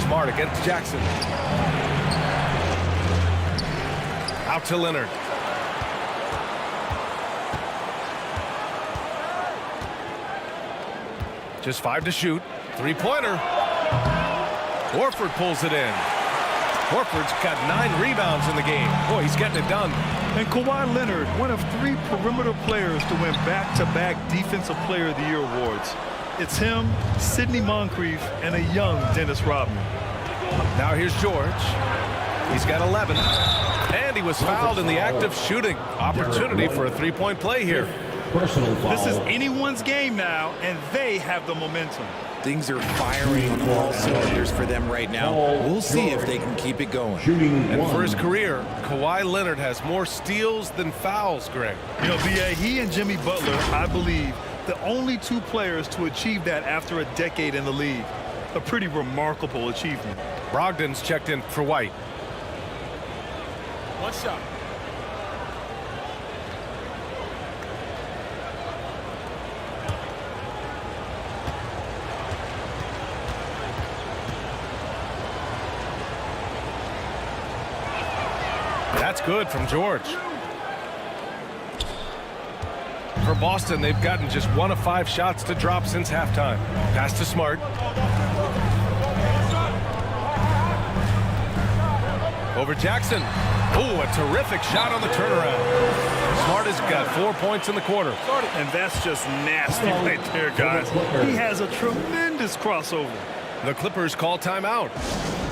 Smart against Jackson. Out to Leonard. Just 5 to shoot. Three-pointer. Horford pulls it in. Horford's got 9 rebounds in the game. Boy, he's getting it done. And Kawhi Leonard, one of 3 perimeter players to win back-to-back Defensive Player of the Year awards. It's him, Sidney Moncrief, and a young Dennis Rodman. Now here's George. He's got 11. And he was fouled in the act of shooting. Opportunity for a three-point play here. Personal foul. This is anyone's game now, and they have the momentum. Things are firing on all cylinders for them right now. We'll see if they can keep it going. And for his career, Kawhi Leonard has more steals than fouls, Greg. You know, B.A., he and Jimmy Butler, I believe, the only 2 players to achieve that after a decade in the league. A pretty remarkable achievement. Brogdon's checked in for White. One shot. That's good from George. For Boston, they've gotten just 1 of 5 shots to drop since halftime. Pass to Smart. Over Jackson. Oh, a terrific shot on the turnaround. Smart has got 4 points in the quarter. And that's just nasty right there, guys. He has a tremendous crossover. The Clippers call timeout.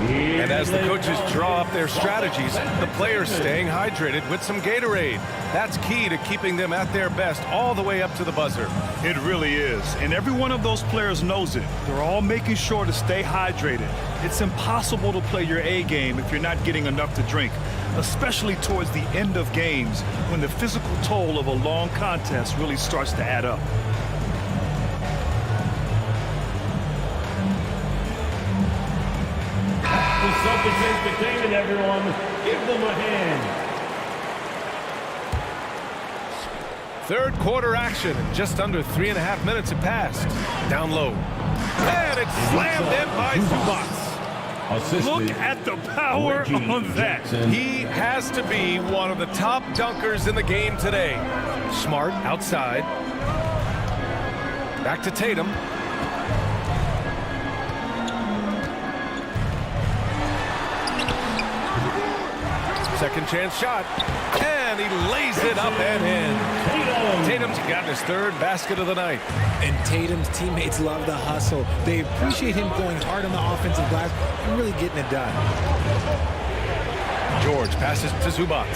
And as the coaches draw up their strategies, the players staying hydrated with some Gatorade. That's key to keeping them at their best all the way up to the buzzer. It really is. And every one of those players knows it. They're all making sure to stay hydrated. It's impossible to play your A game if you're not getting enough to drink, especially towards the end of games when the physical toll of a long contest really starts to add up. The Celtics entertainment, everyone. Give them a hand. Third quarter action. Just under 3.5 minutes have passed. Down low. And it's slammed in by Zubac. Look at the power on that. He has to be one of the top dunkers in the game today. Smart outside. Back to Tatum. Second chance shot. And he lays it up and in. Tatum's gotten his 3rd basket of the night. And Tatum's teammates love the hustle. They appreciate him going hard on the offensive glass and really getting it done. George passes to Zubac.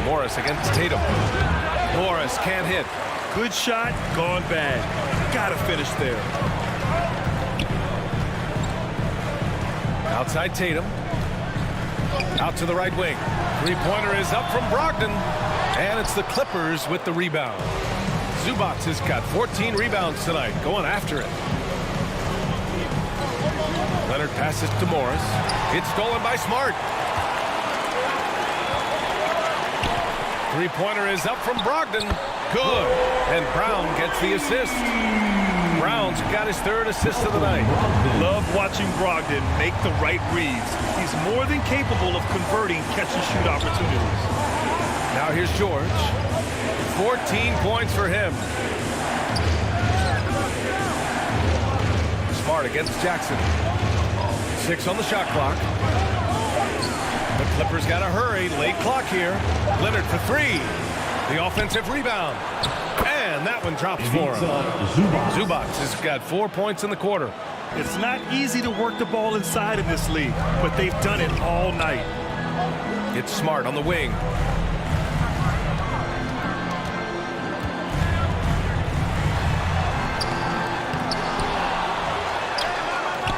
Morris against Tatum. Morris can't hit. Good shot, gone bad. Gotta finish there. Outside Tatum. Out to the right wing. Three-pointer is up from Brogdon. And it's the Clippers with the rebound. Zubac has got 14 rebounds tonight. Going after it. Leonard passes to Morris. It's stolen by Smart. Three-pointer is up from Brogdon. Good. And Brown gets the assist. Brown's got his 3rd assist of the night. Love watching Brogdon make the right reads. He's more than capable of converting catch-and-shoot opportunities. Now here's George. 14 points for him. Smart against Jackson. 6 on the shot clock. The Clippers got to hurry. Late clock here. Leonard for 3. The offensive rebound. And that one drops for him. Zubac has got 4 points in the quarter. It's not easy to work the ball inside in this league, but they've done it all night. It's Smart on the wing.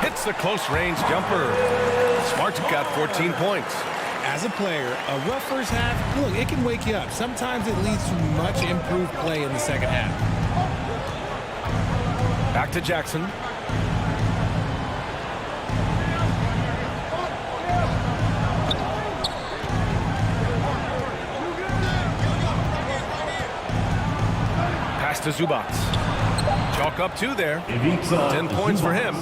Hits the close range jumper. Smart's got 14 points. As a player, a rough first half, look, it can wake you up. Sometimes it leads to much improved play in the second half. Back to Jackson. Pass to Zubac. Chalk up 2 there. 10 points for him.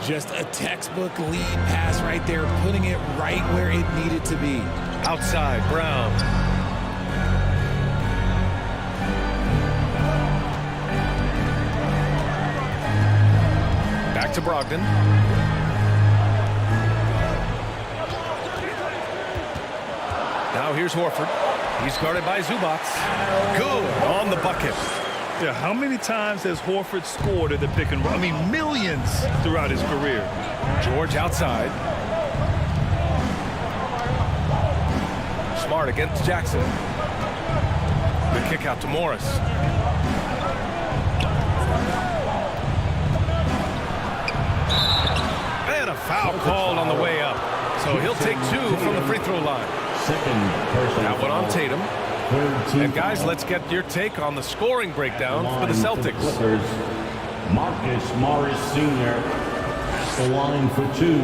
Just a textbook lead pass right there, putting it right where it needed to be. Outside, Brown. Back to Brogdon. Now here's Horford. He's guarded by Zubac. Good on the bucket. Yeah, how many times has Horford scored at the pick and roll? I mean, millions throughout his career. George outside. Smart against Jackson. The kick out to Morris. And a foul called on the way up. So he'll take 2 from the free throw line. That one on Tatum. And guys, let's get your take on the scoring breakdown for the Celtics. Marcus Sr. at the line for 2.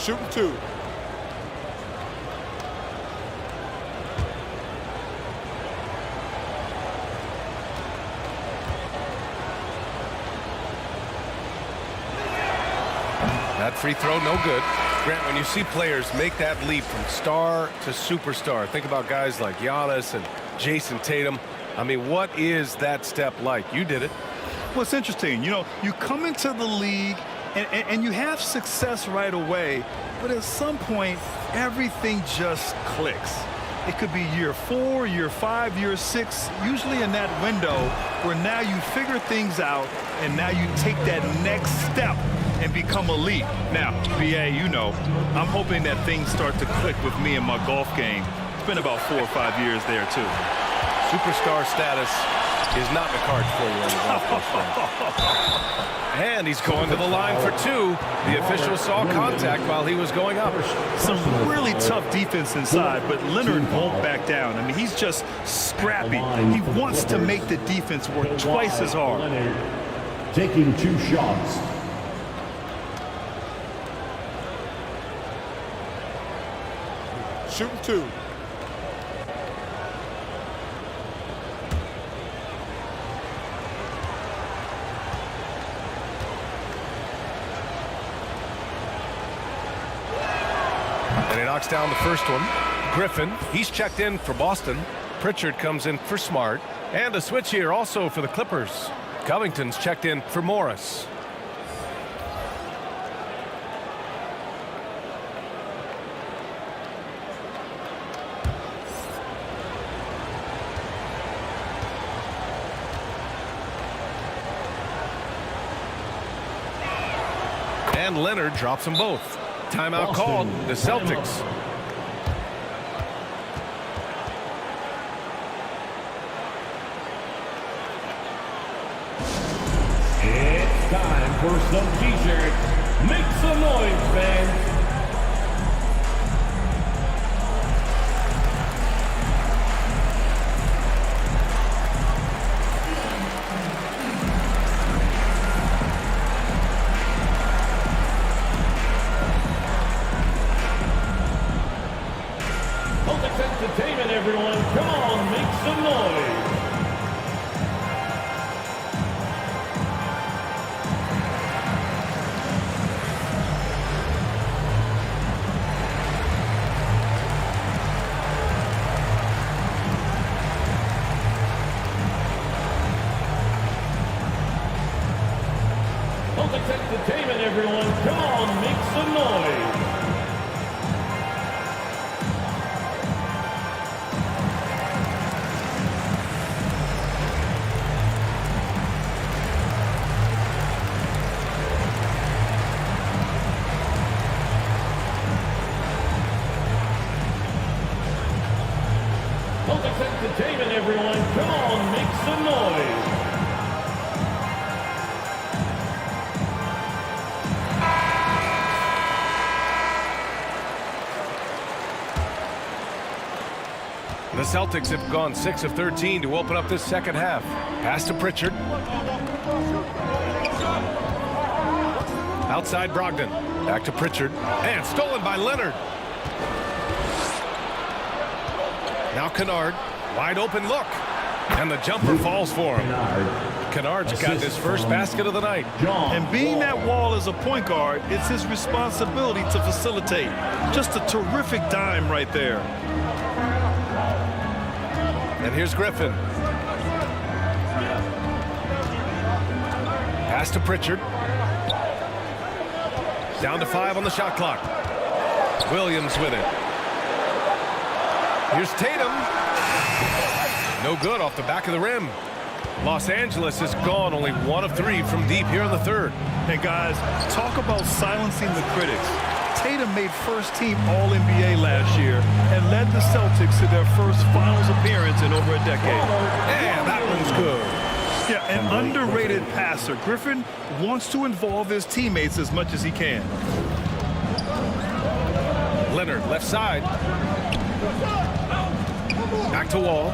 Shooting 2. That free throw, no good. Grant, when you see players make that leap from star to superstar, think about guys like Giannis and Jason Tatum. I mean, what is that step like? You did it. Well, it's interesting. You know, you come into the league and you have success right away, but at some point, everything just clicks. It could be year 4, year 5, year 6, usually in that window where now you figure things out and now you take that next step and become elite. Now, BA, you know, I'm hoping that things start to click with me in my golf game. It's been about 4 or 5 years there, too. Superstar status is not in the cards for you on the golf course. And he's going to the line for 2. The official saw contact while he was going up. Some really tough defense inside, but Leonard won't back down. I mean, he's just scrappy. He wants to make the defense work twice as hard. Taking 2 shots. Shooting 2. And he knocks down the first one. Griffin, he's checked in for Boston. Pritchard comes in for Smart. And a switch here also for the Clippers. Covington's checked in for Morris. And Leonard drops them both. Timeout called. The Celtics. It's time for some t-shirts. Make some noise, fans. Entertainment, everyone. Come on, make some noise. Celtics Entertainment, everyone. Come on, make some noise. Celtics Entertainment, everyone. Come on, make some noise. The Celtics have gone 6 of 13 to open up this second half. Pass to Pritchard. Outside Brogdon. Back to Pritchard. And stolen by Leonard. Now Kennard. Wide open look. And the jumper falls for him. Kennard's got his first basket of the night. And being that Wall is a point guard, it's his responsibility to facilitate. Just a terrific dime right there. And here's Griffin. Pass to Pritchard. Down to 5 on the shot clock. Williams with it. Here's Tatum. No good off the back of the rim. Los Angeles is gone, only 1 of 3 from deep here in the third. And guys, talk about silencing the critics. Tatum made first-team All-NBA last year and led the Celtics to their first finals appearance in over a decade. And that one's good. Yeah, an underrated passer. Griffin wants to involve his teammates as much as he can. Leonard, left side. Back to Wall.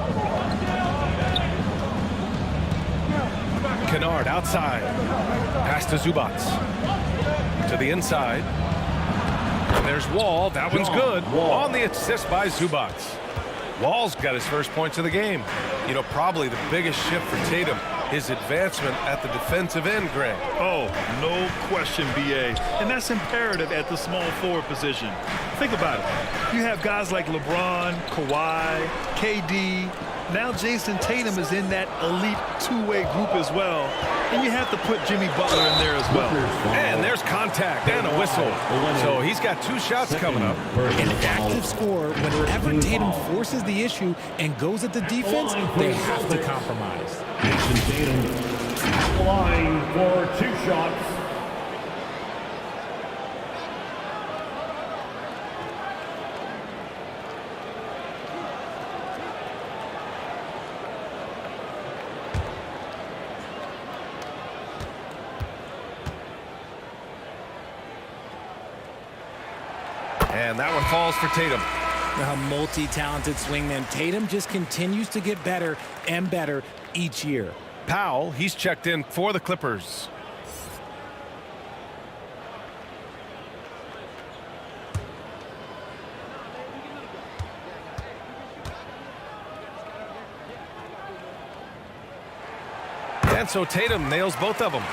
Kennard outside. Pass to Zubac. To the inside. And there's Wall. That one's good. On the assist by Zubac. Wall's got his first points of the game. You know, probably the biggest shift for Tatum, his advancement at the defensive end, Greg. Oh, no question, B.A. And that's imperative at the small forward position. Think about it. You have guys like LeBron, Kawhi, KD. Now Jason Tatum is in that elite two-way group as well. And you have to put Jimmy Butler in there as well. And there's contact and a whistle. So he's got 2 shots coming up. An active scorer, whenever Tatum forces the issue and goes at the defense, they have to compromise. Jason Tatum at the line for 2 shots. And that one falls for Tatum. A multi-talented swingman. Tatum just continues to get better and better each year. Powell, he's checked in for the Clippers. And so Tatum nails both of them.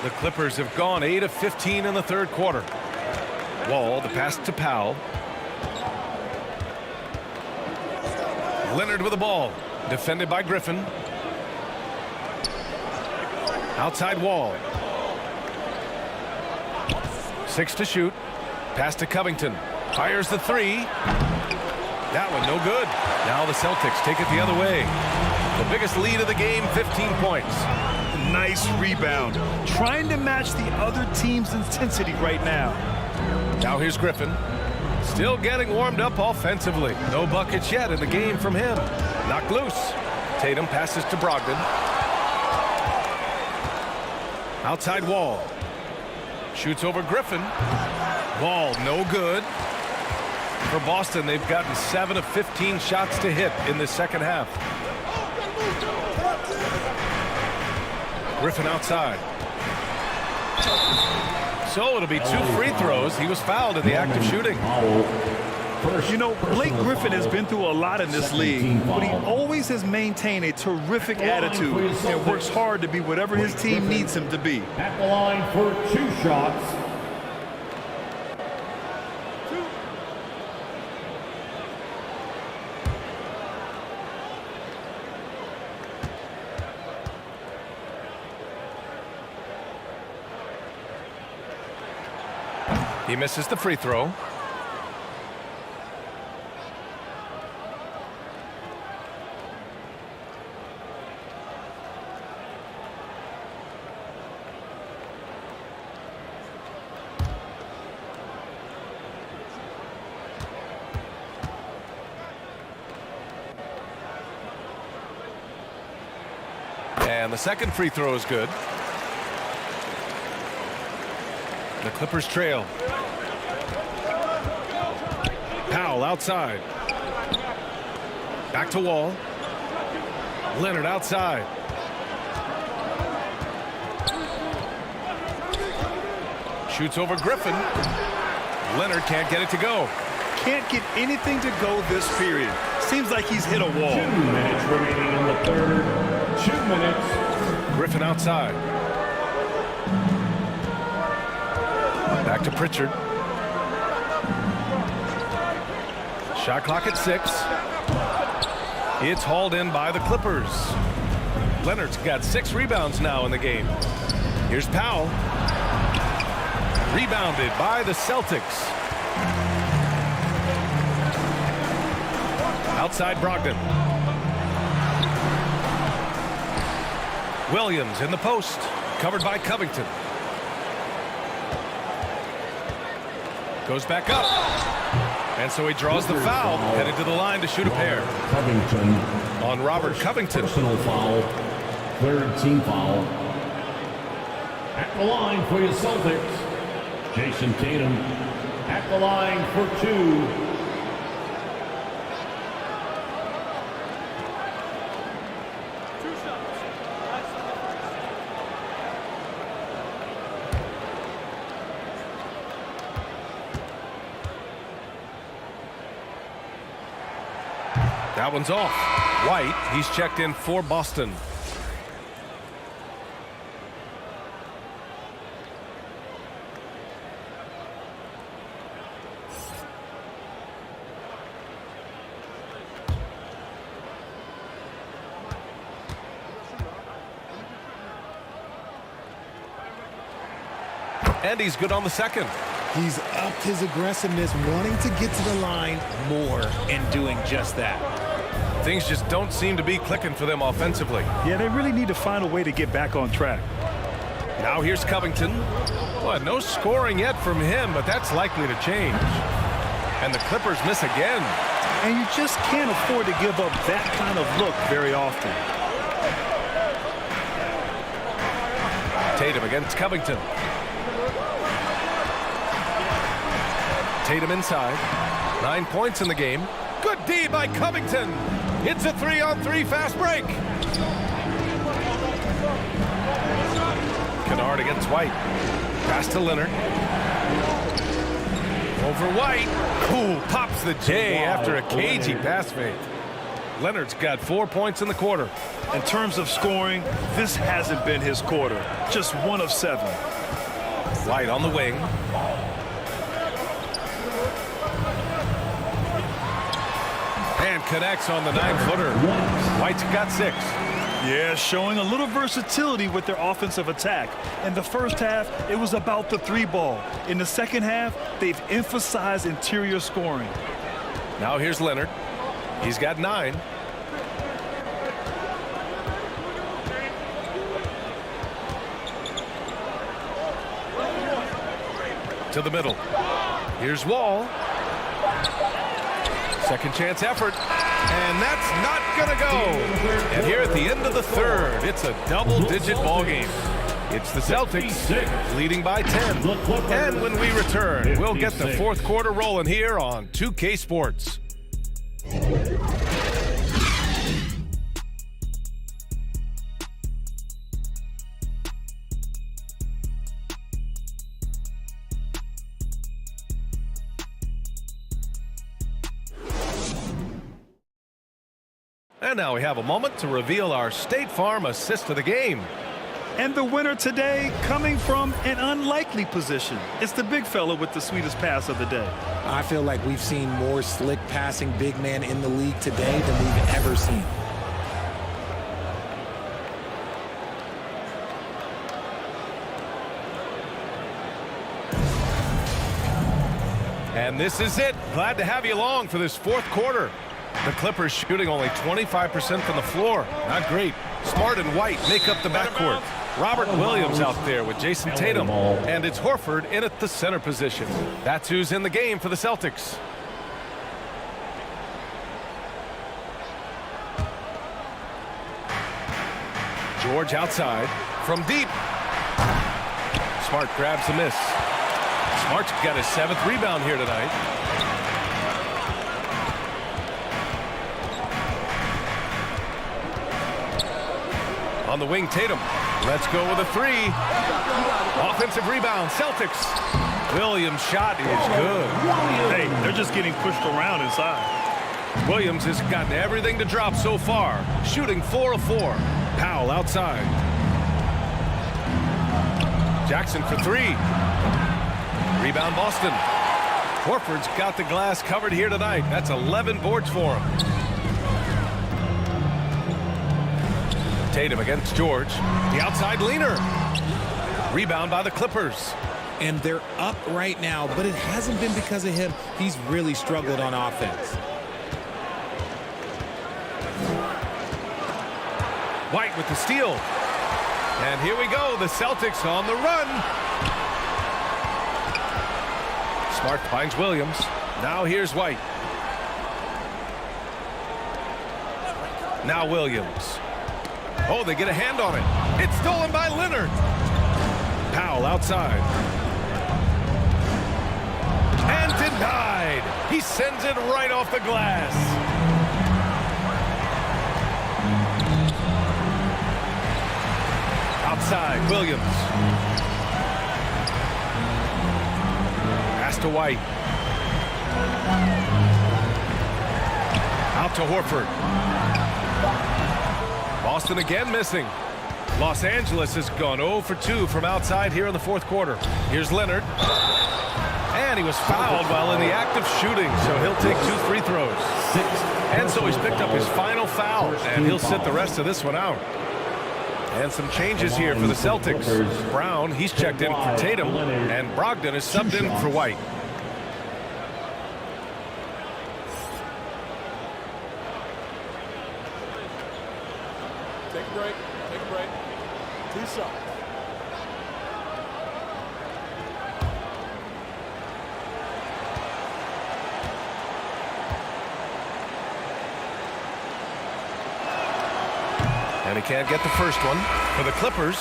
The Clippers have gone 8 of 15 in the third quarter. Wall, the pass to Powell. Leonard with the ball. Defended by Griffin. Outside Wall. 6 to shoot. Pass to Covington. Fires the 3. That one no good. Now the Celtics take it the other way. The biggest lead of the game, 15 points. Nice rebound. Trying to match the other team's intensity right now. Now here's Griffin. Still getting warmed up offensively. No buckets yet in the game from him. Knocked loose. Tatum passes to Brogdon. Outside Wall. Shoots over Griffin. Wall no good. For Boston, they've gotten 7 of 15 shots to hit in the second half. Griffin outside. So it'll be 2 free throws. He was fouled in the act of shooting. You know, Blake Griffin has been through a lot in this league, but he always has maintained a terrific attitude and works hard to be whatever his team needs him to be. At the line for 2 shots. He misses the free throw. And the second free throw is good. The Clippers trail. Powell outside. Back to Wall. Leonard outside. Shoots over Griffin. Leonard can't get it to go. can't get anything to go this period. Seems like he's hit a wall. 2 minutes remaining in the third. 2 minutes. Griffin outside. Back to Pritchard. Shot clock at 6. It's hauled in by the Clippers. Leonard's got 6 rebounds now in the game. Here's Powell. Rebounded by the Celtics. Outside Brogdon. Williams in the post. Covered by Covington. Goes back up. And so he draws the foul. Headed to the line to shoot a pair. Covington. On Robert Covington. Personal foul. 3rd team foul. At the line for your Celtics. Jason Tatum. At the line for 2. That one's off. White, he's checked in for Boston. And he's good on the second. He's upped his aggressiveness, wanting to get to the line more and doing just that. Things just don't seem to be clicking for them offensively. Yeah, they really need to find a way to get back on track. Now here's Covington. Well, no scoring yet from him, but that's likely to change. And the Clippers miss again. And you just can't afford to give up that kind of look very often. Tatum against Covington. Tatum inside. 9 points in the game. Good D by Covington. It's a 3-on-3 fast break. Kennard against White. Pass to Leonard. Over White. Cool. Pops the J after a cagey pass fake. Leonard's got 4 points in the quarter. In terms of scoring, this hasn't been his quarter. Just 1 of 7. White on the wing. And connects on the 9-footer. White's got 6. Yeah, showing a little versatility with their offensive attack. In the first half, it was about the 3-ball. In the second half, they've emphasized interior scoring. Now here's Leonard. He's got 9. To the middle. Here's Wall. Second chance effort. And that's not going to go. And here at the end of the third, it's a double-digit ball game. It's the Celtics leading by 10. And when we return, we'll get the fourth quarter rolling here on 2K Sports. And now we have a moment to reveal our State Farm assist of the game. And the winner today coming from an unlikely position. It's the big fella with the sweetest pass of the day. I feel like we've seen more slick passing big man in the league today than we've ever seen. And this is it. Glad to have you along for this fourth quarter. The Clippers shooting only 25% from the floor. Not great. Smart and White make up the backcourt. Robert Williams out there with Jason Tatum. And it's Horford in at the center position. That's who's in the game for the Celtics. George outside. From deep. Smart grabs the miss. Smart's got his 7th rebound here tonight. On the wing, Tatum. Let's go with a 3. Offensive rebound, Celtics. Williams' shot is good. Hey, they're just getting pushed around inside. Williams has gotten everything to drop so far, shooting 4 of 4. Powell outside. Jackson for 3. Rebound Boston. Horford's got the glass covered here tonight. That's 11 boards for him. Tatum against George. The outside leaner. Rebound by the Clippers. And they're up right now, but it hasn't been because of him. He's really struggled on offense. White with the steal. And here we go. The Celtics on the run. Smart finds Williams. Now here's White. Now Williams. Oh, they get a hand on it. It's stolen by Leonard. Powell outside. And denied. He sends it right off the glass. Outside, Williams. Pass to White. Out to Horford. Boston again missing. Los Angeles has gone 0 for 2 from outside here in the fourth quarter. Here's Leonard. And he was fouled while in the act of shooting, so he'll take 2 free throws. And so he's picked up his final foul, and he'll sit the rest of this one out. And some changes here for the Celtics. Brown, he's checked in for Tatum, and Brogdon is subbed in for White. Take a break. Take a break. 2 shots. And he can't get the first one. For the Clippers,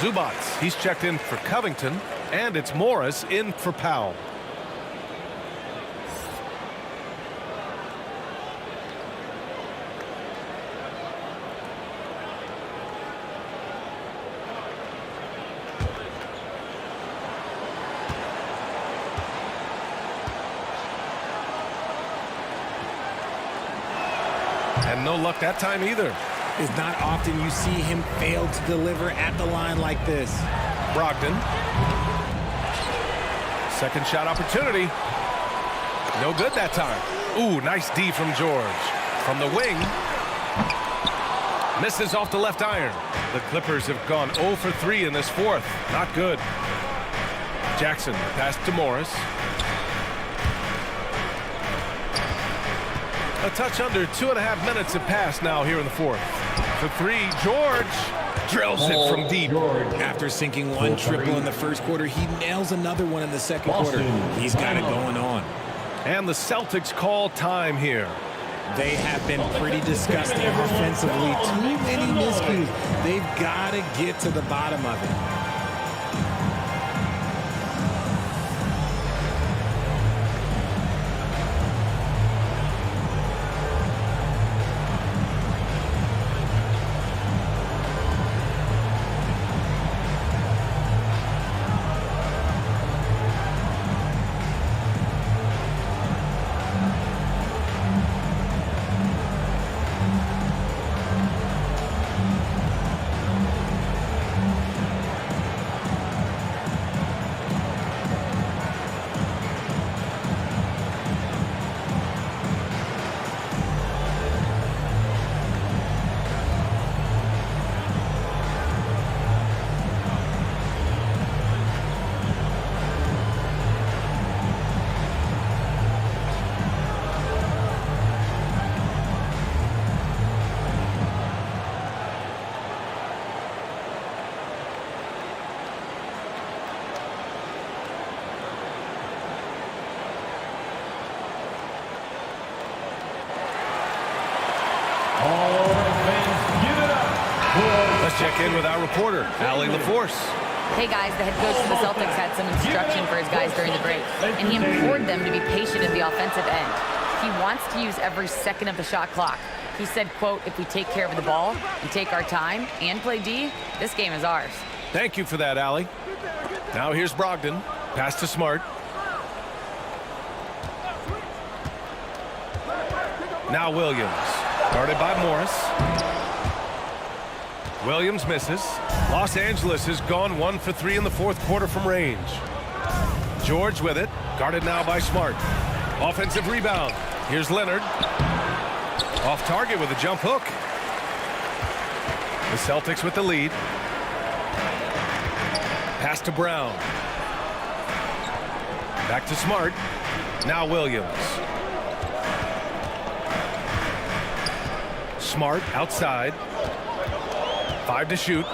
Zubac, he's checked in for Covington, and it's Morris in for Powell. And no luck that time either. It's not often you see him fail to deliver at the line like this. Brogdon. Second shot opportunity. No good that time. Ooh, nice D from George. From the wing. Misses off the left iron. The Clippers have gone 0 for 3 in this fourth. Not good. Jackson, pass to Morris. A touch under 2.5 minutes have passed now here in the fourth. For 3, George drills it from deep. After sinking 1 triple in the first quarter, he nails another one in the second quarter. He's got it going on. And the Celtics call time here. They have been pretty disgusting offensively. Too many miscues. They've got to get to the bottom of it. Let's check in with our reporter, Allie LaForce. Hey guys, the head coach of the Celtics had some instruction for his guys during the break, and he implored them to be patient at the offensive end. He wants to use every second of the shot clock. He said, quote, if we take care of the ball and take our time and play D, this game is ours. Thank you for that, Allie. Now here's Brogdon. Pass to Smart. Now Williams. Guarded by Morris. Williams misses. Los Angeles has gone 1 for 3 in the fourth quarter from range. George with it. Guarded now by Smart. Offensive rebound. Here's Leonard. Off target with a jump hook. The Celtics with the lead. Pass to Brown. Back to Smart. Now Williams. Smart outside. 5 to shoot.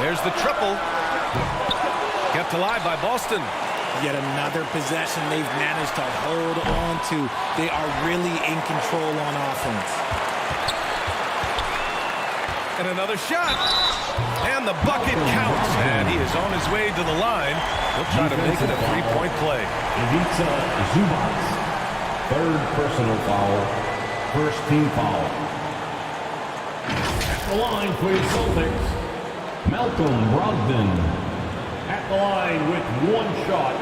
There's the triple. Kept alive by Boston. Yet another possession they've managed to hold on to. They are really in control on offense. And another shot. And the bucket counts. And he is on his way to the line. He'll try to make it a three-point play. Ivica Zubac. Third personal foul. First team foul. At the line for your Celtics, Malcolm Brogdon. At the line with one shot.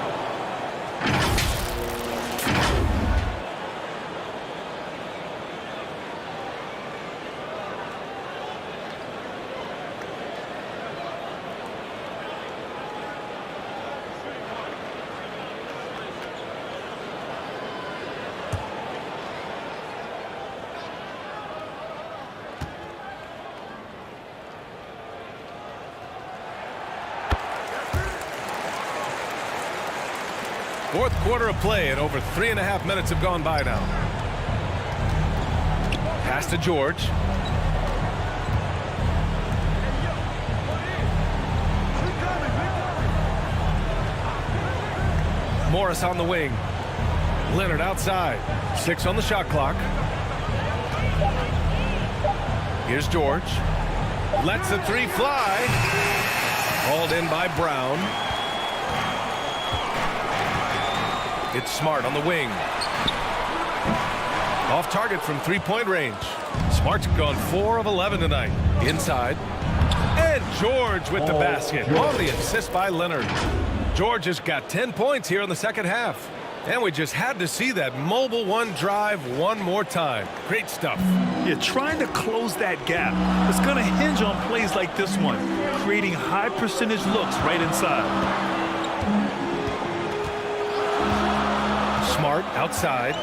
Fourth quarter of play, and over 3.5 minutes have gone by now. Pass to George. Morris on the wing. Leonard outside. 6 on the shot clock. Here's George. Lets the three fly. Hauled in by Brown. It's Smart on the wing. Off target from three-point range. Smart's gone 4 of 11 tonight. Inside. And George with the basket. On the assist by Leonard. George has got 10 points here in the second half. And we just had to see that mobile one drive one more time. Great stuff. Yeah, trying to close that gap. It's going to hinge on plays like this one, creating high percentage looks right inside. Smart outside.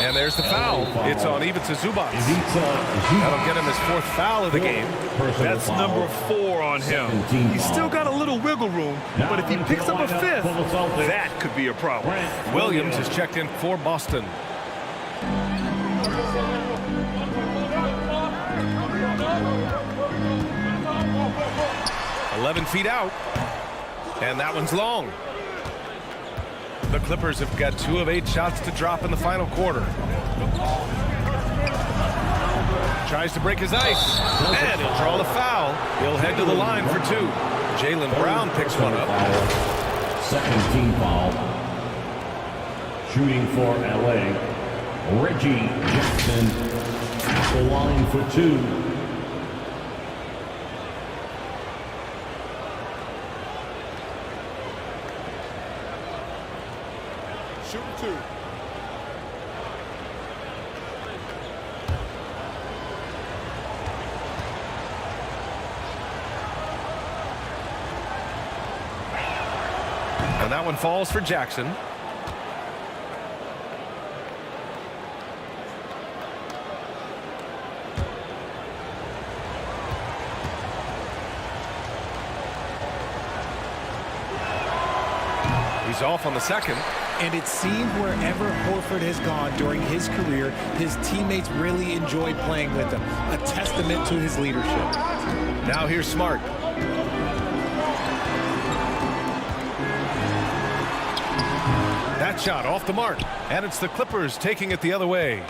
And there's the foul. It's on Ivica Zubac. That'll get him his 4th foul of the game. That's number 4 on him. He's still got a little wiggle room, but if he picks up a 5th, that could be a problem. Williams has checked in for Boston. "11 feet out. And that one's long. The Clippers have got 2 of 8 shots to drop in the final quarter. Tries to break his ice. And he'll draw the foul. He'll head to the line for 2. Jaylen picks one up. Second team foul. Shooting for LA, Reggie Jackson at the line for 2. Shooting 2. And that one falls for Jackson. He's off on the second. And it seemed wherever Horford has gone during his career, his teammates really enjoy playing with him. A testament to his leadership. Now here's Smart. That shot off the mark. And it's the Clippers taking it the other way.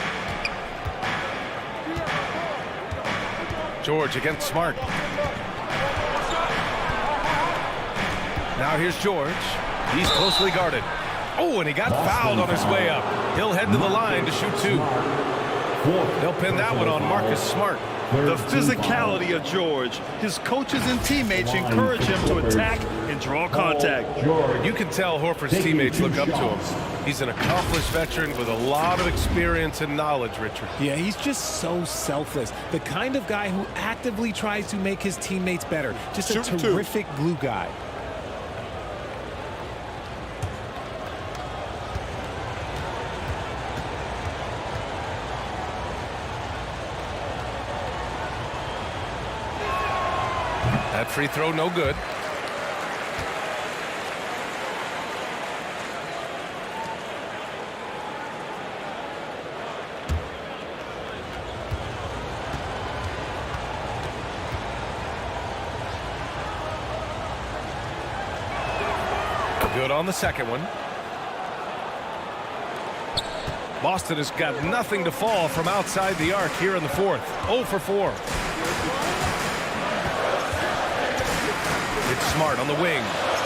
George against Smart. Now here's George. He's closely guarded. Oh, and he got fouled on his way up. He'll head to the line to shoot 2. They'll pin that one on Marcus Smart. The physicality of George. His coaches and teammates encourage him to attack and draw contact. You can tell Horford's teammates look up to him. He's an accomplished veteran with a lot of experience and knowledge, Richard. Yeah, he's just so selfless. The kind of guy who actively tries to make his teammates better. Just a terrific glue guy. That free throw no good. Good on the second one. Boston has got nothing to fall from outside the arc here in the fourth. 0 for 4. It's Smart on the wing.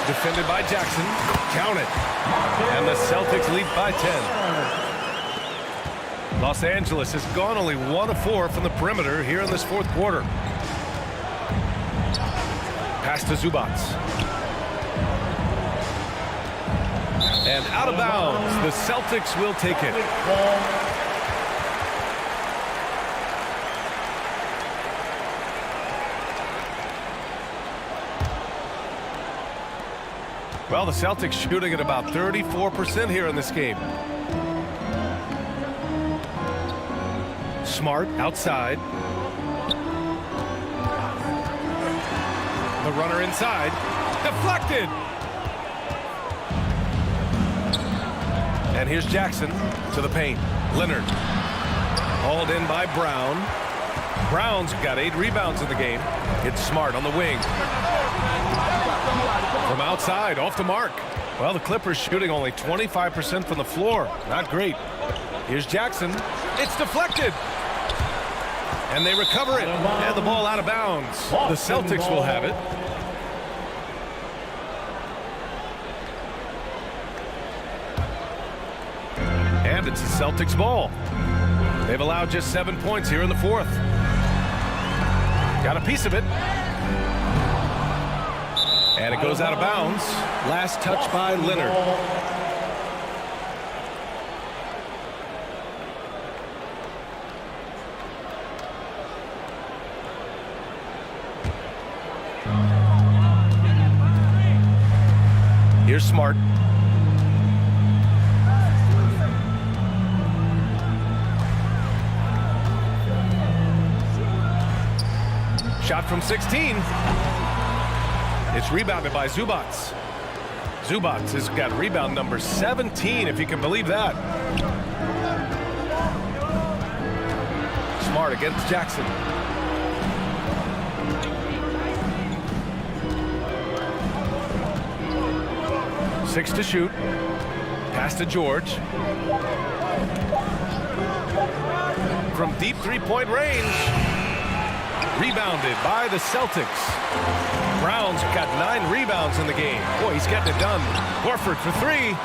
Defended by Jackson. Count it. And the Celtics lead by 10. Los Angeles has gone only 1 of 4 from the perimeter here in this fourth quarter. Pass to Zubac. And out of bounds. The Celtics will take it. Well, the Celtics shooting at about 34% here in this game. Smart outside. The runner inside. Deflected. And here's Jackson to the paint. Leonard. Hauled in by Brown. Brown's got 8 rebounds in the game. It's Smart on the wing. From outside, off the mark. Well, the Clippers shooting only 25% from the floor. Not great. Here's Jackson. It's deflected. And they recover it. And the ball out of bounds. The Celtics will have it. And it's the Celtics ball. They've allowed just 7 points here in the fourth. Got a piece of it. And it goes out of bounds. Last touch by Leonard. Here's Smart. Shot from 16. It's rebounded by Zubac. Zubac has got rebound number 17, if you can believe that. Smart against Jackson. Six to shoot. Pass to George. From deep three-point range. Rebounded by the Celtics. Brown's got 9 rebounds in the game. Boy, he's getting it done. Horford for 3.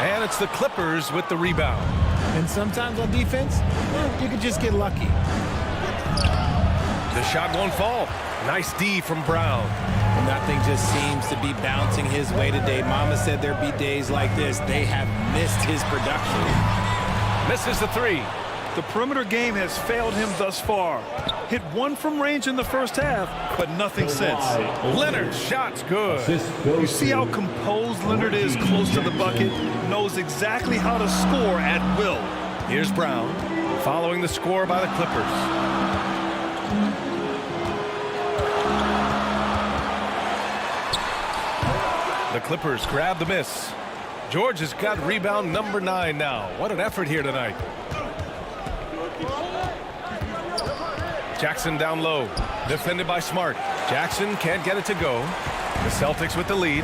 And it's the Clippers with the rebound. And sometimes on defense, you can just get lucky. The shot won't fall. Nice D from Brown. Nothing just seems to be bouncing his way today. Mama said there'd be days like this. They have missed his production. Misses the 3. The perimeter game has failed him thus far. Hit 1 from range in the first half, but nothing since. Leonard's shot's good. You see how composed Leonard is close to the bucket? Knows exactly how to score at will. Here's Brown, following the score by the Clippers. The Clippers grab the miss. George has got rebound number 9 now. What an effort here tonight. Jackson down low, defended by Smart. Jackson can't get it to go. The Celtics with the lead.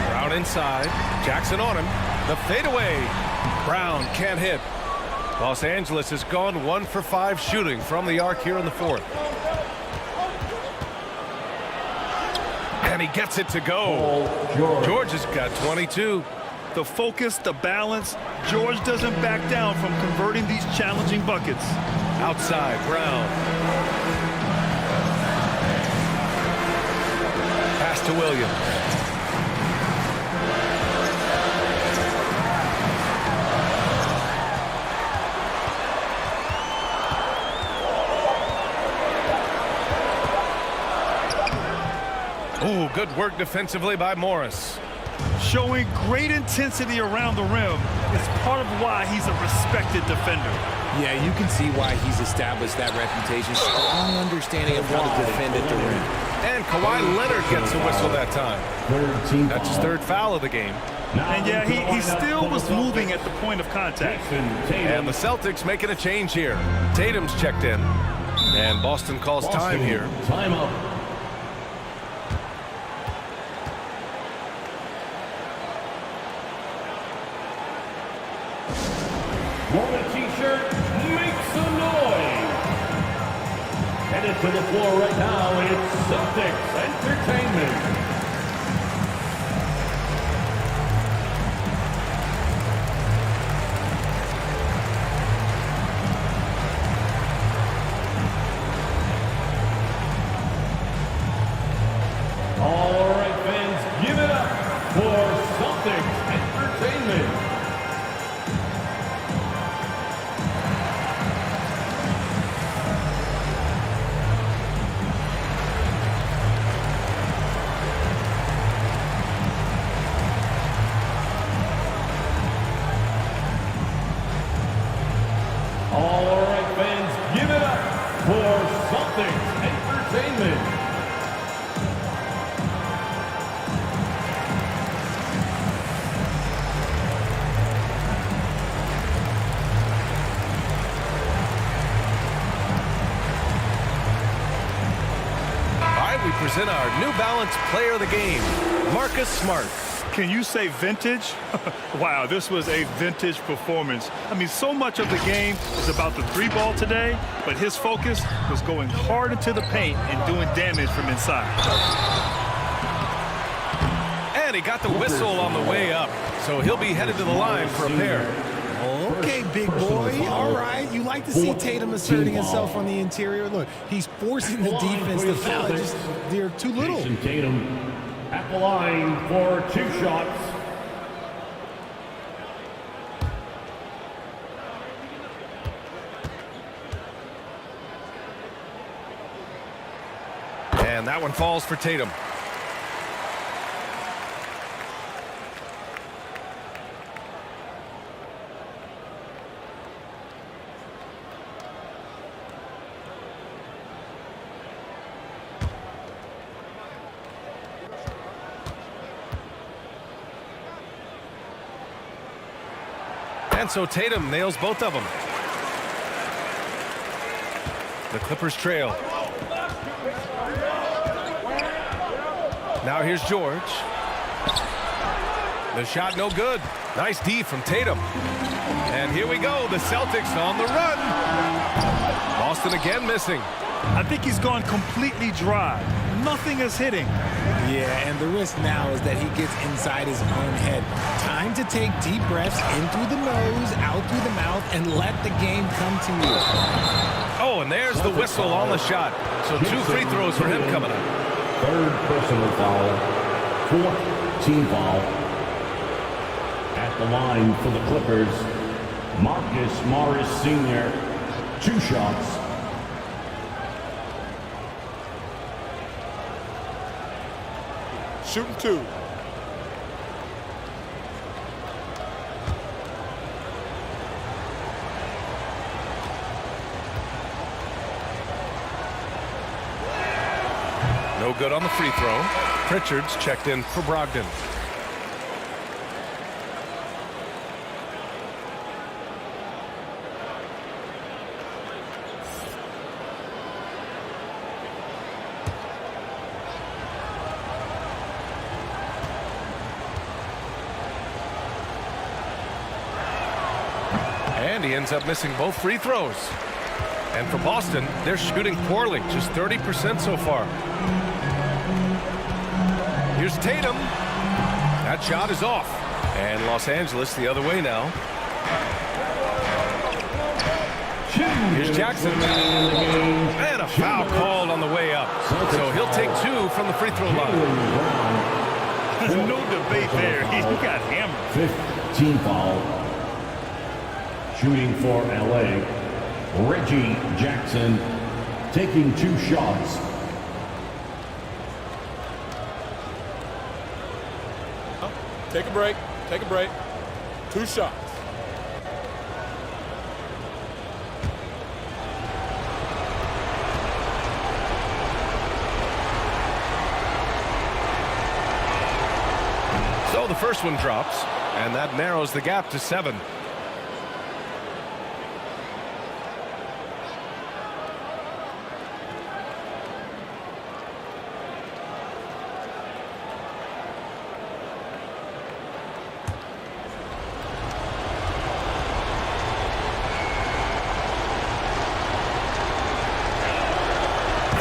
Brown inside. Jackson on him. The fadeaway. Brown can't hit. Los Angeles has gone 1 for 5 shooting from the arc here in the fourth. And he gets it to go. George has got 22. The focus, the balance. George doesn't back down from converting these challenging buckets. Outside, Brown. Pass to Williams. Ooh, good work defensively by Morris. Showing great intensity around the rim is part of why he's a respected defender. Yeah, you can see why he's established that reputation. Strong understanding of how to defend at the rim. And Kawhileonard gets a whistle that time. That's his third foul of the game. And yeah, he still was moving at the point of contact. And the Celtics making a change here. Tatum's checked in. And Boston calls time here. Timeout. Moment t-shirt, make some noise. Headed to the floor right now, it's Celtics Entertainment. All right, fans, give it up for Celtics Entertainment. All right, fans, give it up for Celtics Entertainment. We present our New Balance Player of the Game, Marcus Smart. Can you say vintage? Wow, this was a vintage performance. I mean, so much of the game is about the three ball today, but his focus was going hard into the paint and doing damage from inside. And he got the whistle on the way up, so he'll be headed to the line for a pair. Okay, big boy. All right. You like to see Tatum asserting himself on the interior. Look, he's forcing the defense to foul. Just they're too little. Jason Tatum at the line for 2 shots. And that one falls for Tatum. And so Tatum nails both of them. The Clippers trail. Now here's George. The shot no good. Nice D from Tatum. And here we go. The Celtics on the run. Boston again missing. I think he's gone completely dry. Nothing is hitting. Yeah, and the risk now is that he gets inside his own head. Time to take deep breaths in through the nose, out through the mouth, and let the game come to you. Oh, and there's the whistle on the shot. So 2 free throws for him coming up. 3rd personal foul, 4th team foul. At the line for the Clippers, Marcus Morris Sr., 2 shots. Shooting 2. No good on the free throw. Pritchard's checked in for Brogdon. And he ends up missing both free throws. And for Boston, they're shooting poorly, just 30% so far. Here's Tatum. That shot is off. And Los Angeles the other way now. Here's Jackson. And a foul called on the way up. So he'll take 2 from the free throw line. No debate there. He got hammered. 15 foul. Shooting for LA. Reggie Jackson taking 2 shots. Take a break. Take a break. 2 shots. So the first one drops, and that narrows the gap to 7.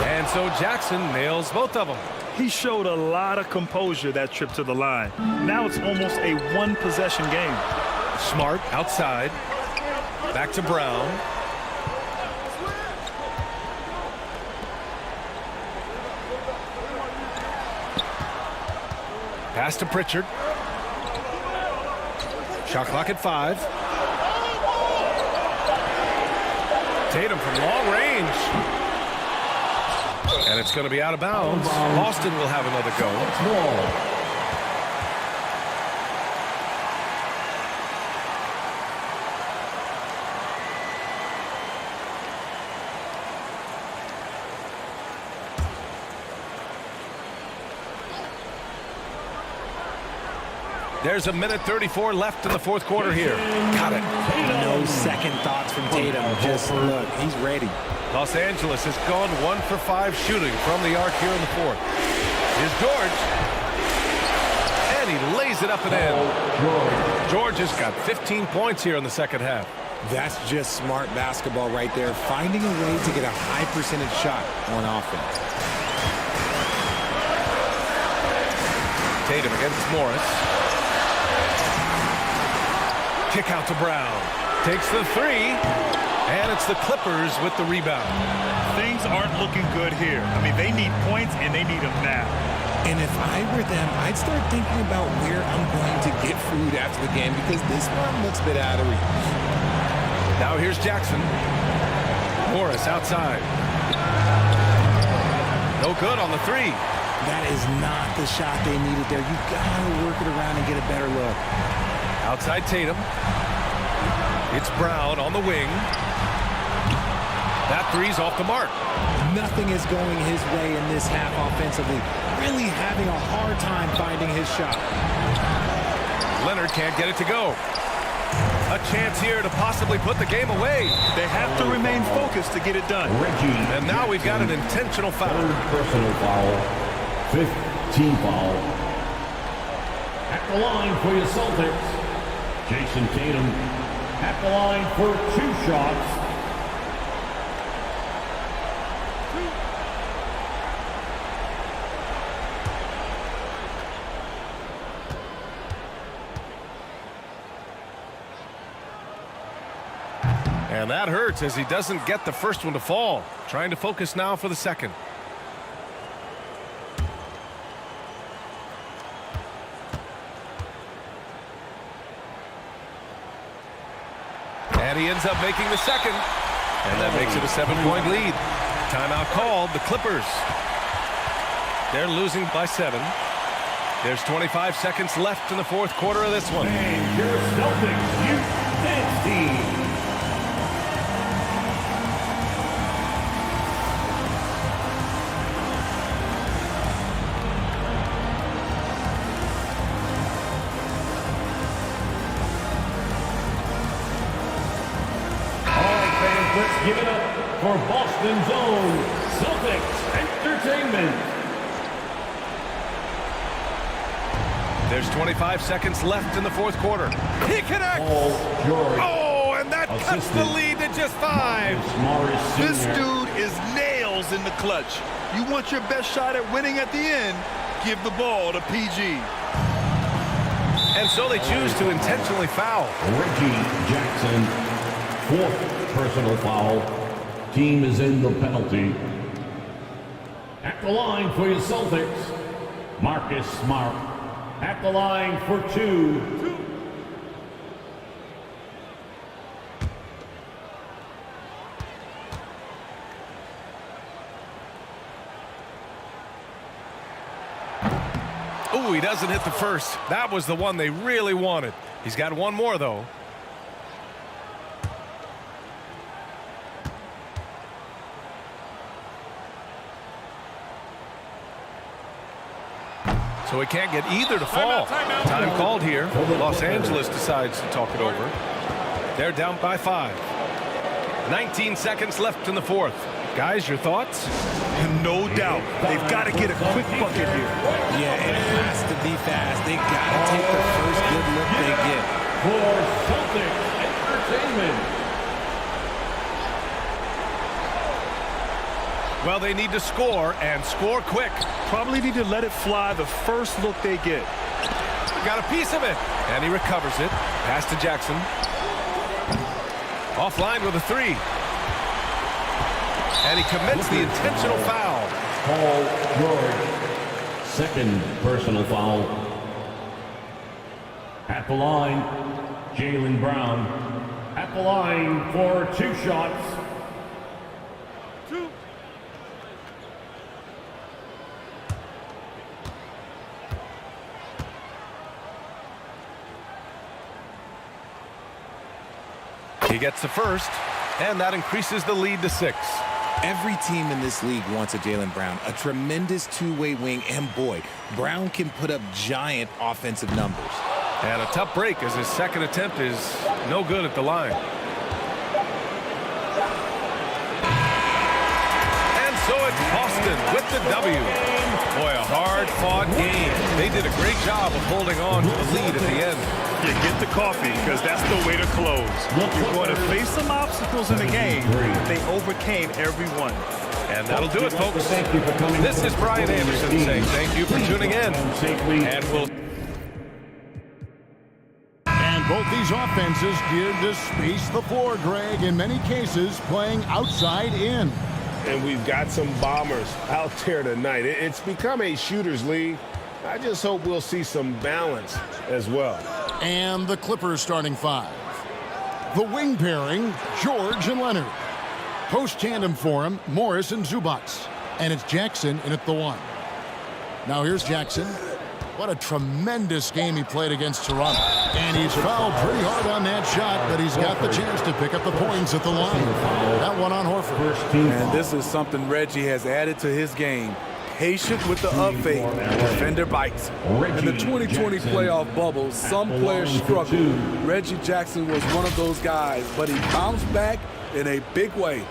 And so Jackson nails both of them. He showed a lot of composure that trip to the line. Now it's almost a one-possession game. Smart outside. Back to Brown. Pass to Pritchard. Shot clock at 5. Tatum from long range. And it's going to be out of bounds. Boston will have another go. There's a minute 34 left in the fourth quarter here. Got it. No second thoughts from Tatum. Just look, he's ready. Los Angeles has gone 1 for 5 shooting from the arc here in the fourth. Here's George. And he lays it up and in. George has got 15 points here in the second half. That's just smart basketball right there. Finding a way to get a high percentage shot on offense. Tatum against Morris. Kick out to Brown. Takes the 3. And it's the Clippers with the rebound. Things aren't looking good here. I mean, they need points, and they need them now. And if I were them, I'd start thinking about where I'm going to get food after the game because this one looks a bit out of reach. Now here's Jackson. Morris outside. No good on the 3. That is not the shot they needed there. You've got to work it around and get a better look. Outside Tatum. It's Brown on the wing. That 3's off the mark. Nothing is going his way in this half offensively. Really having a hard time finding his shot. Leonard can't get it to go. A chance here to possibly put the game away. They have to remain focused to get it done. And now we've got an intentional foul. Personal foul. 15 foul. At the line for your Celtics. Jason Tatum at the line for 2 shots. And that hurts as he doesn't get the first one to fall. Trying to focus now for the second. And he ends up making the second. And that makes it a 7-point lead. Timeout called. The Clippers. They're losing by 7. There's 25 seconds left in the fourth quarter of this one. And your Celtics Youth Dance Team. Let's give it up for Boston's own Celtics Entertainment. There's 25 seconds left in the fourth quarter. He connects! Oh, and that cuts the lead to just 5. This dude is nails in the clutch. You want your best shot at winning at the end, give the ball to PG. And so they choose to intentionally foul. Reggie Jackson, 4th personal foul. Team is in the penalty. At the line for your Celtics, Marcus-Smart. At the line for 2. Ooh, he doesn't hit the first. That was the one they really wanted. He's got one more, though. So he can't get either to fall. Time called here. Los Angeles decides to talk it over. They're down by 5. 19 seconds left in the 4th. Guys, your thoughts? No doubt. They've got to get a quick bucket here. Yeah, it has to be fast. They got to take the first good look they get. For Celtics Entertainment. Well, they need to score, and score quick. Probably need to let it fly the first look they get. Got a piece of it, and he recovers it. Pass to Jackson. Offline with a 3. And he commits the intentional foul. Paul George, 2nd personal foul. At the line, Jaylenbrown. At the line for 2 shots. 2. He gets the first, and that increases the lead to 6. Every team in this league wants a Jaylen Brown, a tremendous two-way wing, and boy, Brown can put up giant offensive numbers. And a tough break as his second attempt is no good at the line. And so it's Boston with the W. Boy, a hard-fought game. They did a great job of holding on to the lead at the end. You get the coffee because that's the way to close. You're going to face some obstacles in the game. They overcame every one. And that'll do it, folks. Thank you for coming. This is Brian Anderson saying thank you for tuning in. And we'll... And both these offenses geared to space the floor, Greg, in many cases playing outside in. And we've got some bombers out there tonight. It's become a shooter's league. I just hope we'll see some balance as well. And the Clippers starting 5. The wing pairing, George and Leonard. Post tandem for him, Morris and Zubats. And it's Jackson in at the 1. Now here's Jackson. What a tremendous game he played against Toronto. And he's fouled pretty hard on that shot, but he's got the chance to pick up the points at the line. That one on Horford. And this is something Reggie has added to his game. Patient with the up fake. Defender bites. In the 2020 playoff bubble, some players struggled. Reggie Jackson was one of those guys, but he bounced back in a big way.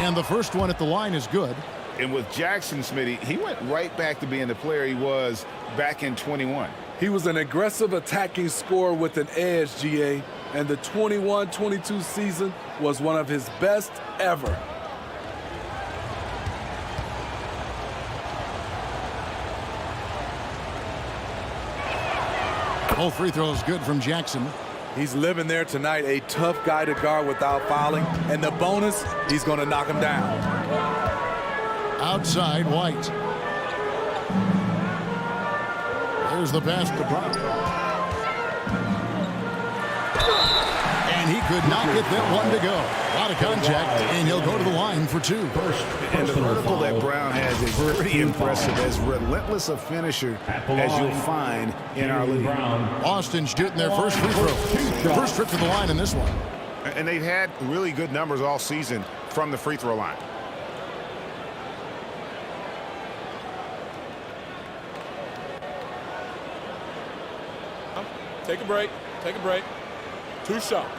And the first one at the line is good. And with Jackson, Smitty, he went right back to being the player he was back in 21. He was an aggressive attacking scorer with an edge, GA, and the 21-22 season was one of his best ever. All free throws good from Jackson. He's living there tonight, a tough guy to guard without fouling. And the bonus, he's going to knock him down. Outside, White. There's the pass to Brown. And he could not get that one to go. A lot of contact, and he'll go to the line for 2. And the vertical that Brown has is pretty impressive, as relentless a finisher as you'll find in our league. Austin shooting their first free throw. First trip to the line in this one. And they've had really good numbers all season from the free throw line. Take a break. Take a break. 2 shots.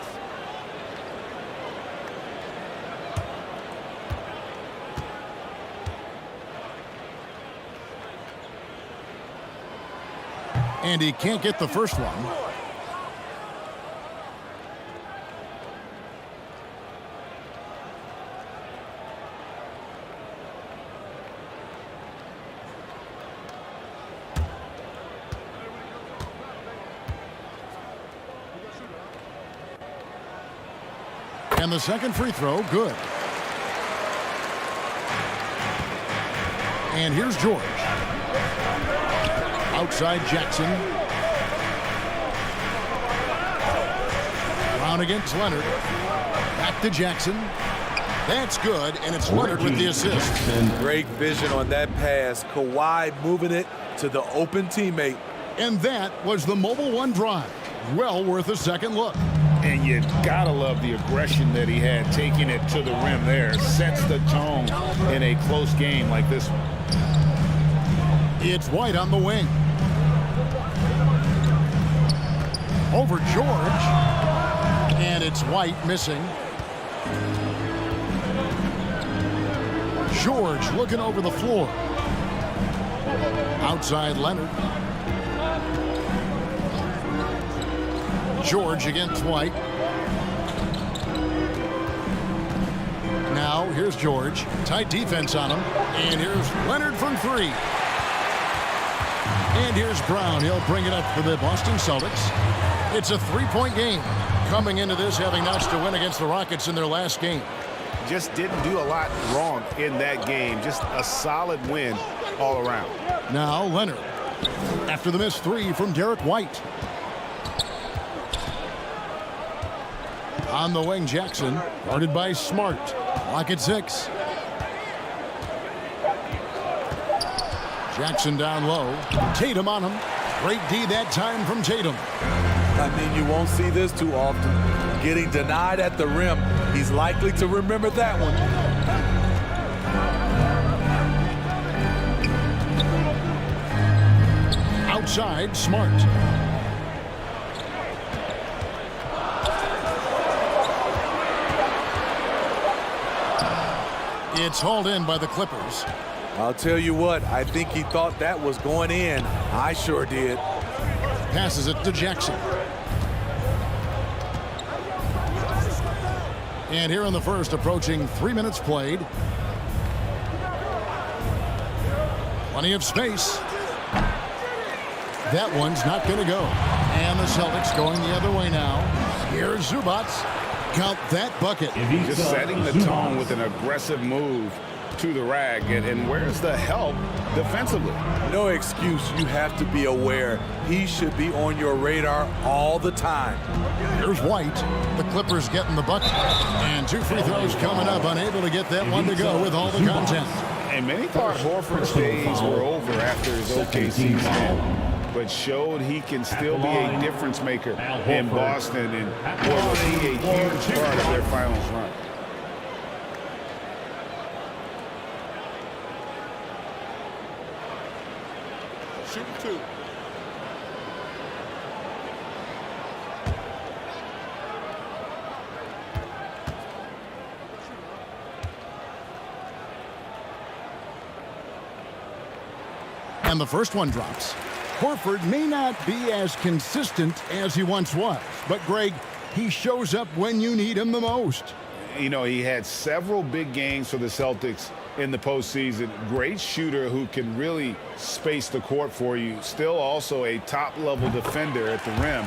And he can't get the first one. And the second free throw, good. And here's George. Outside Jackson. Brown against Leonard. Back to Jackson. That's good, and it's Leonard with the assist. Great vision on that pass. Kawhi moving it to the open teammate. And that was the Mobile One drive. Well worth a second look. And you gotta love the aggression that he had taking it to the rim there. Sets the tone in a close game like this one. It's White on the wing. Over George. And it's White missing. George looking over the floor. Outside Leonard. George against White. Now here's George. Tight defense on him. And here's Leonard from three. And here's Brown. He'll bring it up for the Boston Celtics. It's a three-point game. Coming into this having notched to win against the Rockets in their last game. Just didn't do a lot wrong in that game. Just a solid win all around. Now Leonard. After the missed three from Derek White. On the wing, Jackson, guarded by Smart. Lock at 6. Jackson down low. Tatum on him. Great D that time from Tatum. I mean, you won't see this too often. Getting denied at the rim. He's likely to remember that one. Outside, Smart. It's hauled in by the Clippers. I'll tell you what, I think he thought that was going in. I sure did. Passes it to Jackson. And here in the first, approaching 3 minutes played. Plenty of space. That one's not going to go. And the Celtics going the other way now. Here's Zubac. Count that bucket. Just setting the tone with an aggressive move to the rack. And where's the help defensively? No excuse. You have to be aware. He should be on your radar all the time. Here's White. The Clippers getting the bucket. And 2 free throws coming up. Unable to get that one to go with all the content. And many thought Horford's days were over after his OKC season, but showed he can still be a difference maker in Boston, and boy, was he a huge part of their finals run. Shooting 2. And the first one drops. Horford may not be as consistent as he once was, but Greg, he shows up when you need him the most. You know, he had several big games for the Celtics in the postseason. Great shooter who can really space the court for you. Still also a top-level defender at the rim,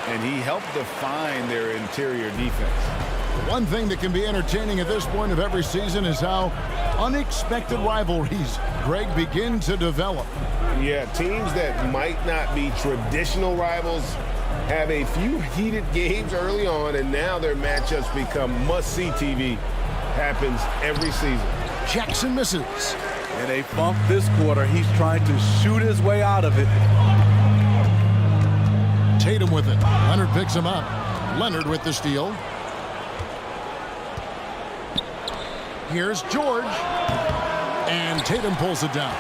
and he helped define their interior defense. One thing that can be entertaining at this point of every season is how unexpected rivalries, Greg, begin to develop. Yeah, teams that might not be traditional rivals have a few heated games early on, and now their matchups become must-see TV. Happens every season. Jackson misses. In a funk this quarter, he's trying to shoot his way out of it. Tatum with it. Leonard picks him up. Leonard with the steal. Here's George. And Tatum pulls it down.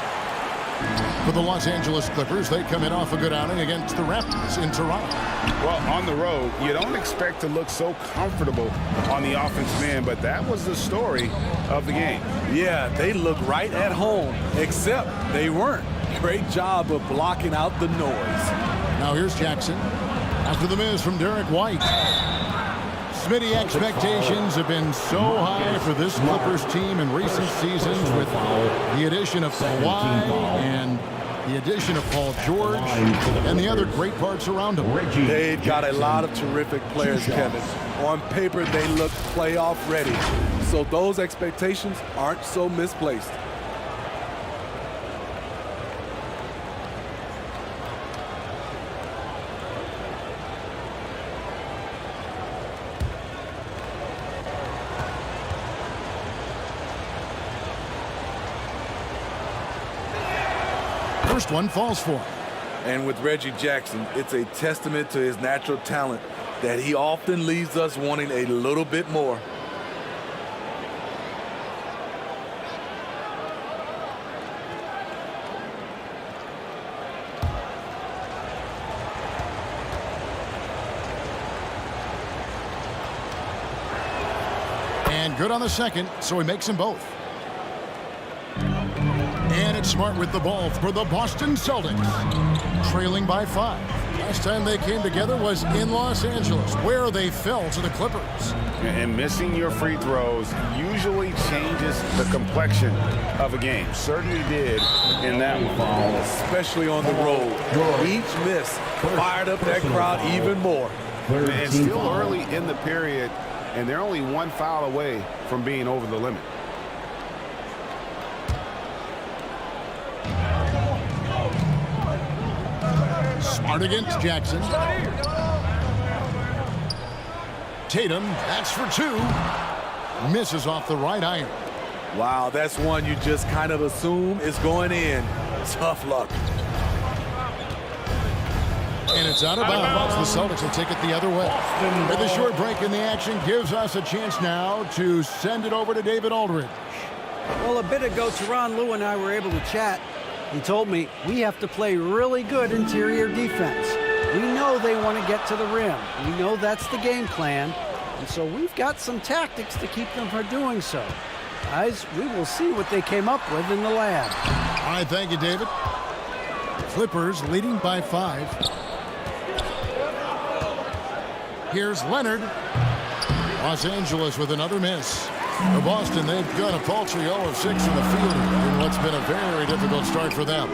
For the Los Angeles Clippers, they come in off a good outing against the Raptors in Toronto. Well, on the road, you don't expect to look so comfortable on the offensive end, but that was the story of the game. Yeah, they look right at home, except they weren't. Great job of blocking out the noise. Now here's Jackson. After the miss from Derek White. Smitty, expectations have been so high for this Clippers team in recent seasons with the addition of Kawhi and the addition of Paul George and the other great parts around him. They've got a lot of terrific players, Kevin. On paper, they look playoff ready. So those expectations aren't so misplaced. First one falls for him. And with Reggie Jackson, it's a testament to his natural talent that he often leaves us wanting a little bit more. And good on the second, so he makes them both. And it's Smart with the ball for the Boston Celtics, trailing by 5. Last time they came together was in Los Angeles, where they fell to the Clippers. And missing your free throws usually changes the complexion of a game. Certainly did in that one. Especially on the road. Each miss fired up that crowd even more. And still early in the period, and they're only one foul away from being over the limit. Smart against Jackson. Tatum, that's for 2. Misses off the right iron. Wow, that's one you just kind of assume is going in. Tough luck. And it's out of bounds. The Celtics will take it the other way. With a short break in the action gives us a chance now to send it over to David Aldridge. Well, a bit ago, Teron Lue and I were able to chat. He told me we have to play really good interior defense. We know they want to get to the rim. We know that's the game plan. And so we've got some tactics to keep them from doing so. Guys, we will see what they came up with in the lab. All right, thank you, David. Clippers leading by 5. Here's Leonard. Los Angeles with another miss. For Boston, they've got a paltry 0 of 6 in the field in what's been a very difficult start for them.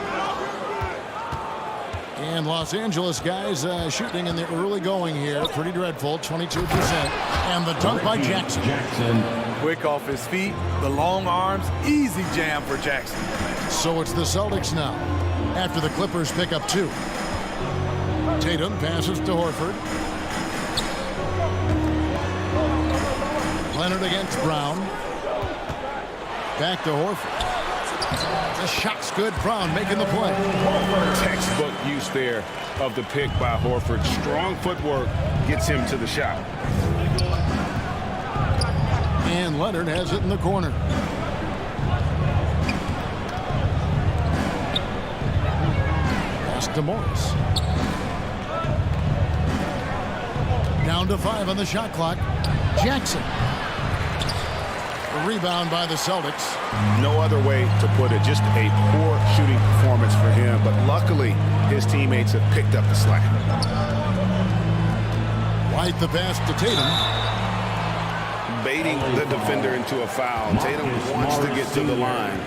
And Los Angeles guys shooting in the early going here. Pretty dreadful, 22%. And the dunk by Jackson. Quick off his feet, the long arms, easy jam for Jackson. So it's the Celtics now, after the Clippers pick up 2. Tatum passes to Horford. Leonard against Brown. Back to Horford. The shot's good. Brown making the play. Textbook use there of the pick by Horford. Strong footwork gets him to the shot. And Leonard has it in the corner. Pass to Morris. Down to 5 on the shot clock. Jackson. A rebound by the Celtics. No other way to put it. Just a poor shooting performance for him. But luckily, his teammates have picked up the slack. White the pass to Tatum. Baiting the defender into a foul. Tatum wants to get to the line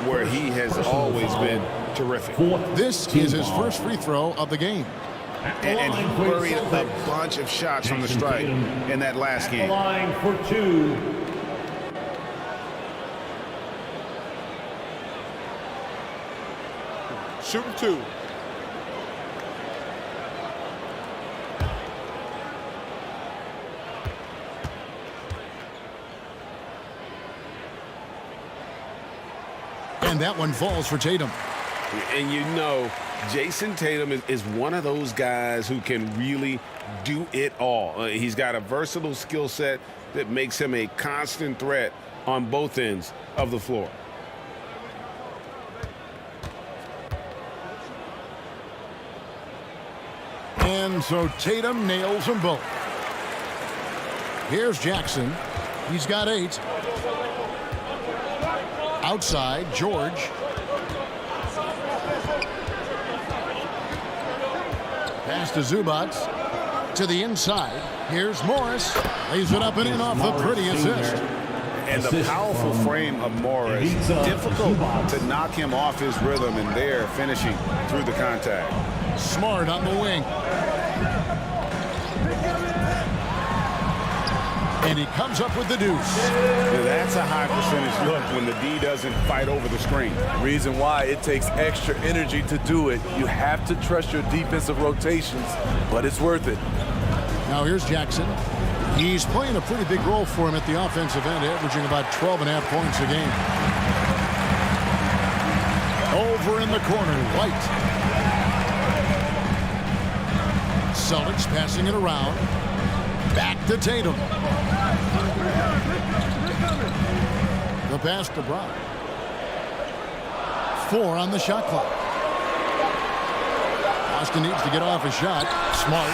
where he has always been terrific. This is his first free throw of the game. And he buried a bunch of shots from the strike in that last game. Line for 2. Shooting 2. And that one falls for Tatum. And you know, Jayson Tatum is one of those guys who can really do it all. He's got a versatile skill set that makes him a constant threat on both ends of the floor. And so Tatum nails them both. Here's Jackson. He's got 8. Outside, George. Pass to Zubac. To the inside. Here's Morris. Lays it up and in off the pretty assist. And the powerful frame of Morris, difficult to knock him off his rhythm, and there finishing through the contact. Smart on the wing. And he comes up with the deuce. Now that's a high percentage look when the D doesn't fight over the screen. Reason why it takes extra energy to do it. You have to trust your defensive rotations, but it's worth it. Now here's Jackson. He's playing a pretty big role for him at the offensive end, averaging about 12.5 points a game. Over in the corner, White. Celtics passing it around. Back to Tatum. The pass to Brown. 4 on the shot clock. Boston needs to get off a shot. Smart.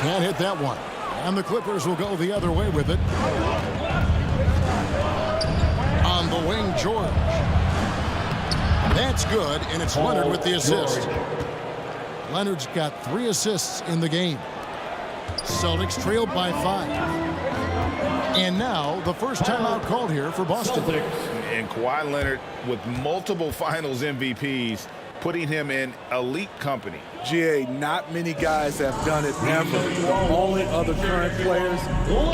Can't hit that one. And the Clippers will go the other way with it. On the wing, George. That's good, and it's Leonard with the assist. Leonard's got 3 assists in the game. Celtics trailed by 5. And now the first timeout called here for Boston. And Kawhi Leonard with multiple finals MVPs, putting him in elite company. GA, not many guys have done it ever. The only other current players,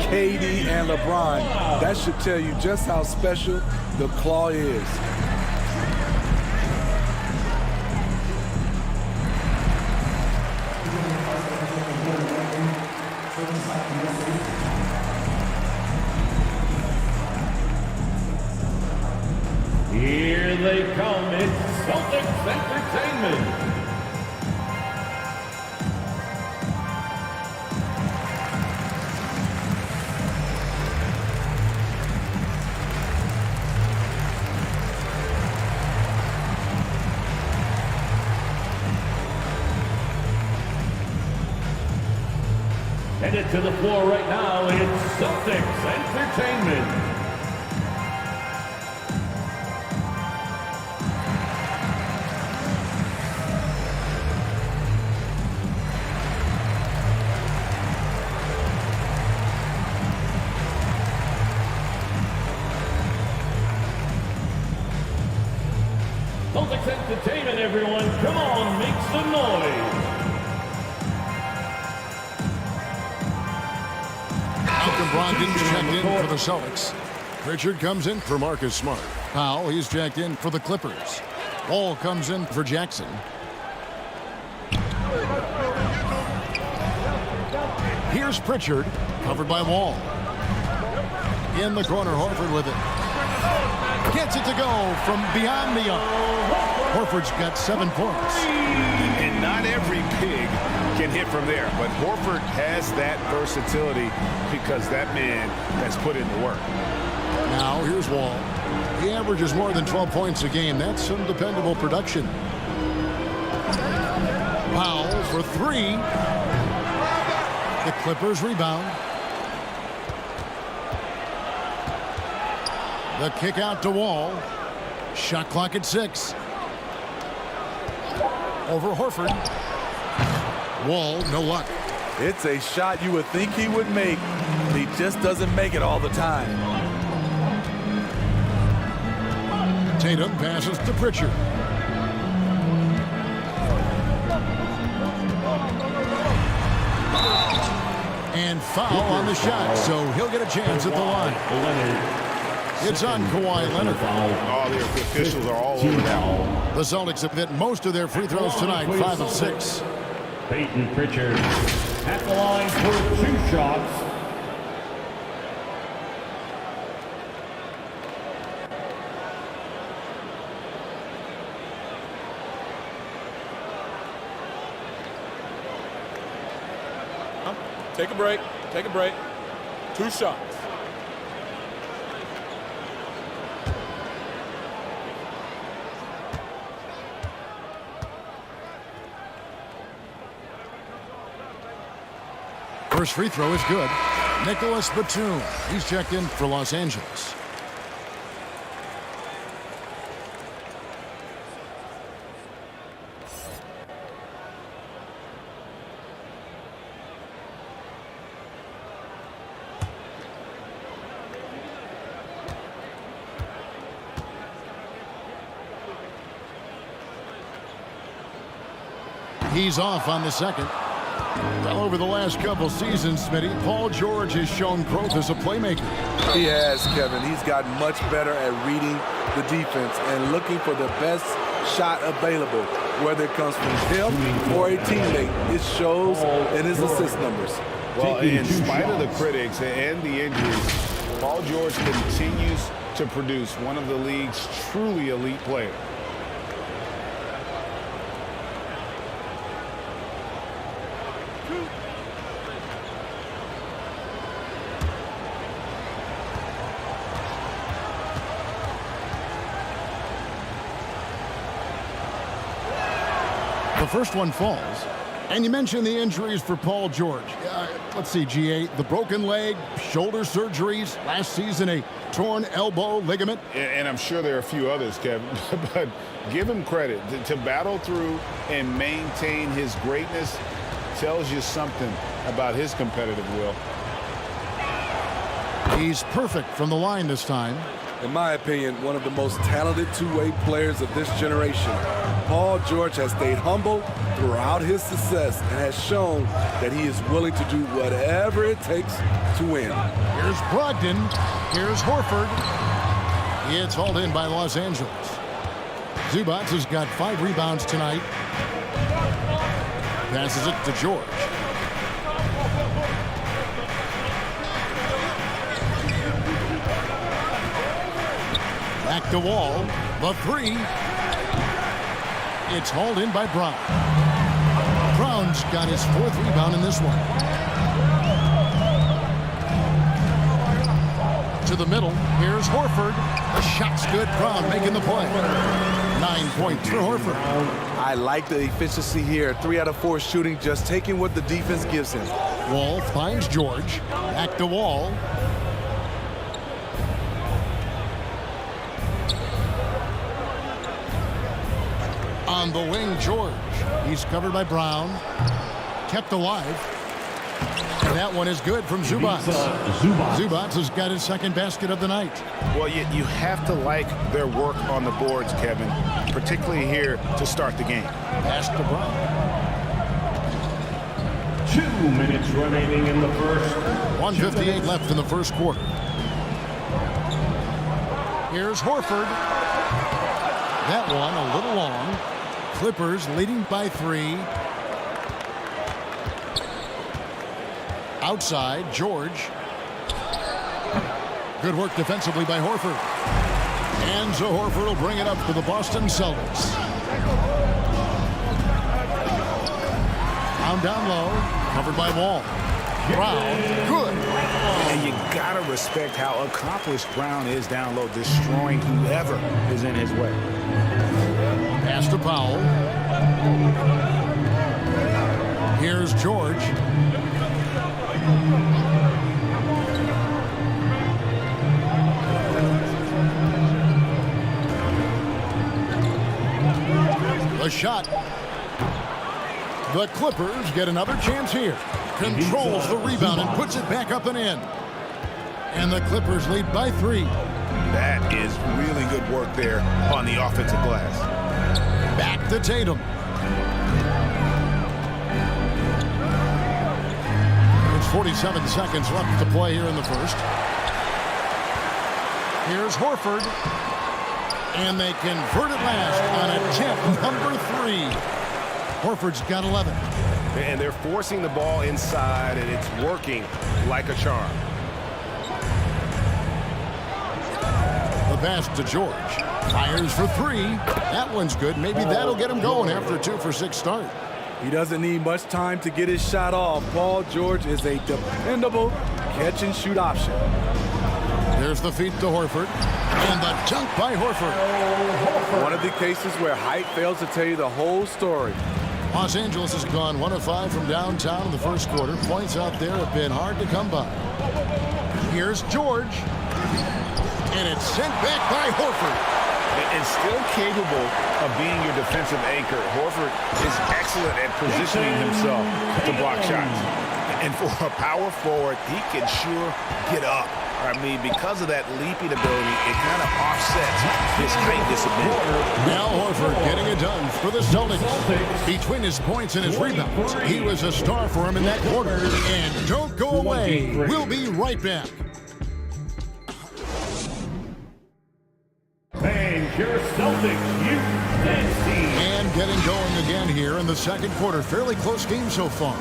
KD and LeBron. That should tell you just how special the claw is. Here they come. It's Celtics Entertainment. Headed to the floor right now, it's Celtics Entertainment. Celtics Entertainment, everyone. Come on, make some noise. Brogdon's checked in for the Celtics. Pritchard comes in for Marcus Smart. Powell, he's checked in for the Clippers. Wall comes in for Jackson. Here's Pritchard, covered by Wall. In the corner, Horford with it. Gets it to go from beyond the arc. Horford's got 7 points. And not every big can hit from there, but Horford has that versatility because that man has put in the work. Now here's Wall. He averages more than 12 points a game. That's some dependable production. Powell for 3. The Clippers rebound. The kick out to Wall. Shot clock at 6. Over Horford. Wall, no luck. It's a shot you would think he would make. He just doesn't make it all the time. Tatum passes to Pritchard. And foul on the shot, so he'll get a chance at the line. It's on Kawhi Leonard. All the officials are all over that. The Celtics have hit most of their free throws tonight, 5 of 6. Peyton Pritchard at the line for 2 shots. Take a break. Take a break. 2 shots. First free throw is good. Nicholas Batum. He's checked in for Los Angeles. He's off on the second. Well, over the last couple seasons, Smitty, Paul George has shown growth as a playmaker. He has, Kevin. He's gotten much better at reading the defense and looking for the best shot available, whether it comes from him or a teammate. It shows in his assist numbers. Well, in spite of the critics and the injuries, Paul George continues to produce one of the league's truly elite players. The first one falls. And you mentioned the injuries for Paul George. Let's see, GA, the broken leg, shoulder surgeries, last season a torn elbow ligament. And I'm sure there are a few others, Kevin, but give him credit. To battle through and maintain his greatness tells you something about his competitive will. He's perfect from the line this time. In my opinion, one of the most talented two-way players of this generation. Paul George has stayed humble throughout his success and has shown that he is willing to do whatever it takes to win. Here's Brogdon. Here's Horford. It's hauled in by Los Angeles. Zubac has got 5 rebounds tonight. Passes it to George. Back to Wall. The 3. It's hauled in by Brown. Brown's got his 4th rebound in this one. To the middle. Here's Horford. The shot's good. Brown making the play. 9 points for Horford. I like the efficiency here. 3 out of 4 shooting, just taking what the defense gives him. Wall finds George. Back to Wall. On the wing, George. He's covered by Brown. Kept alive. And that one is good from Zubac. Zubac has got his 2nd basket of the night. Well, you have to like their work on the boards, Kevin, particularly here to start the game. Pass to Brown. 2 minutes remaining in the first. 1:58 left in the first quarter. Here's Horford. That one a little long. Clippers leading by 3. Outside, George. Good work defensively by Horford. And so Horford will bring it up to the Boston Celtics. Down low, covered by Wall. Brown, good. And you gotta respect how accomplished Brown is down low, destroying whoever is in his way. Pass to Powell. Here's George. The shot. The Clippers get another chance here. Controls the rebound and puts it back up and in. And the Clippers lead by 3. That is really good work there on the offensive glass. Back to Tatum. It's 47 seconds left to play here in the first. Here's Horford. And they convert it last on attempt number 3. Horford's got 11. And they're forcing the ball inside, and it's working like a charm. The pass to George. Fires for 3. That one's good. Maybe that'll get him going after a 2-for-6 start. He doesn't need much time to get his shot off. Paul George is a dependable catch-and-shoot option. There's the feed to Horford. And the dunk by Horford. One of the cases where height fails to tell you the whole story. Los Angeles has gone 1 of 5 from downtown in the first quarter. Points out there have been hard to come by. Here's George. And it's sent back by Horford. And still capable of being your defensive anchor. Horford is excellent at positioning himself to block shots. And for a power forward, he can sure get up. I mean, because of that leaping ability, it kind of offsets his height disadvantage. Now Horford getting it done for the Celtics. Between his points and his rebounds, he was a star for him in that quarter. And don't go away. We'll be right back. And your Celtics, you And getting going again here in the second quarter. Fairly close game so far.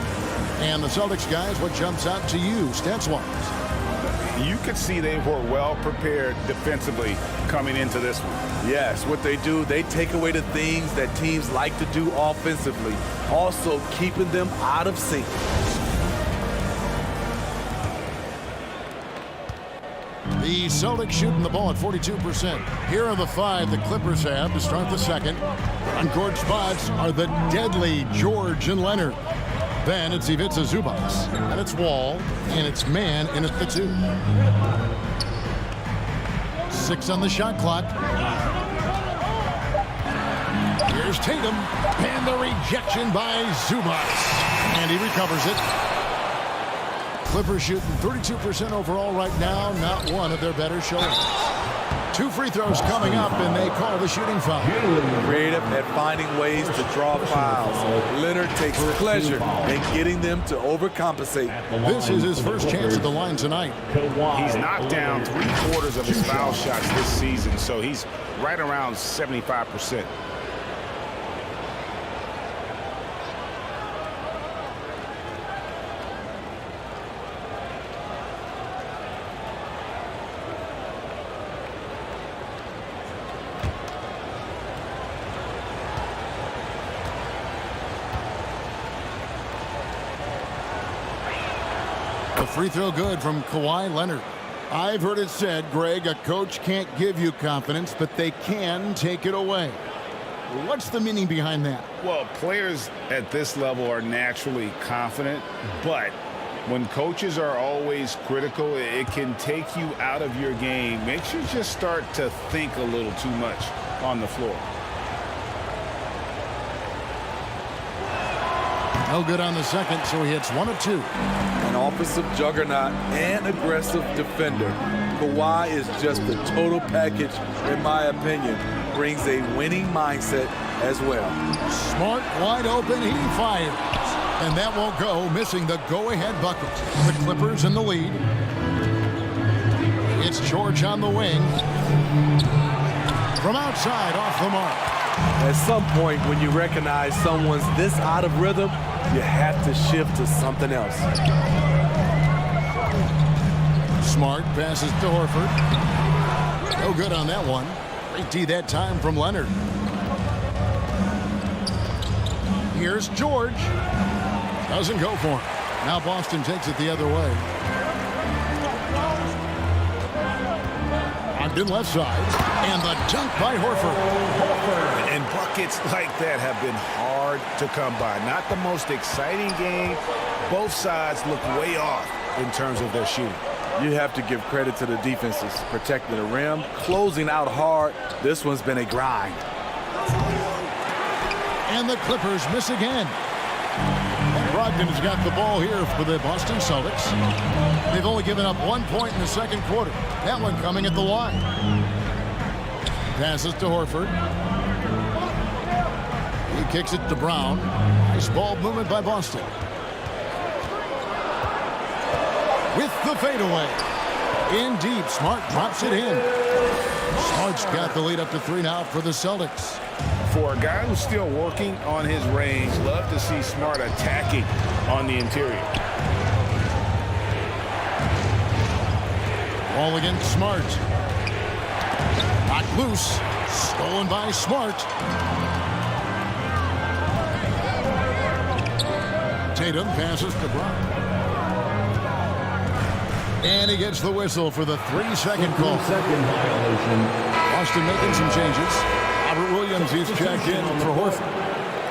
And the Celtics guys, what jumps out to you stats-wise? You could see they were well prepared defensively coming into this one. Yes, what they do, they take away the things that teams like to do offensively, also keeping them out of sync. The Celtics shooting the ball at 42%. Here are the 5 the Clippers have to start the second. On court spots are the deadly George and Leonard. Then it's Ivica Zubac, and it's Wall, and it's Man in at the 2. 6 on the shot clock. Here's Tatum, and the rejection by Zubac, and he recovers it. Clippers shooting 32% overall right now, not one of their better showings. 2 free throws coming up, and they call the shooting foul. Creative at finding ways to draw fouls. Leonard takes pleasure in getting them to overcompensate. This is his first chance at the line tonight. He's knocked down 3/4 of his foul shots this season, so he's right around 75%. Free throw good from Kawhileonard. I've heard it said, Greg, a coach can't give you confidence, but they can take it away. What's the meaning behind that? Well, players at this level are naturally confident, but when coaches are always critical, it can take you out of your game. Makes you just start to think a little too much on the floor. No good on the second, so he hits 1 of 2. An offensive juggernaut and aggressive defender. Kawhi is just the total package, in my opinion. Brings a winning mindset as well. Smart, wide open, he fires. And that won't go, missing the go-ahead bucket. The Clippers in the lead. It's George on the wing. From outside, off the mark. At some point, when you recognize someone's this out of rhythm, you have to shift to something else. Smart passes to Horford. No good on that one. Great D that time from Leonard. Here's George. Doesn't go for him. Now Boston takes it the other way. Ogden left side. And the dunk by Horford. And buckets like that have been hard to come by. Not the most exciting game. Both sides look way off in terms of their shooting. You have to give credit to the defenses, protecting the rim, closing out hard. This one's been a grind. And the Clippers miss again. Brogdon has got the ball here for the Boston Celtics. They've only given up 1 point in the second quarter. That one coming at the line. Passes to Horford. He kicks it to Brown. Nice ball movement by Boston. With the fadeaway. In deep, Smart drops it in. Smart's got the lead up to 3 now for the Celtics. For a guy who's still working on his range, love to see Smart attacking on the interior. Ball against Smart. Knocked loose. Stolen by Smart. Tatum passes to Brown. And he gets the whistle for the 3-second call. Boston making some changes. Robert Williams is checked in for Horford.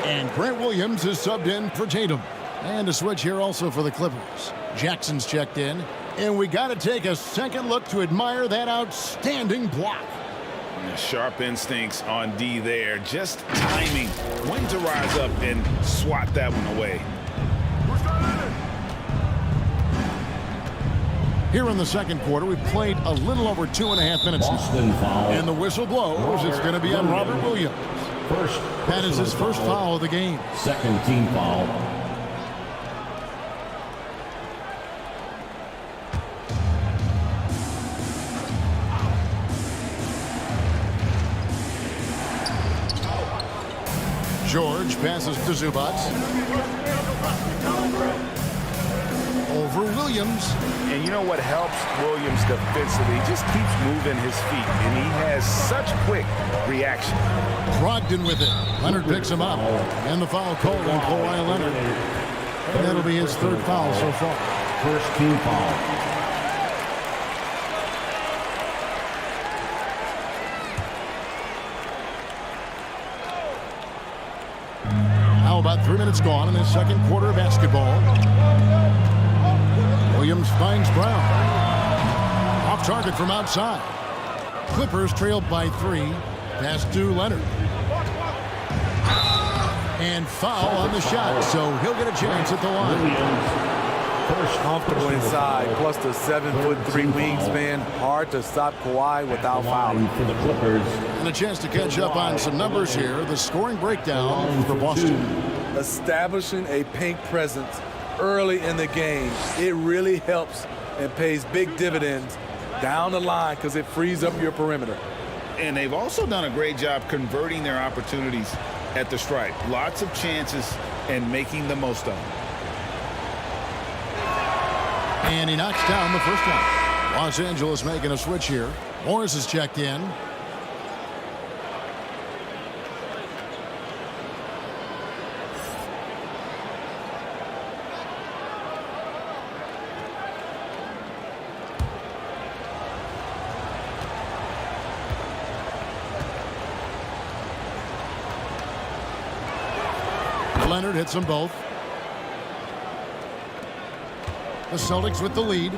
And Grant Williams is subbed in for Tatum. And a switch here also for the Clippers. Jackson's checked in. And we got to take a second look to admire that outstanding block. Sharp instincts on D there. Just timing when to rise up and swat that one away. Here in the second quarter, we've played a little over 2.5 minutes now. And the whistle blows. It's going to be on Robert Williams. That is his first foul of the game. Second team foul. George passes to Zubac. Over Williams. And you know what helps Williams defensively? He just keeps moving his feet, and he has such quick reaction. Brogdon with it. Leonard picks him up. And the foul called on Kawhileonard. And that'll be his third foul so far. First team foul. Now about 3 minutes gone in this second quarter of basketball. Williams finds Brown. Off target from outside. Clippers trailed by 3. Pass to Leonard. And foul on the shot, so he'll get a chance at the line. Comfortable inside, plus the 7'3" wingspan. Hard to stop Kawhi without fouling. For the Clippers. And a chance to catch up on some numbers here. The scoring breakdown for Boston. Establishing a paint presence early in the game, it really helps and pays big dividends down the line because it frees up your perimeter. And they've also done a great job converting their opportunities at the stripe. Lots of chances and making the most of them. And he knocks down the first one. Los Angeles making a switch here. Morris is checked in. Leonard hits them both. The Celtics with the lead.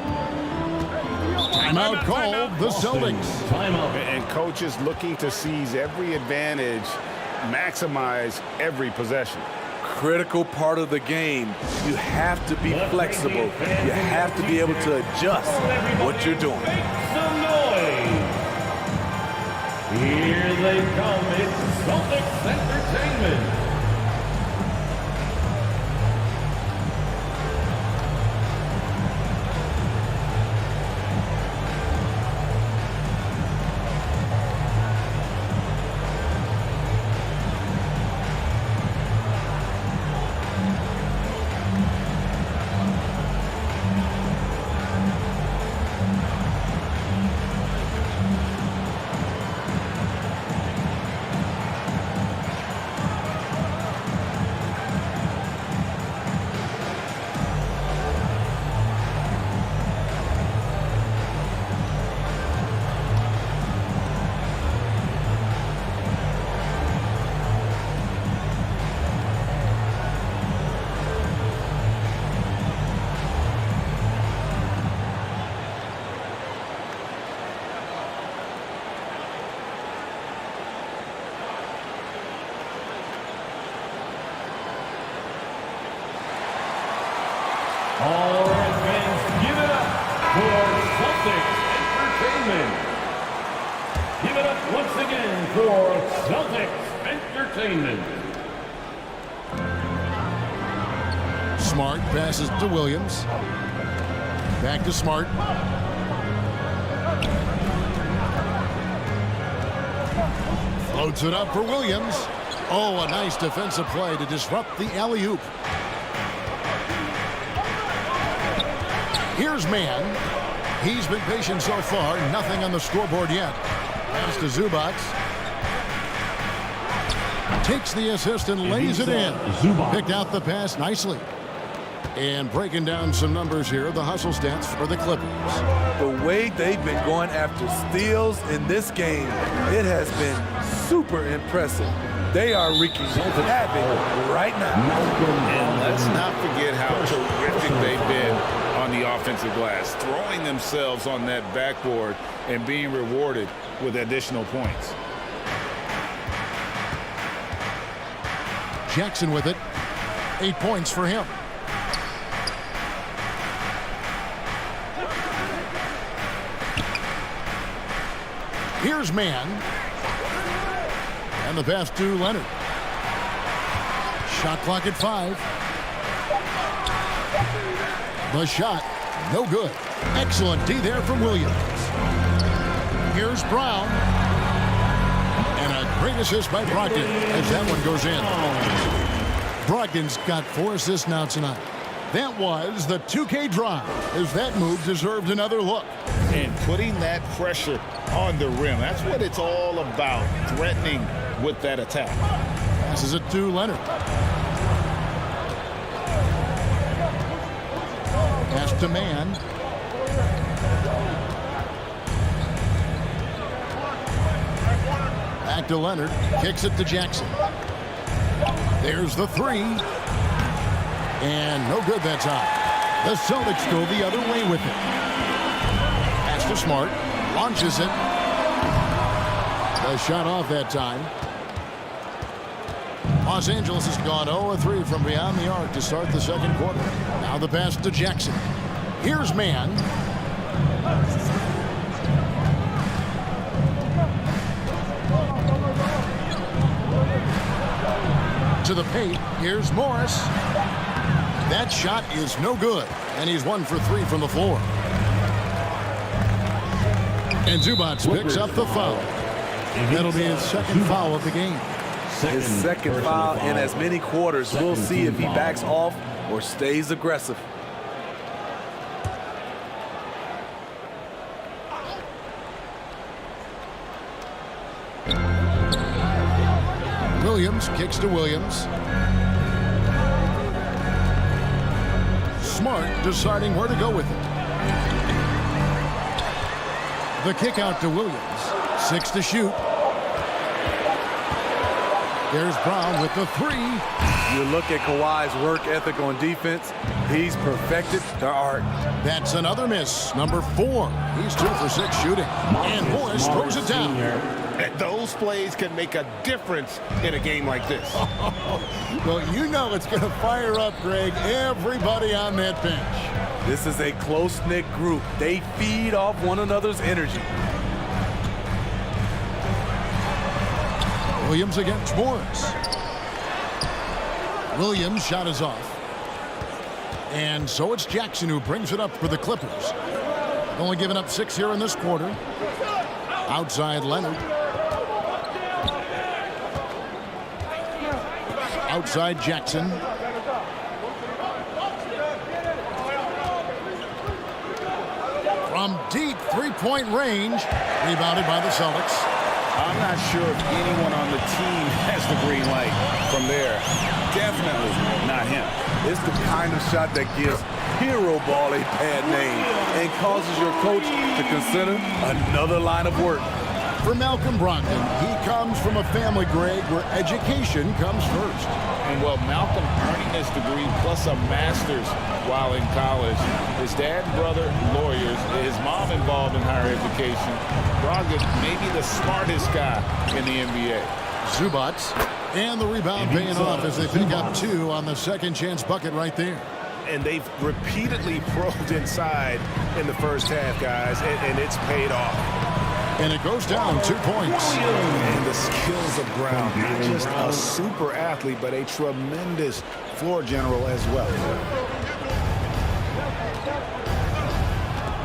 Timeout called. The Celtics. And coaches looking to seize every advantage, maximize every possession. Critical part of the game. You have to be flexible. You have to be able to adjust what you're doing. Here they come. It's Celtics Entertainment. All right, fans, give it up for Celtics Entertainment. Give it up once again for Celtics Entertainment. Smart passes to Williams. Back to Smart. Floats it up for Williams. Oh, a nice defensive play to disrupt the alley-oop. Here's Mann. He's been patient so far. Nothing on the scoreboard yet. Pass to Zubac. Takes the assist and lays it in. Picked out the pass nicely. And breaking down some numbers here, the hustle stats for the Clippers. The way they've been going after steals in this game, it has been super impressive. They are wreaking havoc right now. And let's not forget how terrific they've been on the offensive glass, throwing themselves on that backboard and being rewarded with additional points. Jackson with it. 8 points for him. Here's man. And the pass to Leonard. Shot clock at 5. The shot, no good. Excellent D there from Williams. Here's Brown. And a great assist by Brogdon as that one goes in. Brogdon's got 4 assists now tonight. That was the 2K drive, as that move deserved another look. And putting that pressure on the rim. That's what it's all about, threatening with that attack. Passes it to Leonard. Pass to man. Back to Leonard. Kicks it to Jackson. There's the 3. And no good that time. The Celtics go the other way with it. Pass to Smart. Launches it. The shot off that time. Los Angeles has gone 0-3 from beyond the arc to start the second quarter. Now the pass to Jackson. Here's man. To the paint. Here's Morris. That shot is no good. And he's 1 for 3 from the floor. And Zubac picks up the foul. That'll be his second foul of the game. His second foul in as many quarters. We'll see if he backs off or stays aggressive. Williams kicks to Williams. Smart deciding where to go with it. The kick out to Williams. 6 to shoot. There's Brown with the 3. You look at Kawhi's work ethic on defense. He's perfected the art. That's another miss. Number 4. He's 2 for 6 shooting. And Morris throws it down. Those plays can make a difference in a game like this. Well, you know it's going to fire up, Greg, everybody on that bench. This is a close-knit group. They feed off one another's energy. Williams against Morris. Williams' shot is off. And so it's Jackson who brings it up for the Clippers. Only giving up 6 here in this quarter. Outside Leonard. Outside Jackson. From deep three-point range. Rebounded by the Celtics. I'm not sure if anyone on the team has the green light from there. Definitely not him. It's the kind of shot that gives hero ball a bad name and causes your coach to consider another line of work. For Malcolm Brogdon, he comes from a family, Greg, where education comes first. And well, Malcolm earning his degree plus a master's while in college. His dad and brother, lawyers. His mom involved in higher education. Brogdon, maybe the smartest guy in the NBA. Zubac, and the rebound paying off as they pick up 2 on the second chance bucket right there. And they've repeatedly probed inside in the first half, guys, and it's paid off. And it goes down 2 points. And the skills of Brown, not just a super athlete, but a tremendous floor general as well.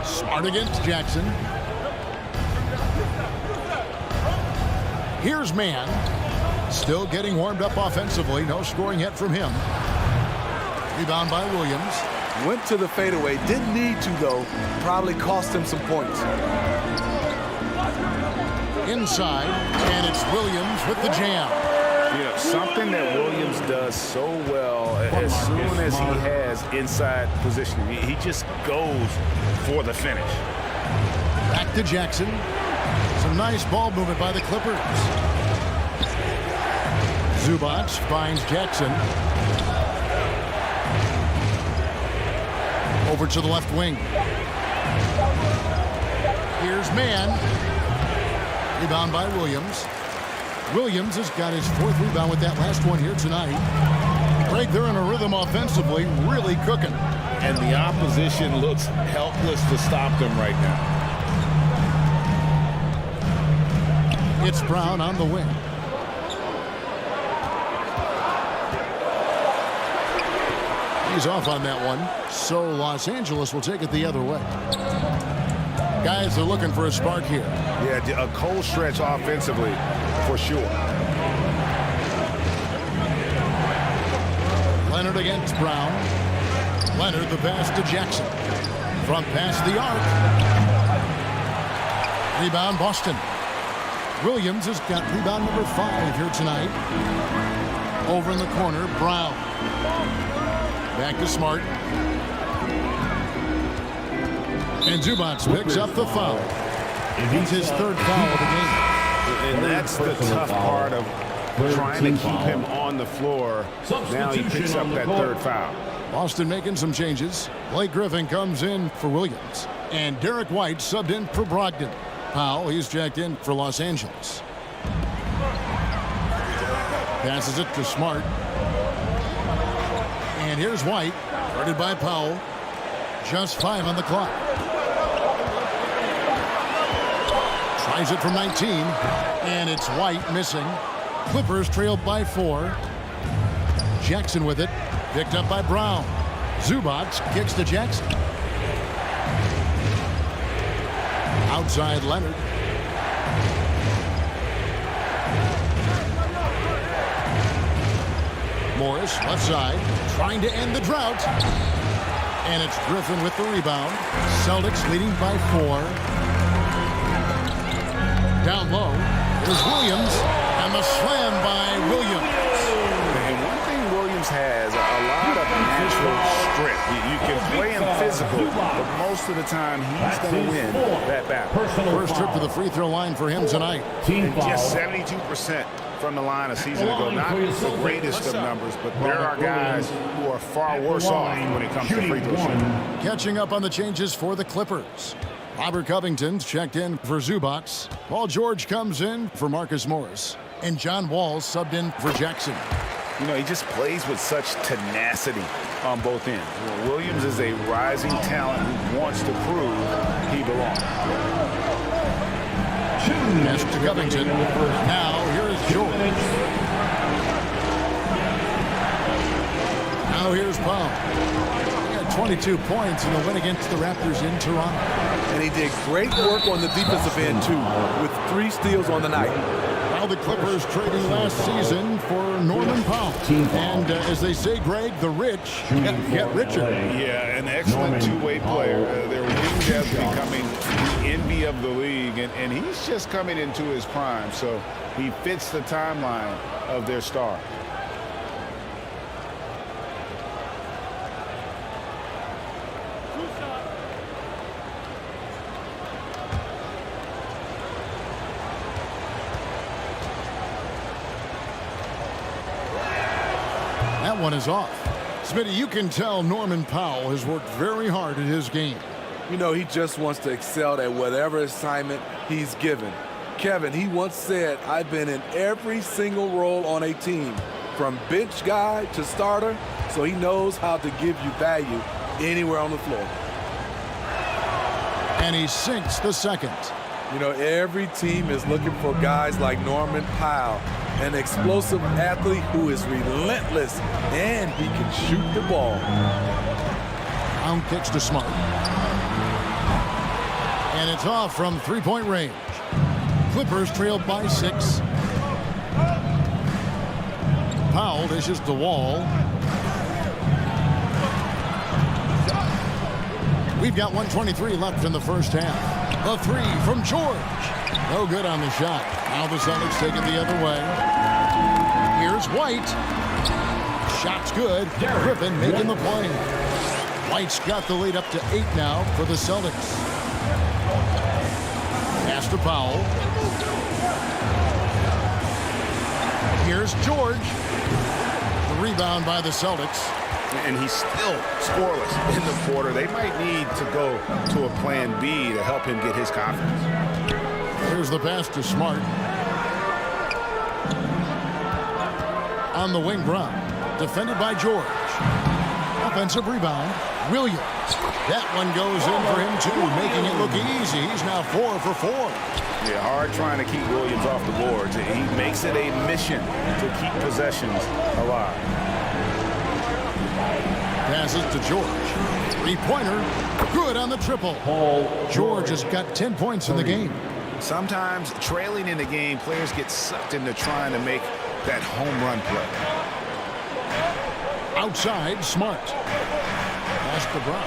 Smart against Jackson. Here's man. Still getting warmed up offensively. No scoring yet from him. Rebound by Williams. Went to the fadeaway. Didn't need to, though. Probably cost him some points. Inside, and it's Williams with the jam. You know, something that Williams does so well as soon as he has inside positioning, he just goes for the finish. Back to Jackson. Some nice ball movement by the Clippers. Zubac finds Jackson. Over to the left wing. Here's man. Rebound by Williams. Williams has got his 4th rebound with that last one here tonight. Greg, they're in a rhythm offensively, really cooking. And the opposition looks helpless to stop them right now. It's Brown on the wing. He's off on that one, so Los Angeles will take it the other way. Guys are looking for a spark here. Yeah, a cold stretch offensively for sure. Leonard against Brown. Leonard the pass to Jackson. Front pass the arc. Rebound Boston. Williams has got rebound number 5 here tonight. Over in the corner, Brown. Back to Smart. And Zubac picks up the foul. It's his 3rd foul of the game. And that's the tough part of trying to keep him on the floor. Now he picks up that 3rd foul. Boston making some changes. Blake Griffin comes in for Williams. And Derek White subbed in for Brogdon. Powell, he's jacked in for Los Angeles. Passes it to Smart. And here's White, guarded by Powell. Just 5 on the clock. Tries it from 19, and it's White missing. Clippers trailed by 4. Jackson with it, picked up by Brown. Zubac kicks to Jackson. Outside Leonard. Morris, left side, trying to end the drought. And it's Griffin with the rebound. Celtics leading by 4. Down low, there's Williams, and the slam by Williams. And one thing Williams has, a lot of natural strength. You can play him physical, but most of the time he's going to win that battle. First trip to the free throw line for him tonight. And just 72% from the line a season ago. Not the greatest of numbers, but there are guys who are far worse off when it comes to free throw shooting. Catching up on the changes for the Clippers. Robert Covington's checked in for Zubac. Paul George comes in for Marcus Morris. And John Wall subbed in for Jackson. You know, he just plays with such tenacity on both ends. Williams is a rising talent who wants to prove he belongs. Pass to Covington. Now here's George. Now here's Powell. He got 22 points in the win against the Raptors in Toronto. And he did great work on the defensive end, too, with 3 steals on the night. Now the Clippers trading last season for Norman Powell. And as they say, Greg, the rich get richer. Yeah, an excellent two-way player. Their wing depth becoming the envy of the league. And he's just coming into his prime, so he fits the timeline of their star. That one is off. Smitty, you can tell Norman Powell has worked very hard at his game. You know, he just wants to excel at whatever assignment he's given. Kevin, he once said, I've been in every single role on a team, from bench guy to starter, so he knows how to give you value anywhere on the floor. And he sinks the second. You know, every team is looking for guys like Norman Powell, an explosive athlete who is relentless, and he can shoot the ball. Brown kicks to Smart. And it's off from three-point range. Clippers trailed by 6. Powell dishes to Wall. We've got 1:23 left in the first half. A 3 from George. No good on the shot. Now the Celtics take it the other way. Here's White. Shot's good. Griffin making the play. White's got the lead up to 8 now for the Celtics. Pass to Powell. Here's George. The rebound by the Celtics. And he's still scoreless in the quarter. They might need to go to a plan B to help him get his confidence. Here's the pass to Smart. On the wing, Brown. Defended by George. Offensive rebound. Williams. That one goes in for him, too, making it look easy. He's now 4 for 4. Yeah, hard trying to keep Williams off the boards. He makes it a mission to keep possessions alive. Passes to George. Three-pointer. Good on the triple. George has got 10 points in the game. Sometimes trailing in the game, players get sucked into trying to make that home run play. Outside, Smart. Pass to Brown.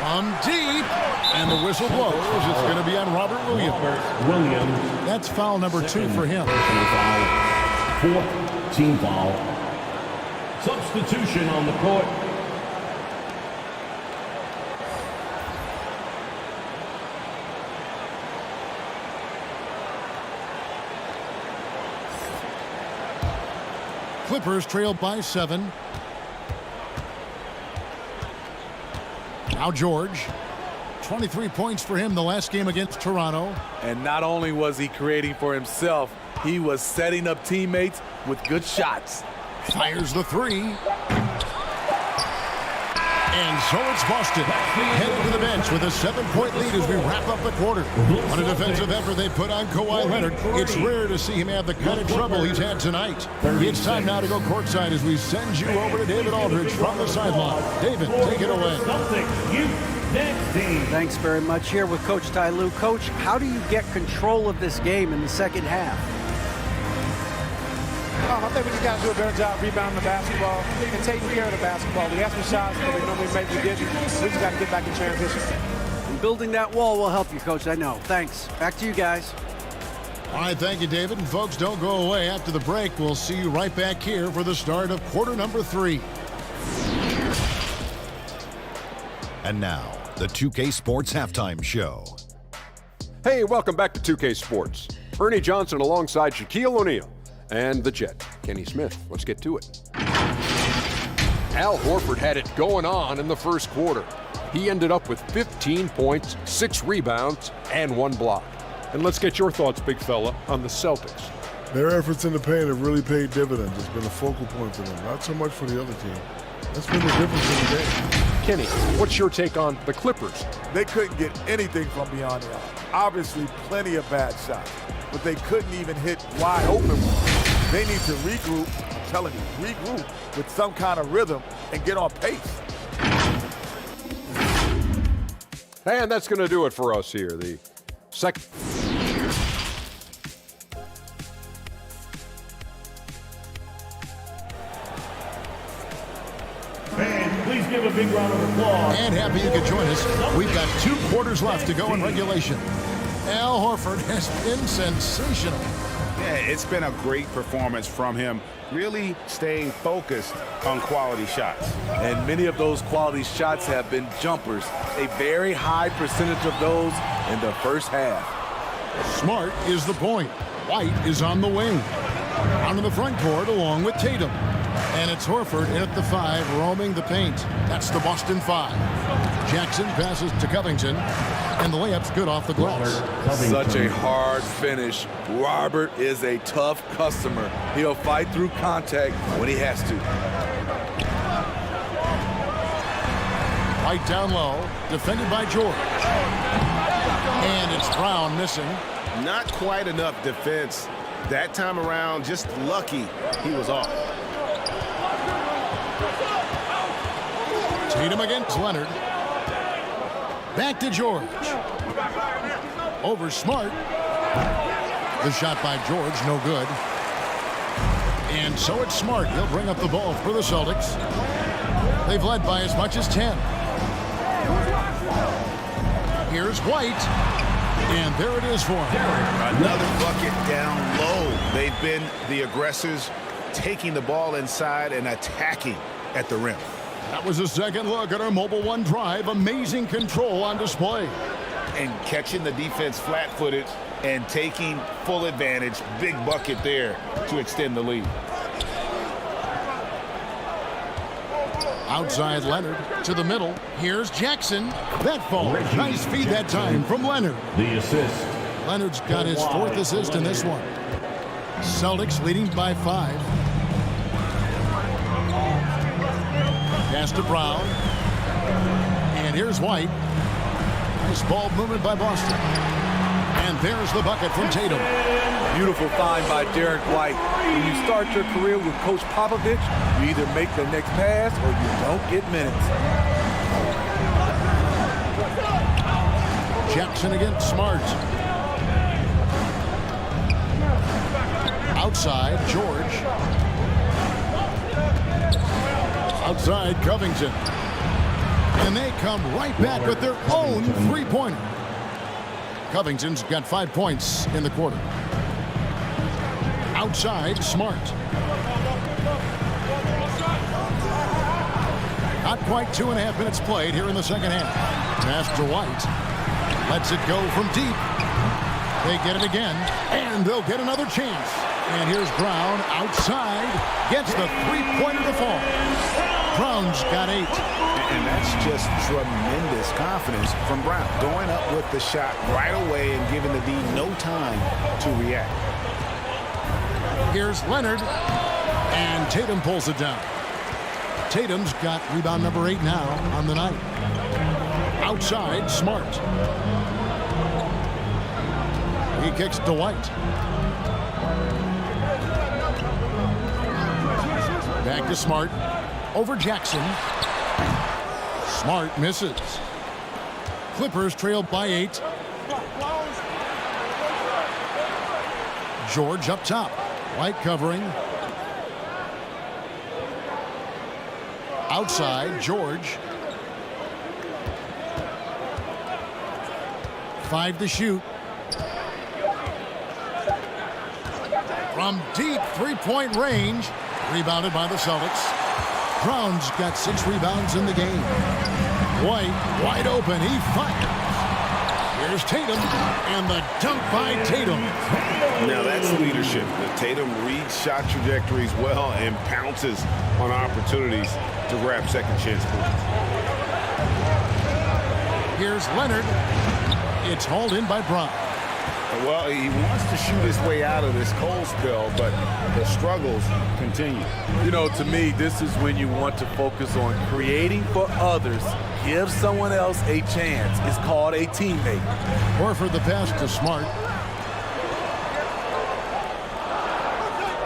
On deep. And the whistle blows. It's going to be on Robert Williams. That's foul number 2 for him. Fourth team foul. Substitution on the court. Clippers trail by 7. Now George. 23 points for him the last game against Toronto. And not only was he creating for himself, he was setting up teammates with good shots. Fires the 3. And so it's Boston. Headed to the bench with a 7-point lead as we wrap up the quarter. On a defensive effort they put on Kawhileonard. It's rare to see him have the kind of trouble he's had tonight. It's time now to go courtside as we send you over to David Aldridge from the sideline. David, take it away. Thanks very much. Here with Coach Ty Lue. Coach, how do you get control of this game in the second half? I think we just got to do a better job rebounding the basketball and taking care of the basketball. We had some shots that we normally make, we didn't. We just got to get back in transition. And building that wall will help you, Coach, I know. Thanks. Back to you guys. All right, thank you, David. And folks, don't go away. After the break, we'll see you right back here for the start of quarter number 3. And now, the 2K Sports Halftime Show. Hey, welcome back to 2K Sports. Ernie Johnson alongside Shaquille O'Neal and the Jet, Kenny Smith. Let's get to it. Al Horford had it going on in the first quarter. He ended up with 15 points, 6 rebounds, and 1 block. And let's get your thoughts, big fella, on the Celtics. Their efforts in the paint have really paid dividends. It's been a focal point for them, not so much for the other team. That's been the difference in the game. Kenny, what's your take on the Clippers? They couldn't get anything from beyond the arc. Obviously, plenty of bad shots, but they couldn't even hit wide open ones. They need to regroup, I'm telling you, regroup with some kind of rhythm and get on pace. And that's going to do it for us here. The second. Please give a big round of applause. And happy you could join us. We've got 2 quarters left to go in regulation. Al Horford has been sensational. Yeah, it's been a great performance from him, really staying focused on quality shots. And many of those quality shots have been jumpers. A very high percentage of those in the first half. Smart is the point. White is on the wing. Out in the front court along with Tatum. And it's Horford in at the 5, roaming the paint. That's the Boston 5. Jackson passes to Covington, and the layup's good off the glass. Such a hard finish. Robert is a tough customer. He'll fight through contact when he has to. White down low, defended by George. And it's Brown missing. Not quite enough defense. That time around, just lucky he was off. Tatum against Leonard. Back to George. Over Smart. The shot by George, no good. And so it's Smart. He'll bring up the ball for the Celtics. They've led by as much as 10. Here's White. And there it is for him. Another bucket down low. They've been the aggressors, taking the ball inside and attacking at the rim. That was a second look at our Mobile One drive. Amazing control on display. And catching the defense flat-footed and taking full advantage. Big bucket there to extend the lead. Outside Leonard to the middle. Here's Jackson. That ball. Nice feed that time from Leonard. The assist. Leonard's got his 4th assist in this one. Celtics leading by 5. Pass to Brown. And here's White. Nice ball movement by Boston. And there's the bucket from Tatum. Beautiful find by Derek White. When you start your career with Coach Popovich, you either make the next pass or you don't get minutes. Jackson against Smart. Outside, George. Outside, Covington. And they come right back with their own three-pointer. Covington's got 5 points in the quarter. Outside, Smart. Not quite 2.5 minutes played here in the second half. Pass to White. Lets it go from deep. They get it again, and they'll get another chance. And here's Brown outside. Gets the three-pointer to fall. Brown's got 8. And that's just tremendous confidence from Brown. Going up with the shot right away and giving the D no time to react. Here's Leonard. And Tatum pulls it down. Tatum's got rebound number 8 now on the night. Outside, Smart. He kicks to White. Back to Smart. Over Jackson. Smart misses. Clippers trail by 8. George up top. White covering. Outside, George. 5 to shoot. From deep three-point range. Rebounded by the Celtics. Brown's got 6 rebounds in the game. White, wide open. He fires. Here's Tatum. And the dunk by Tatum. Now that's leadership. Tatum reads shot trajectories well and pounces on opportunities to grab second chance points. Here's Leonard. It's hauled in by Brown. Well, he wants to shoot his way out of this cold spell, but the struggles continue. You know, to me, this is when you want to focus on creating for others. Give someone else a chance. It's called a teammate. Horford the pass to Smart.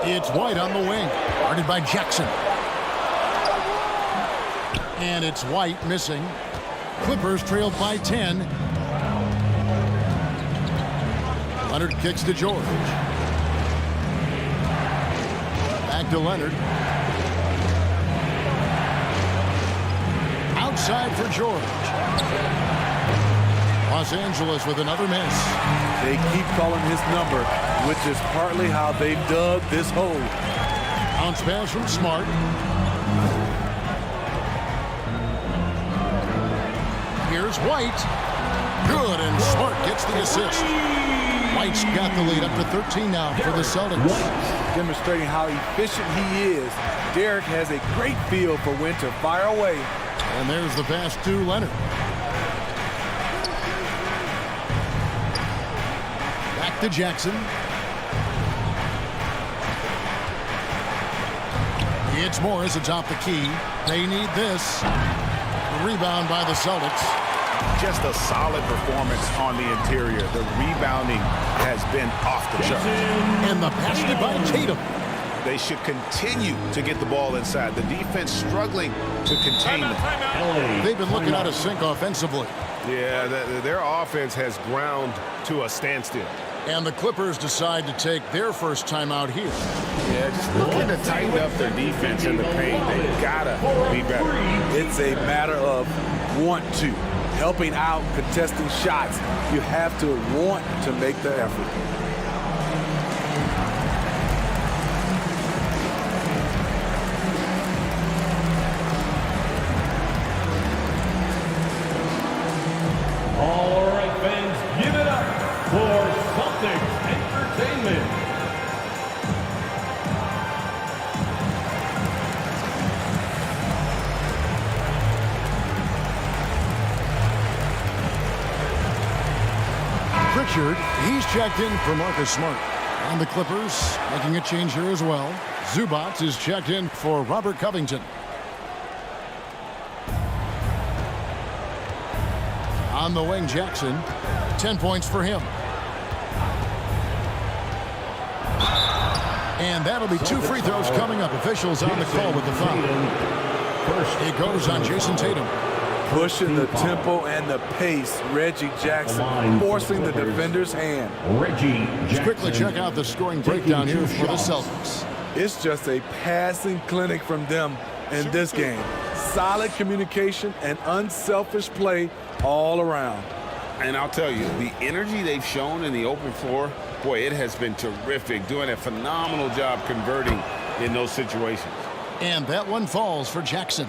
It's White on the wing. Guarded by Jackson. And it's White missing. Clippers trailed by 10. Leonard kicks to George. Back to Leonard. Outside for George. Los Angeles with another miss. They keep calling his number, which is partly how they dug this hole. Bounce pass from Smart. Here's White. Good, and Smart gets the assist. White's got the lead up to 13 now for the Celtics. Demonstrating how efficient he is. Derek has a great feel for when to fire away. And there's the pass to Leonard. Back to Jackson. It's Morris atop the key. They need this. The rebound by the Celtics. Just a solid performance on the interior. The rebounding has been off the charts. And the basket by Tatum. They should continue to get the ball inside. The defense struggling to contain them. They've been looking out of sync offensively. Yeah, their offense has ground to a standstill. And the Clippers decide to take their first timeout here. Yeah, just looking to tighten up their defense in the paint. They gotta be better. It's a matter of want to. Helping out, contesting shots. You have to want to make the effort. All right, fans, give it up for Celtics Entertainment. Pritchard, he's checked in for Marcus-Smart. And the Clippers making a change here as well. Zubac is checked in for Robert Covington. On the wing, Jackson. 10 points for him. And that'll be 2 free throws coming up. Officials on the call with the foul. It goes on Jayson Tatum. Pushing the tempo and the pace, Reggie Jackson forcing the defender's hand. Let's quickly check out the scoring breakdown here for the Celtics. It's just a passing clinic from them in this game. Solid communication and unselfish play all around. And I'll tell you, the energy they've shown in the open floor, boy, it has been terrific, doing a phenomenal job converting in those situations. And that one falls for Jackson.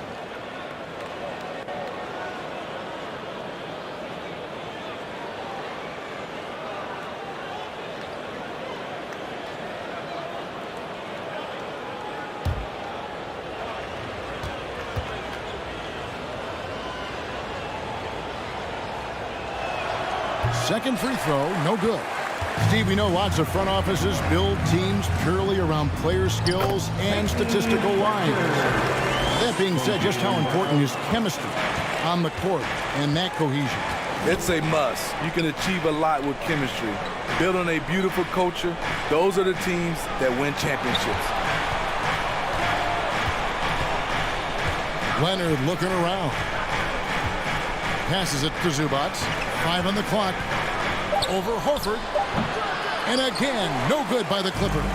Second free throw, no good. Steve, we know lots of front offices build teams purely around player skills and statistical lines. That being said, just how important is chemistry on the court and that cohesion? It's a must. You can achieve a lot with chemistry. Build on a beautiful culture. Those are the teams that win championships. Leonard looking around. Passes it to Zubac. 5 on the clock. Over Horford. And again, no good by the Clippers.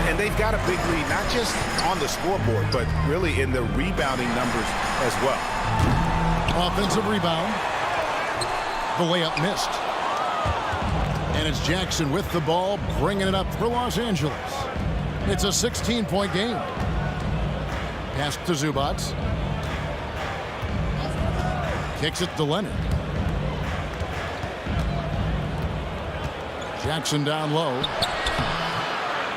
And they've got a big lead, not just on the scoreboard, but really in the rebounding numbers as well. Offensive rebound. The layup missed. And it's Jackson with the ball, bringing it up for Los Angeles. It's a 16-point game. Pass to Zubac. Kicks it to Leonard. Jackson down low.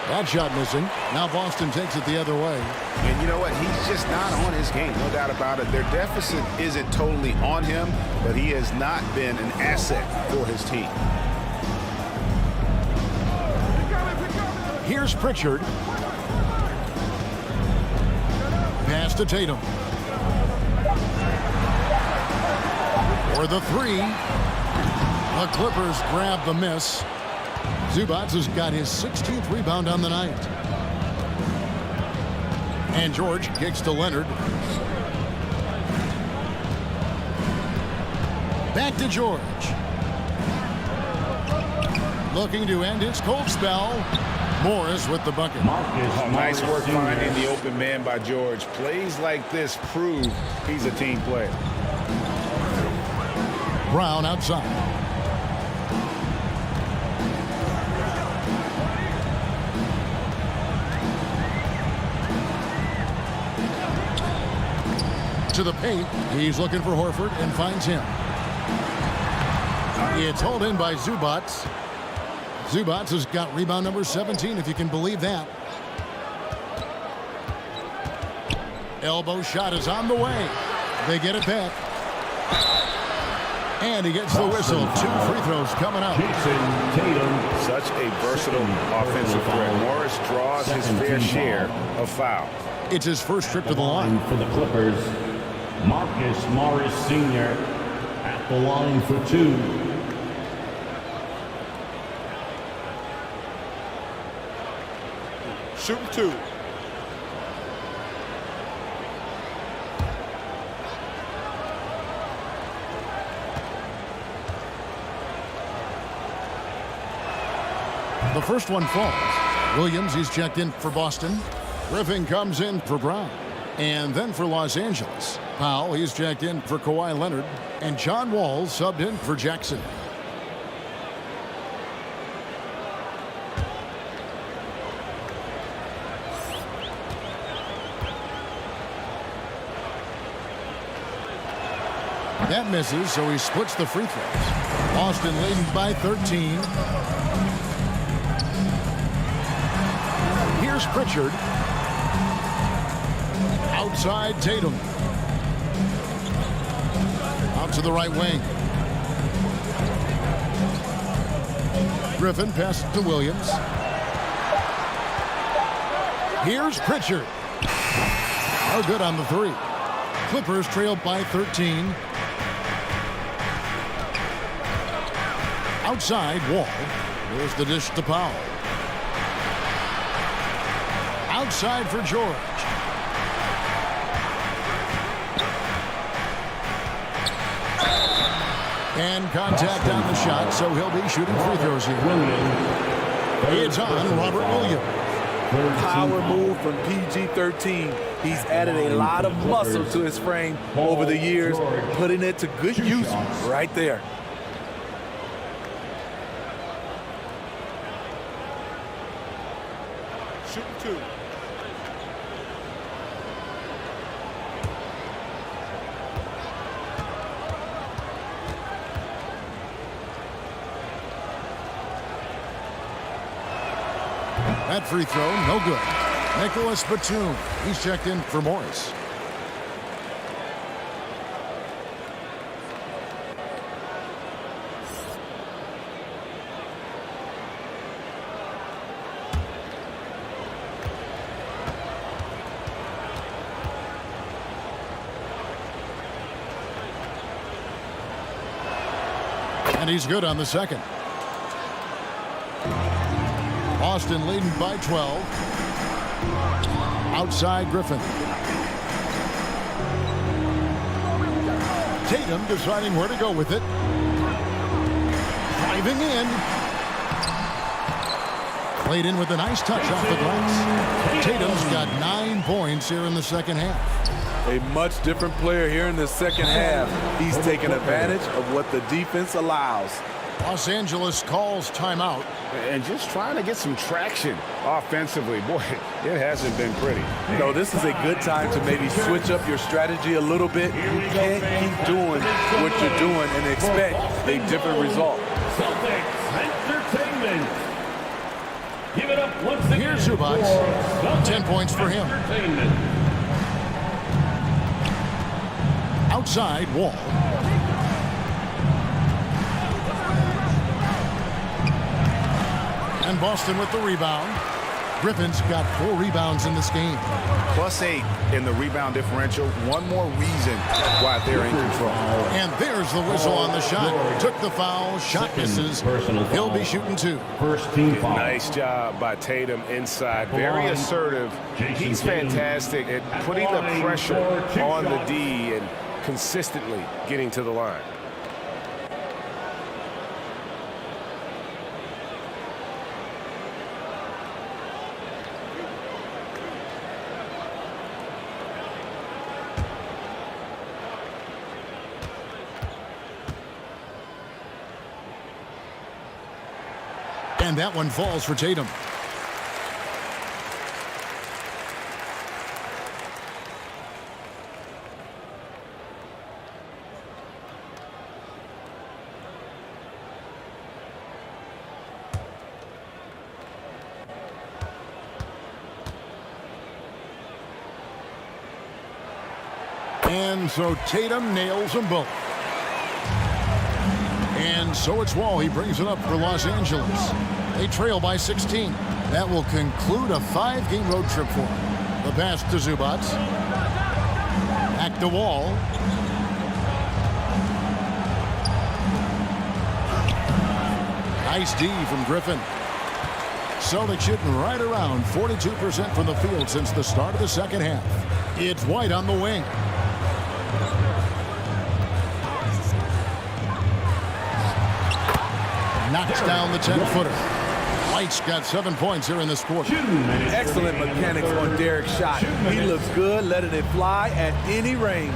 That shot missing. Now Boston takes it the other way. And you know what? He's just not on his game, no doubt about it. Their deficit isn't totally on him, but he has not been an asset for his team. Here's Pritchard. Pass to Tatum. For the 3. The Clippers grab the miss. Zubac has got his 16th rebound on the night. And George kicks to Leonard. Back to George. Looking to end his cold spell. Morris with the bucket. Nice work finding the open man by George. Plays like this prove he's a team player. Brown outside. To the paint. He's looking for Horford and finds him. It's hauled in by Zubac. Zubac has got rebound number 17, if you can believe that. Elbow shot is on the way. They get it back. And he gets the whistle. 2 free throws coming up. Such a versatile offensive threat. Morris draws his fair share of fouls. It's his first trip to the line. For the Clippers, Marcus Morris Sr. at the line for 2. Shooting 2. The first one falls. Williams, he's checked in for Boston. Griffin comes in for Brown. And then for Los Angeles, Powell, he's checked in for Kawhi Leonard. And John Wall subbed in for Jackson. That misses, so he splits the free throws. Boston leading by 13. Here's Pritchard. Outside Tatum. Out to the right wing. Griffin passes to Williams. Here's Pritchard. Oh, good on the 3. Clippers trail by 13. Outside, Wall. Here's the dish to Powell. Outside for George. And contact on the shot, so he'll be shooting free throws here. It's on Robert Williams. Power move from PG-13. He's added a lot of muscle to his frame over the years, putting it to good use right there. Shooting 2. That free throw, no good. Nicholas Batum. He's checked in for Morris. And he's good on the second. Boston leading by 12. Outside Griffin. Tatum deciding where to go with it. Driving in. Played in with a nice touch off the glass. Tatum's got 9 points here in the second half. A much different player here in the second half. He's taking advantage of what the defense allows. Los Angeles calls timeout. And just trying to get some traction offensively. Boy, it hasn't been pretty. You know, this is a good time to maybe switch up your strategy a little bit. You can't keep doing what you're doing and expect a different result. Celtics Entertainment. Give it up once again. Here's Zubac. 10 points for him. Outside, Wall. And Boston with the rebound. Griffin's got 4 rebounds in this game. +8 in the rebound differential. One more reason why they're in control. And there's the whistle on the shot. Took the foul. Shot misses. He'll be shooting 2. First team foul. Nice job by Tatum inside. Very assertive. He's fantastic at putting the pressure on the D and consistently getting to the line. And that one falls for Tatum. And so Tatum nails them both. And so it's Wall. He brings it up for Los Angeles. They trail by 16. That will conclude a 5-game road trip for them. The pass to Zubac. Back to Wall. Nice D from Griffin. Celtics shooting right around 42% from the field since the start of the second half. It's White on the wing. Knocks down the 10-footer. White's got 7 points here in this quarter. Excellent mechanics on Derek's shot. He looks good, letting it fly at any range.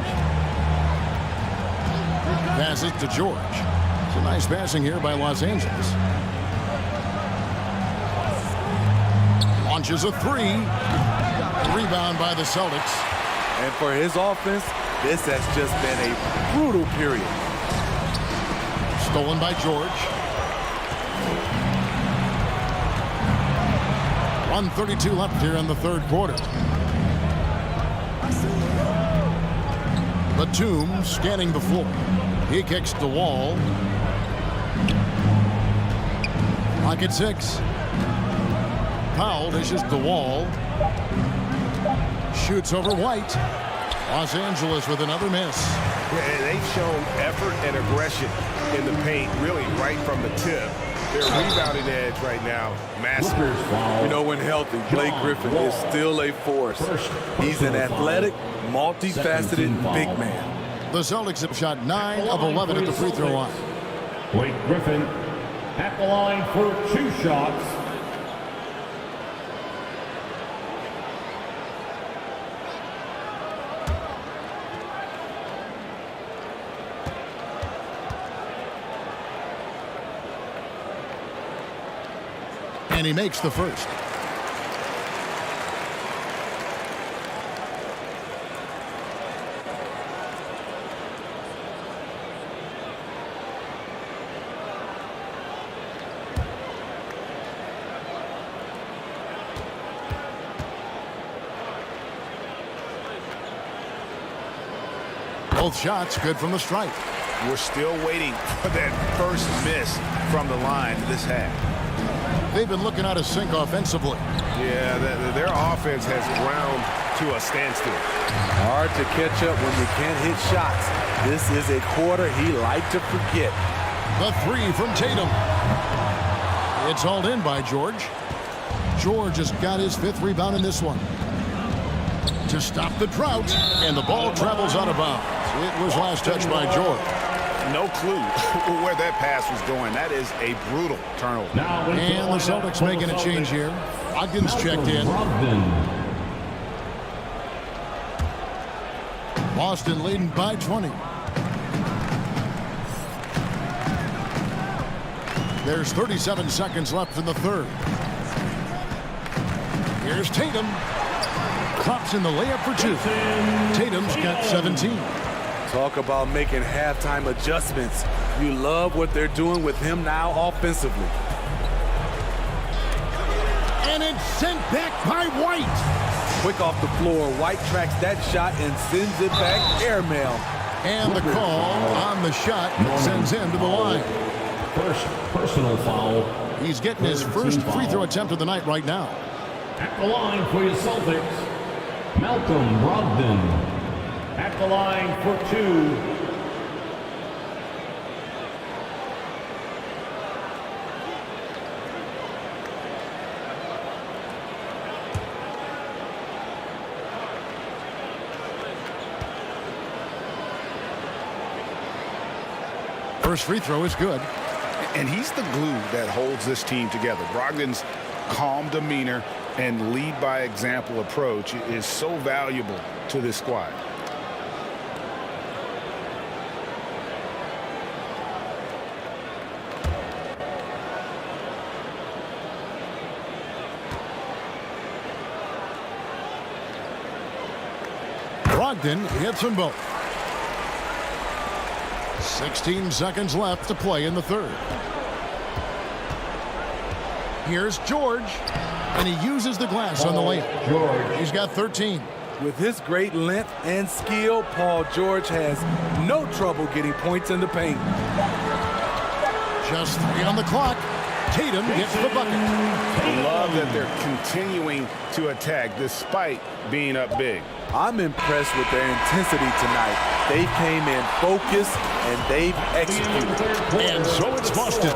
Passes to George. It's a nice passing here by Los Angeles. Launches a 3. Rebound by the Celtics. And for his offense, this has just been a brutal period. Stolen by George. 1:32 left here in the third quarter. Batum scanning the floor. He kicks the Wall. Clock at 6. Powell dishes the Wall. Shoots over White. Los Angeles with another miss. And they've shown effort and aggression in the paint, really right from the tip. Their rebounding edge right now, massive. You know, when healthy, Blake Griffin is still a force. He's an athletic, multifaceted big man. The Celtics have shot 9 of 11 at the free throw line. Blake Griffin at the line for 2 shots. And he makes the first. Both shots good from the stripe. We're still waiting for that first miss from the line this half. They've been looking out of sync offensively. Yeah, their offense has ground to a standstill. Hard to catch up when you can't hit shots. This is a quarter he liked to forget. The 3 from Tatum. It's hauled in by George. George has got his 5th rebound in this one. To stop the drought, and the ball travels out of bounds. It was last touched by George. No clue where that pass was going. That is a brutal turnover. And the Celtics making a change here. Ogden's checked in. Boston leading by 20. There's 37 seconds left in the third. Here's Tatum. Drops in the layup for 2. Tatum's got 17. Talk about making halftime adjustments. You love what they're doing with him now offensively. And it's sent back by White. Quick off the floor, White tracks that shot and sends it back airmail. And the call on the shot sends him to the line. First personal foul. He's getting his first free throw attempt of the night right now. At the line for your Celtics, Malcolm Brogdon. At the line for 2. First free throw is good. And he's the glue that holds this team together. Brogdon's calm demeanor and lead by example approach is so valuable to this squad. Brogdon hits them both. 16 seconds left to play in the third. Here's George, and he uses the glass on the layup. George. He's got 13. With his great length and skill, Paul George has no trouble getting points in the paint. Just 3 on the clock. Tatum gets the bucket. Love that they're continuing to attack despite being up big. I'm impressed with their intensity tonight. They came in focused and they've executed. And so it's Boston,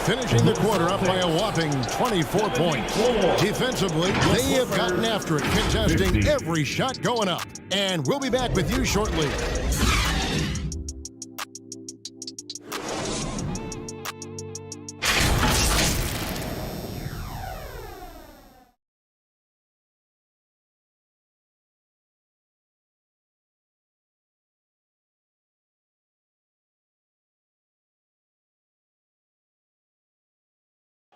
finishing the quarter up by a whopping 24 points. Defensively, they have gotten after it, contesting every shot going up. And we'll be back with you shortly.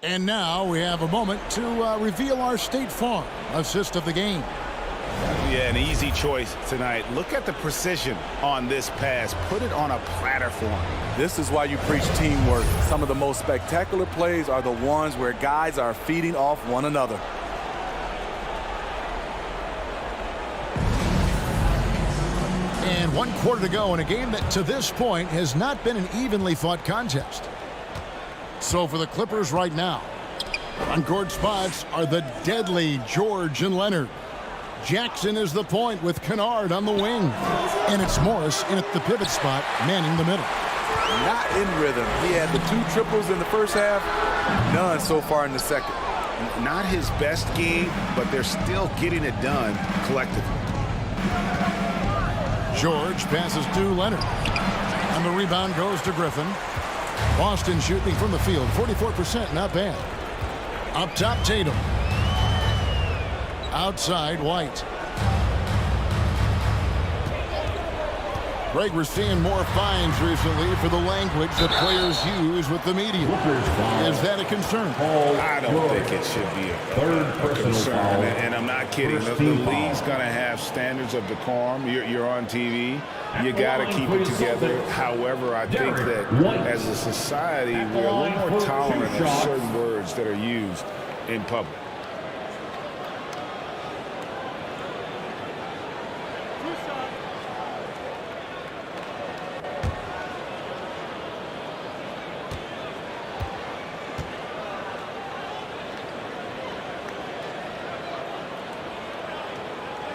And now we have a moment to reveal our State Farm assist of the game. Yeah, an easy choice tonight. Look at the precision on this pass. Put it on a platter for him. This is why you preach teamwork. Some of the most spectacular plays are the ones where guys are feeding off one another. And 1 quarter to go in a game that to this point has not been an evenly fought contest. So for the Clippers right now, on court spots are the deadly George and Leonard. Jackson is the point with Kennard on the wing. And it's Morris in at the pivot spot, manning the middle. Not in rhythm. He had the 2 triples in the first half, none so far in the second. Not his best game, but they're still getting it done collectively. George passes to Leonard. And the rebound goes to Griffin. Boston shooting from the field, 44%, not bad. Up top, Tatum. Outside, White. Greg, we're seeing more fines recently for the language that players use with the media. Is that a concern? I don't think it should be a concern, and I'm not kidding. The league's going to have standards of decorum. You're on TV. You got to keep it together. However, I think that as a society, we're a little more tolerant of certain words that are used in public.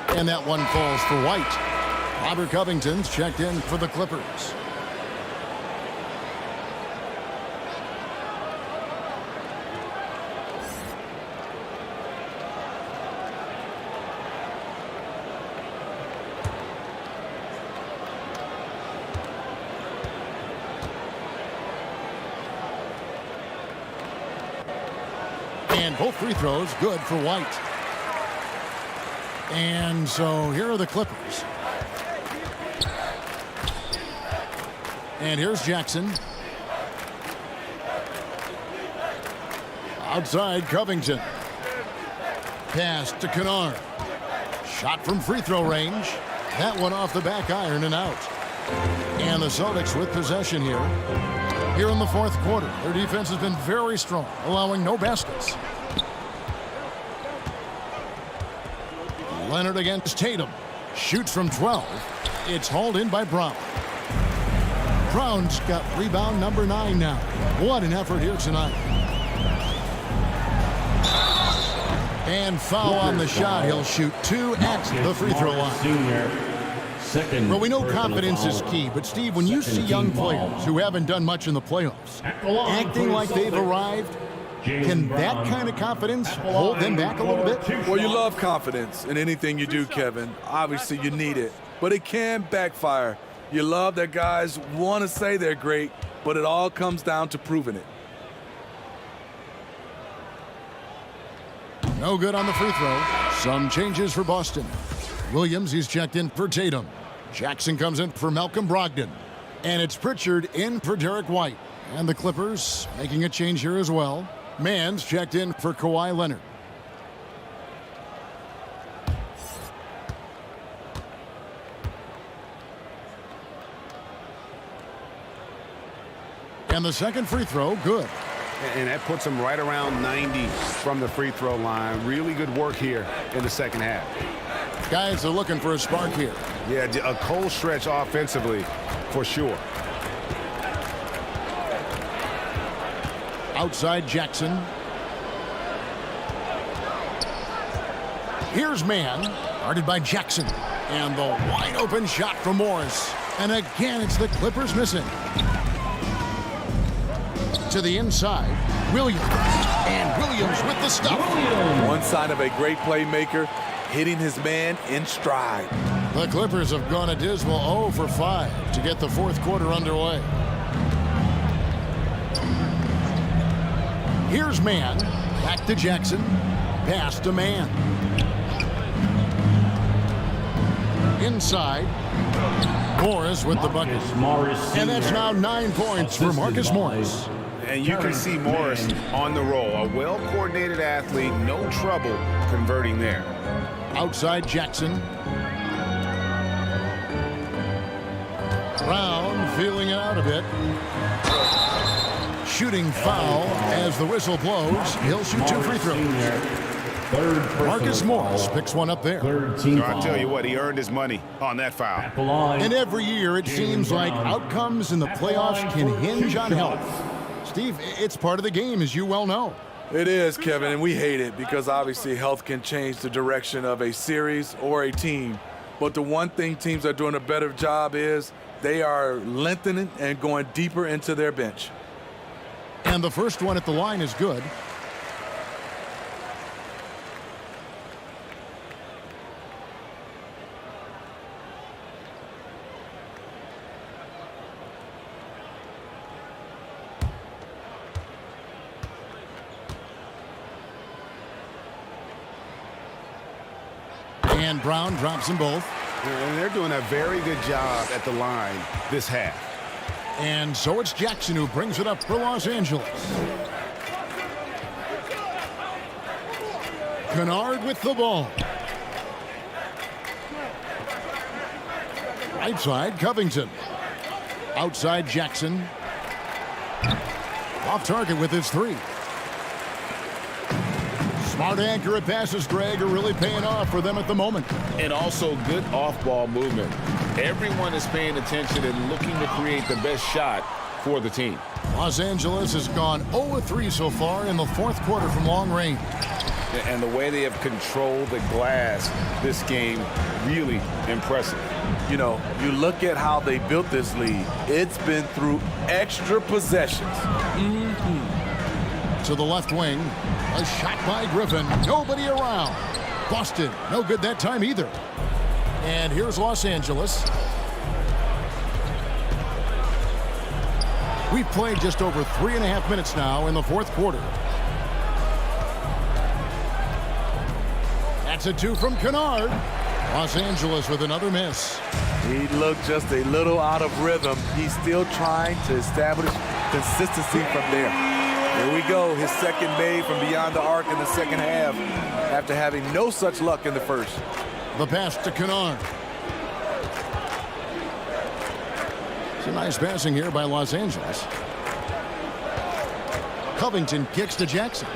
And that one falls for White. Robert Covington's checked in for the Clippers. And both free throws good for White. And so here are the Clippers. And here's Jackson. Outside, Covington. Pass to Kennard. Shot from free throw range. That one off the back iron and out. And the Celtics with possession here. Here in the fourth quarter, their defense has been very strong, allowing no baskets. Leonard against Tatum. Shoots from 12. It's hauled in by Brown. Brown's got rebound number 9 now. What an effort here tonight. And foul on the shot. He'll shoot 2 at the free throw line. Well, we know confidence is key, but Steve, when you see young players who haven't done much in the playoffs acting like they've arrived, can that kind of confidence hold them back a little bit? Well, you love confidence in anything you do, Kevin. Obviously, you need it, but it can backfire. You love that guys want to say they're great, but it all comes down to proving it. No good on the free throw. Some changes for Boston. Williams, he's checked in for Tatum. Jackson comes in for Malcolm Brogdon. And it's Pritchard in for Derek White. And the Clippers making a change here as well. Mann's checked in for Kawhileonard. And the second free throw, good. And that puts him right around 90 from the free throw line. Really good work here in the second half. Guys are looking for a spark here. Yeah, a cold stretch offensively for sure. Outside Jackson. Here's Mann, guarded by Jackson. And the wide open shot from Morris. And again, it's the Clippers missing. To the inside, Williams. And Williams with the stuff. One sign of a great playmaker, hitting his man in stride. The Clippers have gone a dismal 0 for 5 to get the fourth quarter underway. Here's Mann. Back to Jackson. Pass to Mann. Inside. Morris with the bucket. And that's now 9 points for Marcus Morris. And you can see Morris on the roll. A well-coordinated athlete, no trouble converting there. Outside Jackson. Brown feeling it out a bit. Shooting foul as the whistle blows. He'll shoot 2 free throws. Marcus Morris picks one up there. So I tell you what, he earned his money on that foul. And every year it seems like outcomes in the playoffs can hinge on health. Steve, it's part of the game, as you well know. It is, Kevin, and we hate it because obviously health can change the direction of a series or a team. But the one thing teams are doing a better job is they are lengthening and going deeper into their bench. And the first one at the line is good. And Brown drops them both. And they're doing a very good job at the line this half. And so it's Jackson who brings it up for Los Angeles. Kennard with the ball. Right side, Covington. Outside, Jackson. Off target with his three. Smart, accurate passes, Greg, are really paying off for them at the moment. And also good off-ball movement. Everyone is paying attention and looking to create the best shot for the team. Los Angeles has gone 0-3 so far in the fourth quarter from long range. And the way they have controlled the glass this game, really impressive. You know, you look at how they built this lead. It's been through extra possessions. To the left wing. A shot by Griffin. Nobody around. Boston. No good that time either. And here's Los Angeles. We've played just over 3.5 minutes now in the fourth quarter. That's a two from Kennard. Los Angeles with another miss. He looked just a little out of rhythm. He's still trying to establish consistency from there. Here we go, his second made from beyond the arc in the second half after having no such luck in the first. The pass to Kennard. It's a nice passing here by Los Angeles. Covington kicks to Jackson.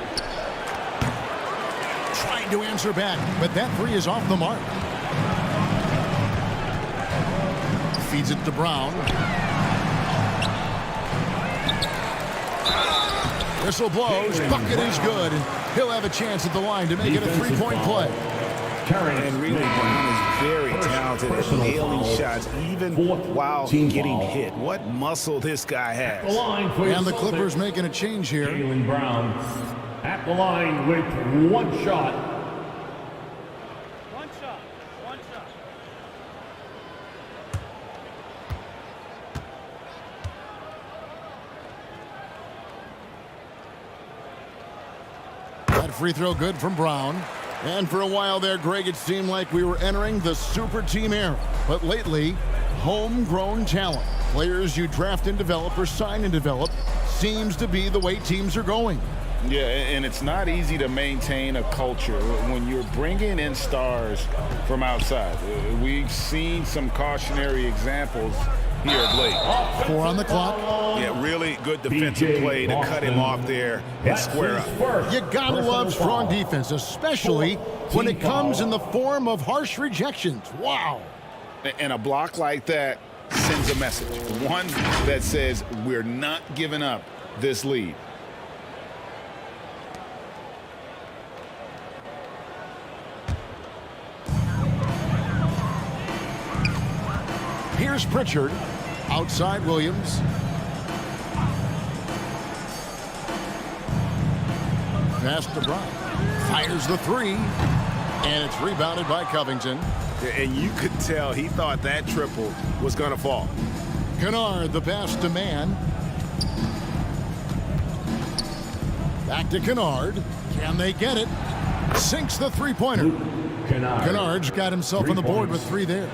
Trying to answer back, but that three is off the mark. Feeds it to Brown. Whistle blows. Bucket is good. He'll have a chance at the line to make it a three-point play. And really, Brown is very talented at nailing shots, even while getting hit. What muscle this guy has. And the Clippers making a change here. Jaylenbrown at the line with one shot. One shot. That free throw good from Brown. And for a while there, Greg, it seemed like we were entering the super team era. But lately, homegrown talent, players you draft and develop or sign and develop, seems to be the way teams are going. Yeah, and it's not easy to maintain a culture when you're bringing in stars from outside. We've seen some cautionary examples here of late. 4 on the clock. Yeah, really good defensive play to cut him off there and square up. You gotta love strong defense, especially when it comes in the form of harsh rejections. Wow. And a block like that sends a message. One that says we're not giving up this lead. Here's Pritchard. Outside Williams. Pass to Brown. Fires the three. And it's rebounded by Covington. And you could tell he thought that triple was going to fall. Kennard, the pass to Mann. Back to Kennard. Can they get it? Sinks the three-pointer. Kennard's got himself on the board with 3 there.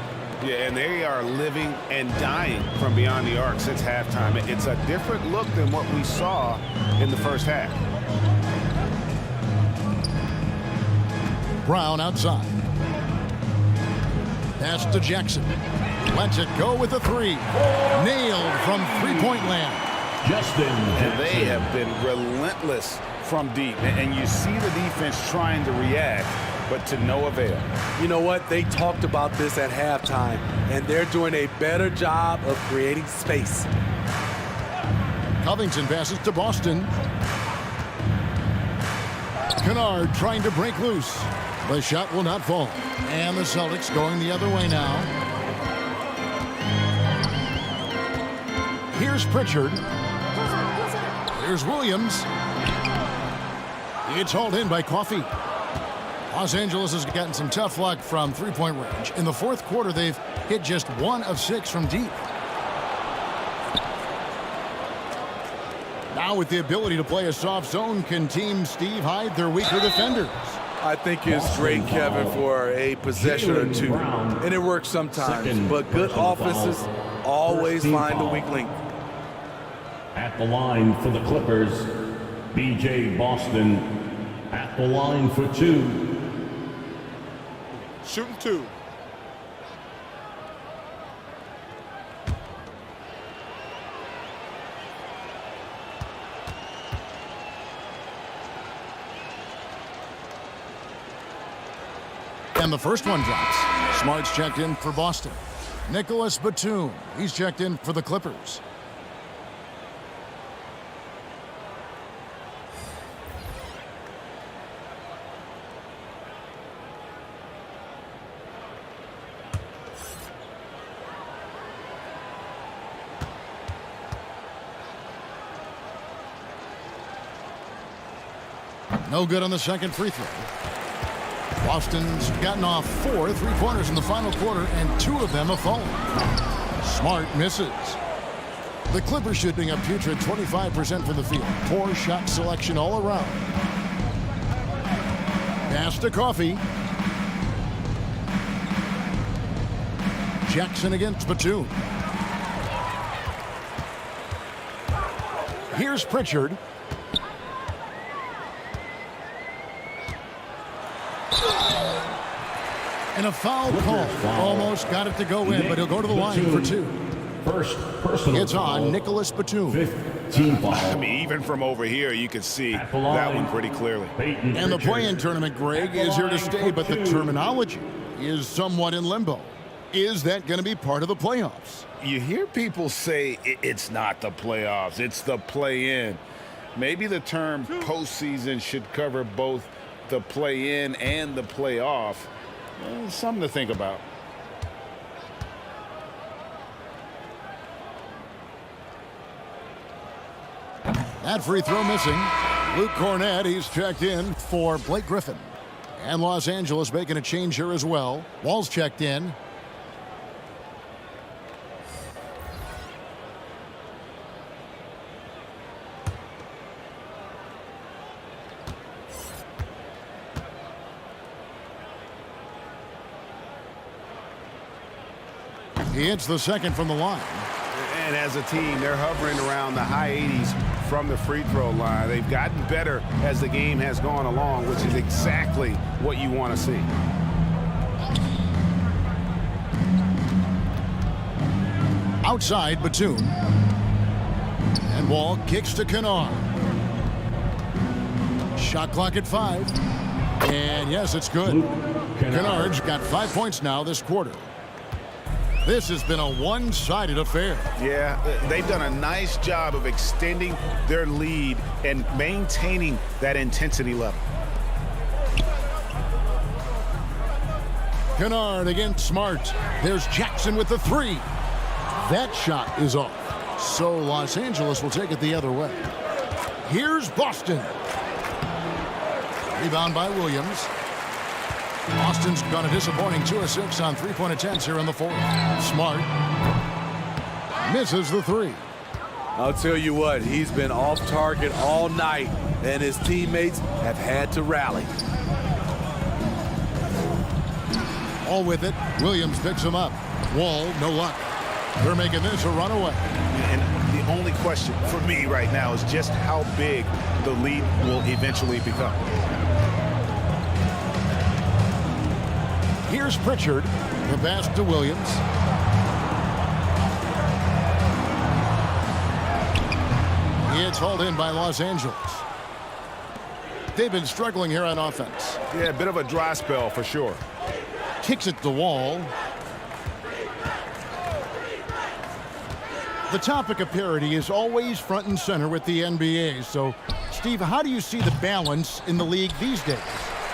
Yeah, and they are living and dying from beyond the arc since halftime. It's a different look than what we saw in the first half. Brown outside. Pass to Jackson. Lets it go with a 3. Nailed from three-point land. And they have been relentless from deep. And you see the defense trying to react, but to no avail. You know what? They talked about this at halftime, and they're doing a better job of creating space. Covington passes to Boston. Kennard trying to break loose. The shot will not fall. And the Celtics going the other way now. Here's Pritchard. Here's Williams. It's hauled in by Coffey. Los Angeles has gotten some tough luck from three-point range. In the fourth quarter, they've hit just 1 of 6 from deep. Now with the ability to play a soft zone, can Team Steve hide their weaker defenders? I think it's great, Kevin, for a possession or two. And it works sometimes. But good offenses always find the weak link. At the line for the Clippers, B.J. Boston. At the line for 2. Shooting 2. And the first one drops. Smart's checked in for Boston. Nicholas Batum, he's checked in for the Clippers. No good on the second free throw. Boston's gotten off 4 3-pointers in the final quarter, and 2 of them have fallen. Smart misses. The Clippers shooting a putrid 25% from the field. Poor shot selection all around. Pass to Coffey. Jackson against Batum. Here's Pritchard. And a foul call. Almost got it to go in, but he'll go to the line for 2. First personal it's on Nicholas Batum. 15 foul. I mean, even from over here, you can see that one pretty clearly. And the play-in tournament, Greg, is here to stay, but the terminology is somewhat in limbo. Is that going to be part of the playoffs? You hear people say it's not the playoffs, it's the play-in. Maybe the term postseason should cover both the play-in and the playoff. Something to think about. That free throw missing. Luke Cornett, he's checked in for Blake Griffin. And Los Angeles making a change here as well. Wall's checked in. He hits the second from the line. And as a team, they're hovering around the high 80s from the free throw line. They've gotten better as the game has gone along, which is exactly what you want to see. Outside, Batum. And Wall kicks to Kennard. Shot clock at 5. And yes, it's good. Kennard's got 5 points now this quarter. This has been a one-sided affair. Yeah, they've done a nice job of extending their lead and maintaining that intensity level. Kennard against Smart. There's Jackson with the 3. That shot is off. So Los Angeles will take it the other way. Here's Boston. Rebound by Williams. Boston's gone a disappointing 2 of 6 on 3-point attempts here in the fourth. Smart misses the 3. I'll tell you what, he's been off target all night, and his teammates have had to rally. All with it. Williams picks him up. Wall, no luck. They're making this a runaway. And the only question for me right now is just how big the lead will eventually become. Here's Pritchard. The pass to Williams. It's hauled in by Los Angeles. They've been struggling here on offense. Yeah, a bit of a dry spell for sure. Kicks it to Wall. The topic of parity is always front and center with the NBA, so Steve, how do you see the balance in the league these days?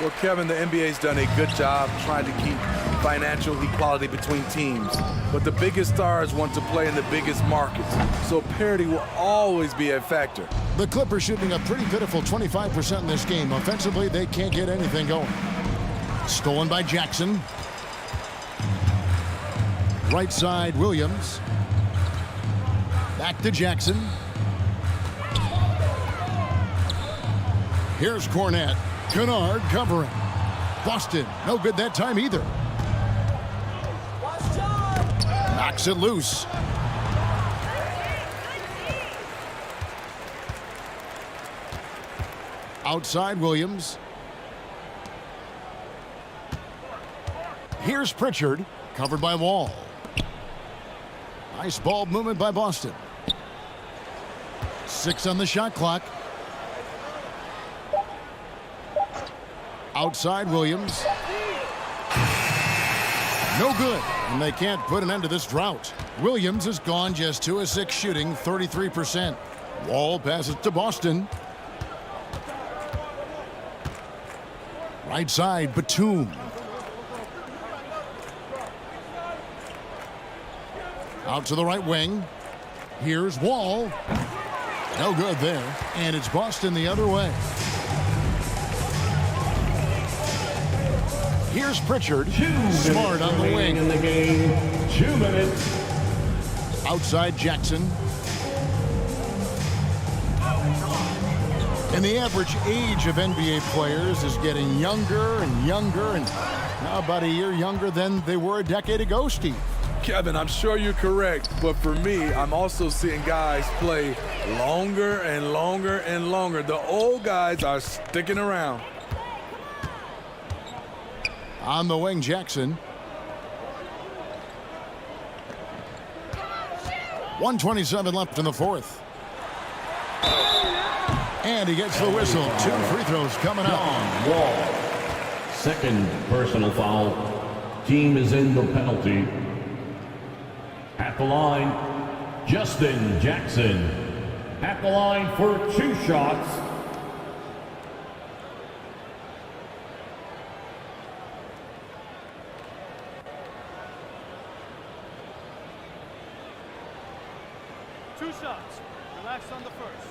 Well, Kevin, the NBA's done a good job trying to keep financial equality between teams. But the biggest stars want to play in the biggest markets, so parity will always be a factor. The Clippers shooting a pretty pitiful 25% in this game. Offensively, they can't get anything going. Stolen by Jackson. Right side, Williams. Back to Jackson. Here's Cornette. Kennard covering. Boston, no good that time either. Knocks it loose. Outside Williams. Here's Pritchard, covered by Wall. Nice ball movement by Boston. 6 on the shot clock. Outside Williams. No good, and they can't put an end to this drought. Williams has gone just 2 of 6 shooting, 33%. Wall passes to Boston. Right side, Batum. Out to the right wing. Here's Wall. No good there, and it's Boston the other way. Here's Pritchard. Smart on the wing. In the game, 2 minutes. Outside Jackson. And the average age of NBA players is getting younger and younger, and now about a year younger than they were a decade ago, Steve. Kevin, I'm sure you're correct, but for me, I'm also seeing guys play longer and longer and longer. The old guys are sticking around. On the wing, Jackson. 1:27 left in the fourth. And he gets the whistle. 2 free throws coming up. Wall. Second personal foul. Team is in the penalty. At the line, Justin Jackson. At the line for 2 shots. Two shots. Relax on the first.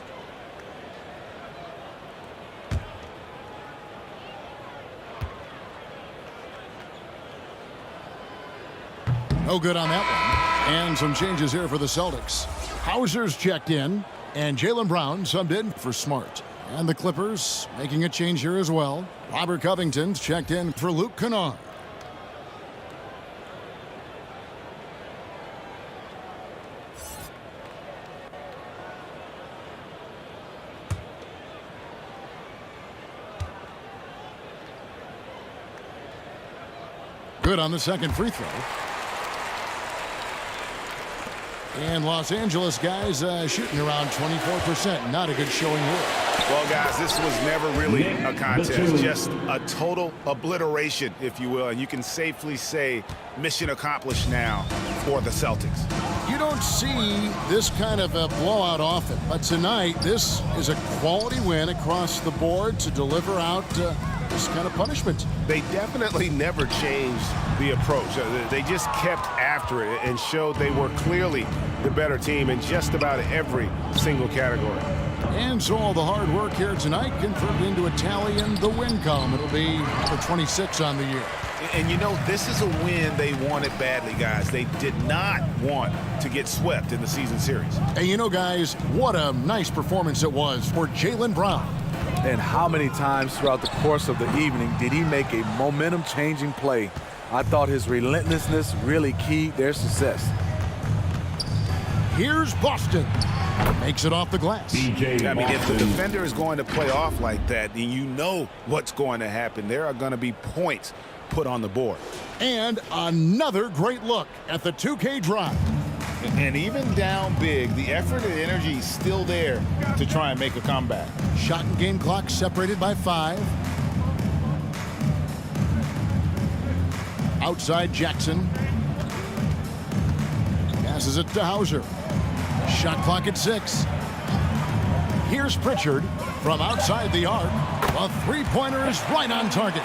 No good on that one. And some changes here for the Celtics. Hauser's checked in, and Jaylen subbed in for Smart. And the Clippers making a change here as well. Robert Covington's checked in for Luke Kennard. Good on the second free throw. And Los Angeles guys shooting around 24%. Not a good showing here. Well, guys, this was never really a contest. Just a total obliteration, if you will. And you can safely say mission accomplished now for the Celtics. You don't see this kind of a blowout often. But tonight, this is a quality win across the board to deliver out this kind of punishment. They definitely never changed the approach. They just kept after it and showed they were clearly the better team in just about every single category. And so all the hard work here tonight converted into a tally in the win column. It'll be for 26 on the year. And you know, this is a win they wanted badly, guys. They did not want to get swept in the season series. And you know, guys, what a nice performance it was for Jaylen Brown. And how many times throughout the course of the evening did he make a momentum-changing play? I thought his relentlessness really keyed their success. Here's Boston. Makes it off the glass. I mean, if the defender is going to play off like that, then you know what's going to happen. There are going to be points put on the board. And another great look at the 2K drive. And even down big, the effort and energy is still there to try and make a comeback. Shot and game clock separated by 5. Outside Jackson. Passes it to Hauser. Shot clock at 6. Here's Pritchard. From outside the arc, a three-pointer is right on target.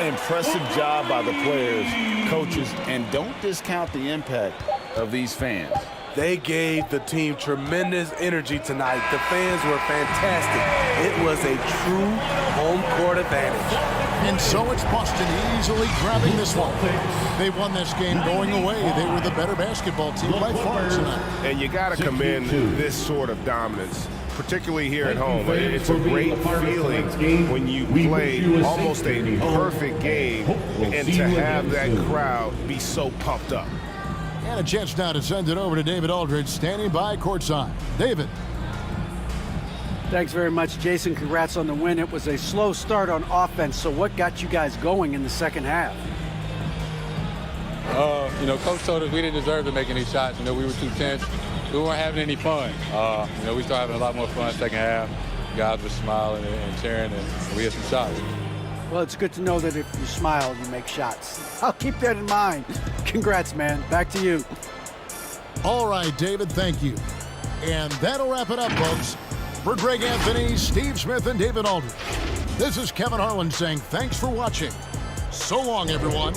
Impressive job by the players, coaches, and don't discount the impact of these fans. They gave the team tremendous energy tonight. The fans were fantastic. It was a true home court advantage. And so it's Boston easily grabbing this one. They won this game going away. They were the better basketball team by far tonight. And you got to commend this sort of dominance, particularly here at home. It's a great feeling when you play almost a perfect game and to have that crowd be so pumped up. And a chance now to send it over to David Aldridge, standing by courtside. David. Thanks very much, Jason. Congrats on the win. It was a slow start on offense, so what got you guys going in the second half? You know, Coach told us we didn't deserve to make any shots. You know, we were too tense. We weren't having any fun. You know, we started having a lot more fun second half. Guys were smiling and cheering, and we had some shots. Well, it's good to know that if you smile, you make shots. I'll keep that in mind. Congrats, man. Back to you. All right, David, thank you. And that'll wrap it up, folks. For Greg Anthony, Steve Smith, and David Aldridge, this is Kevin Harlan saying thanks for watching. So long, everyone.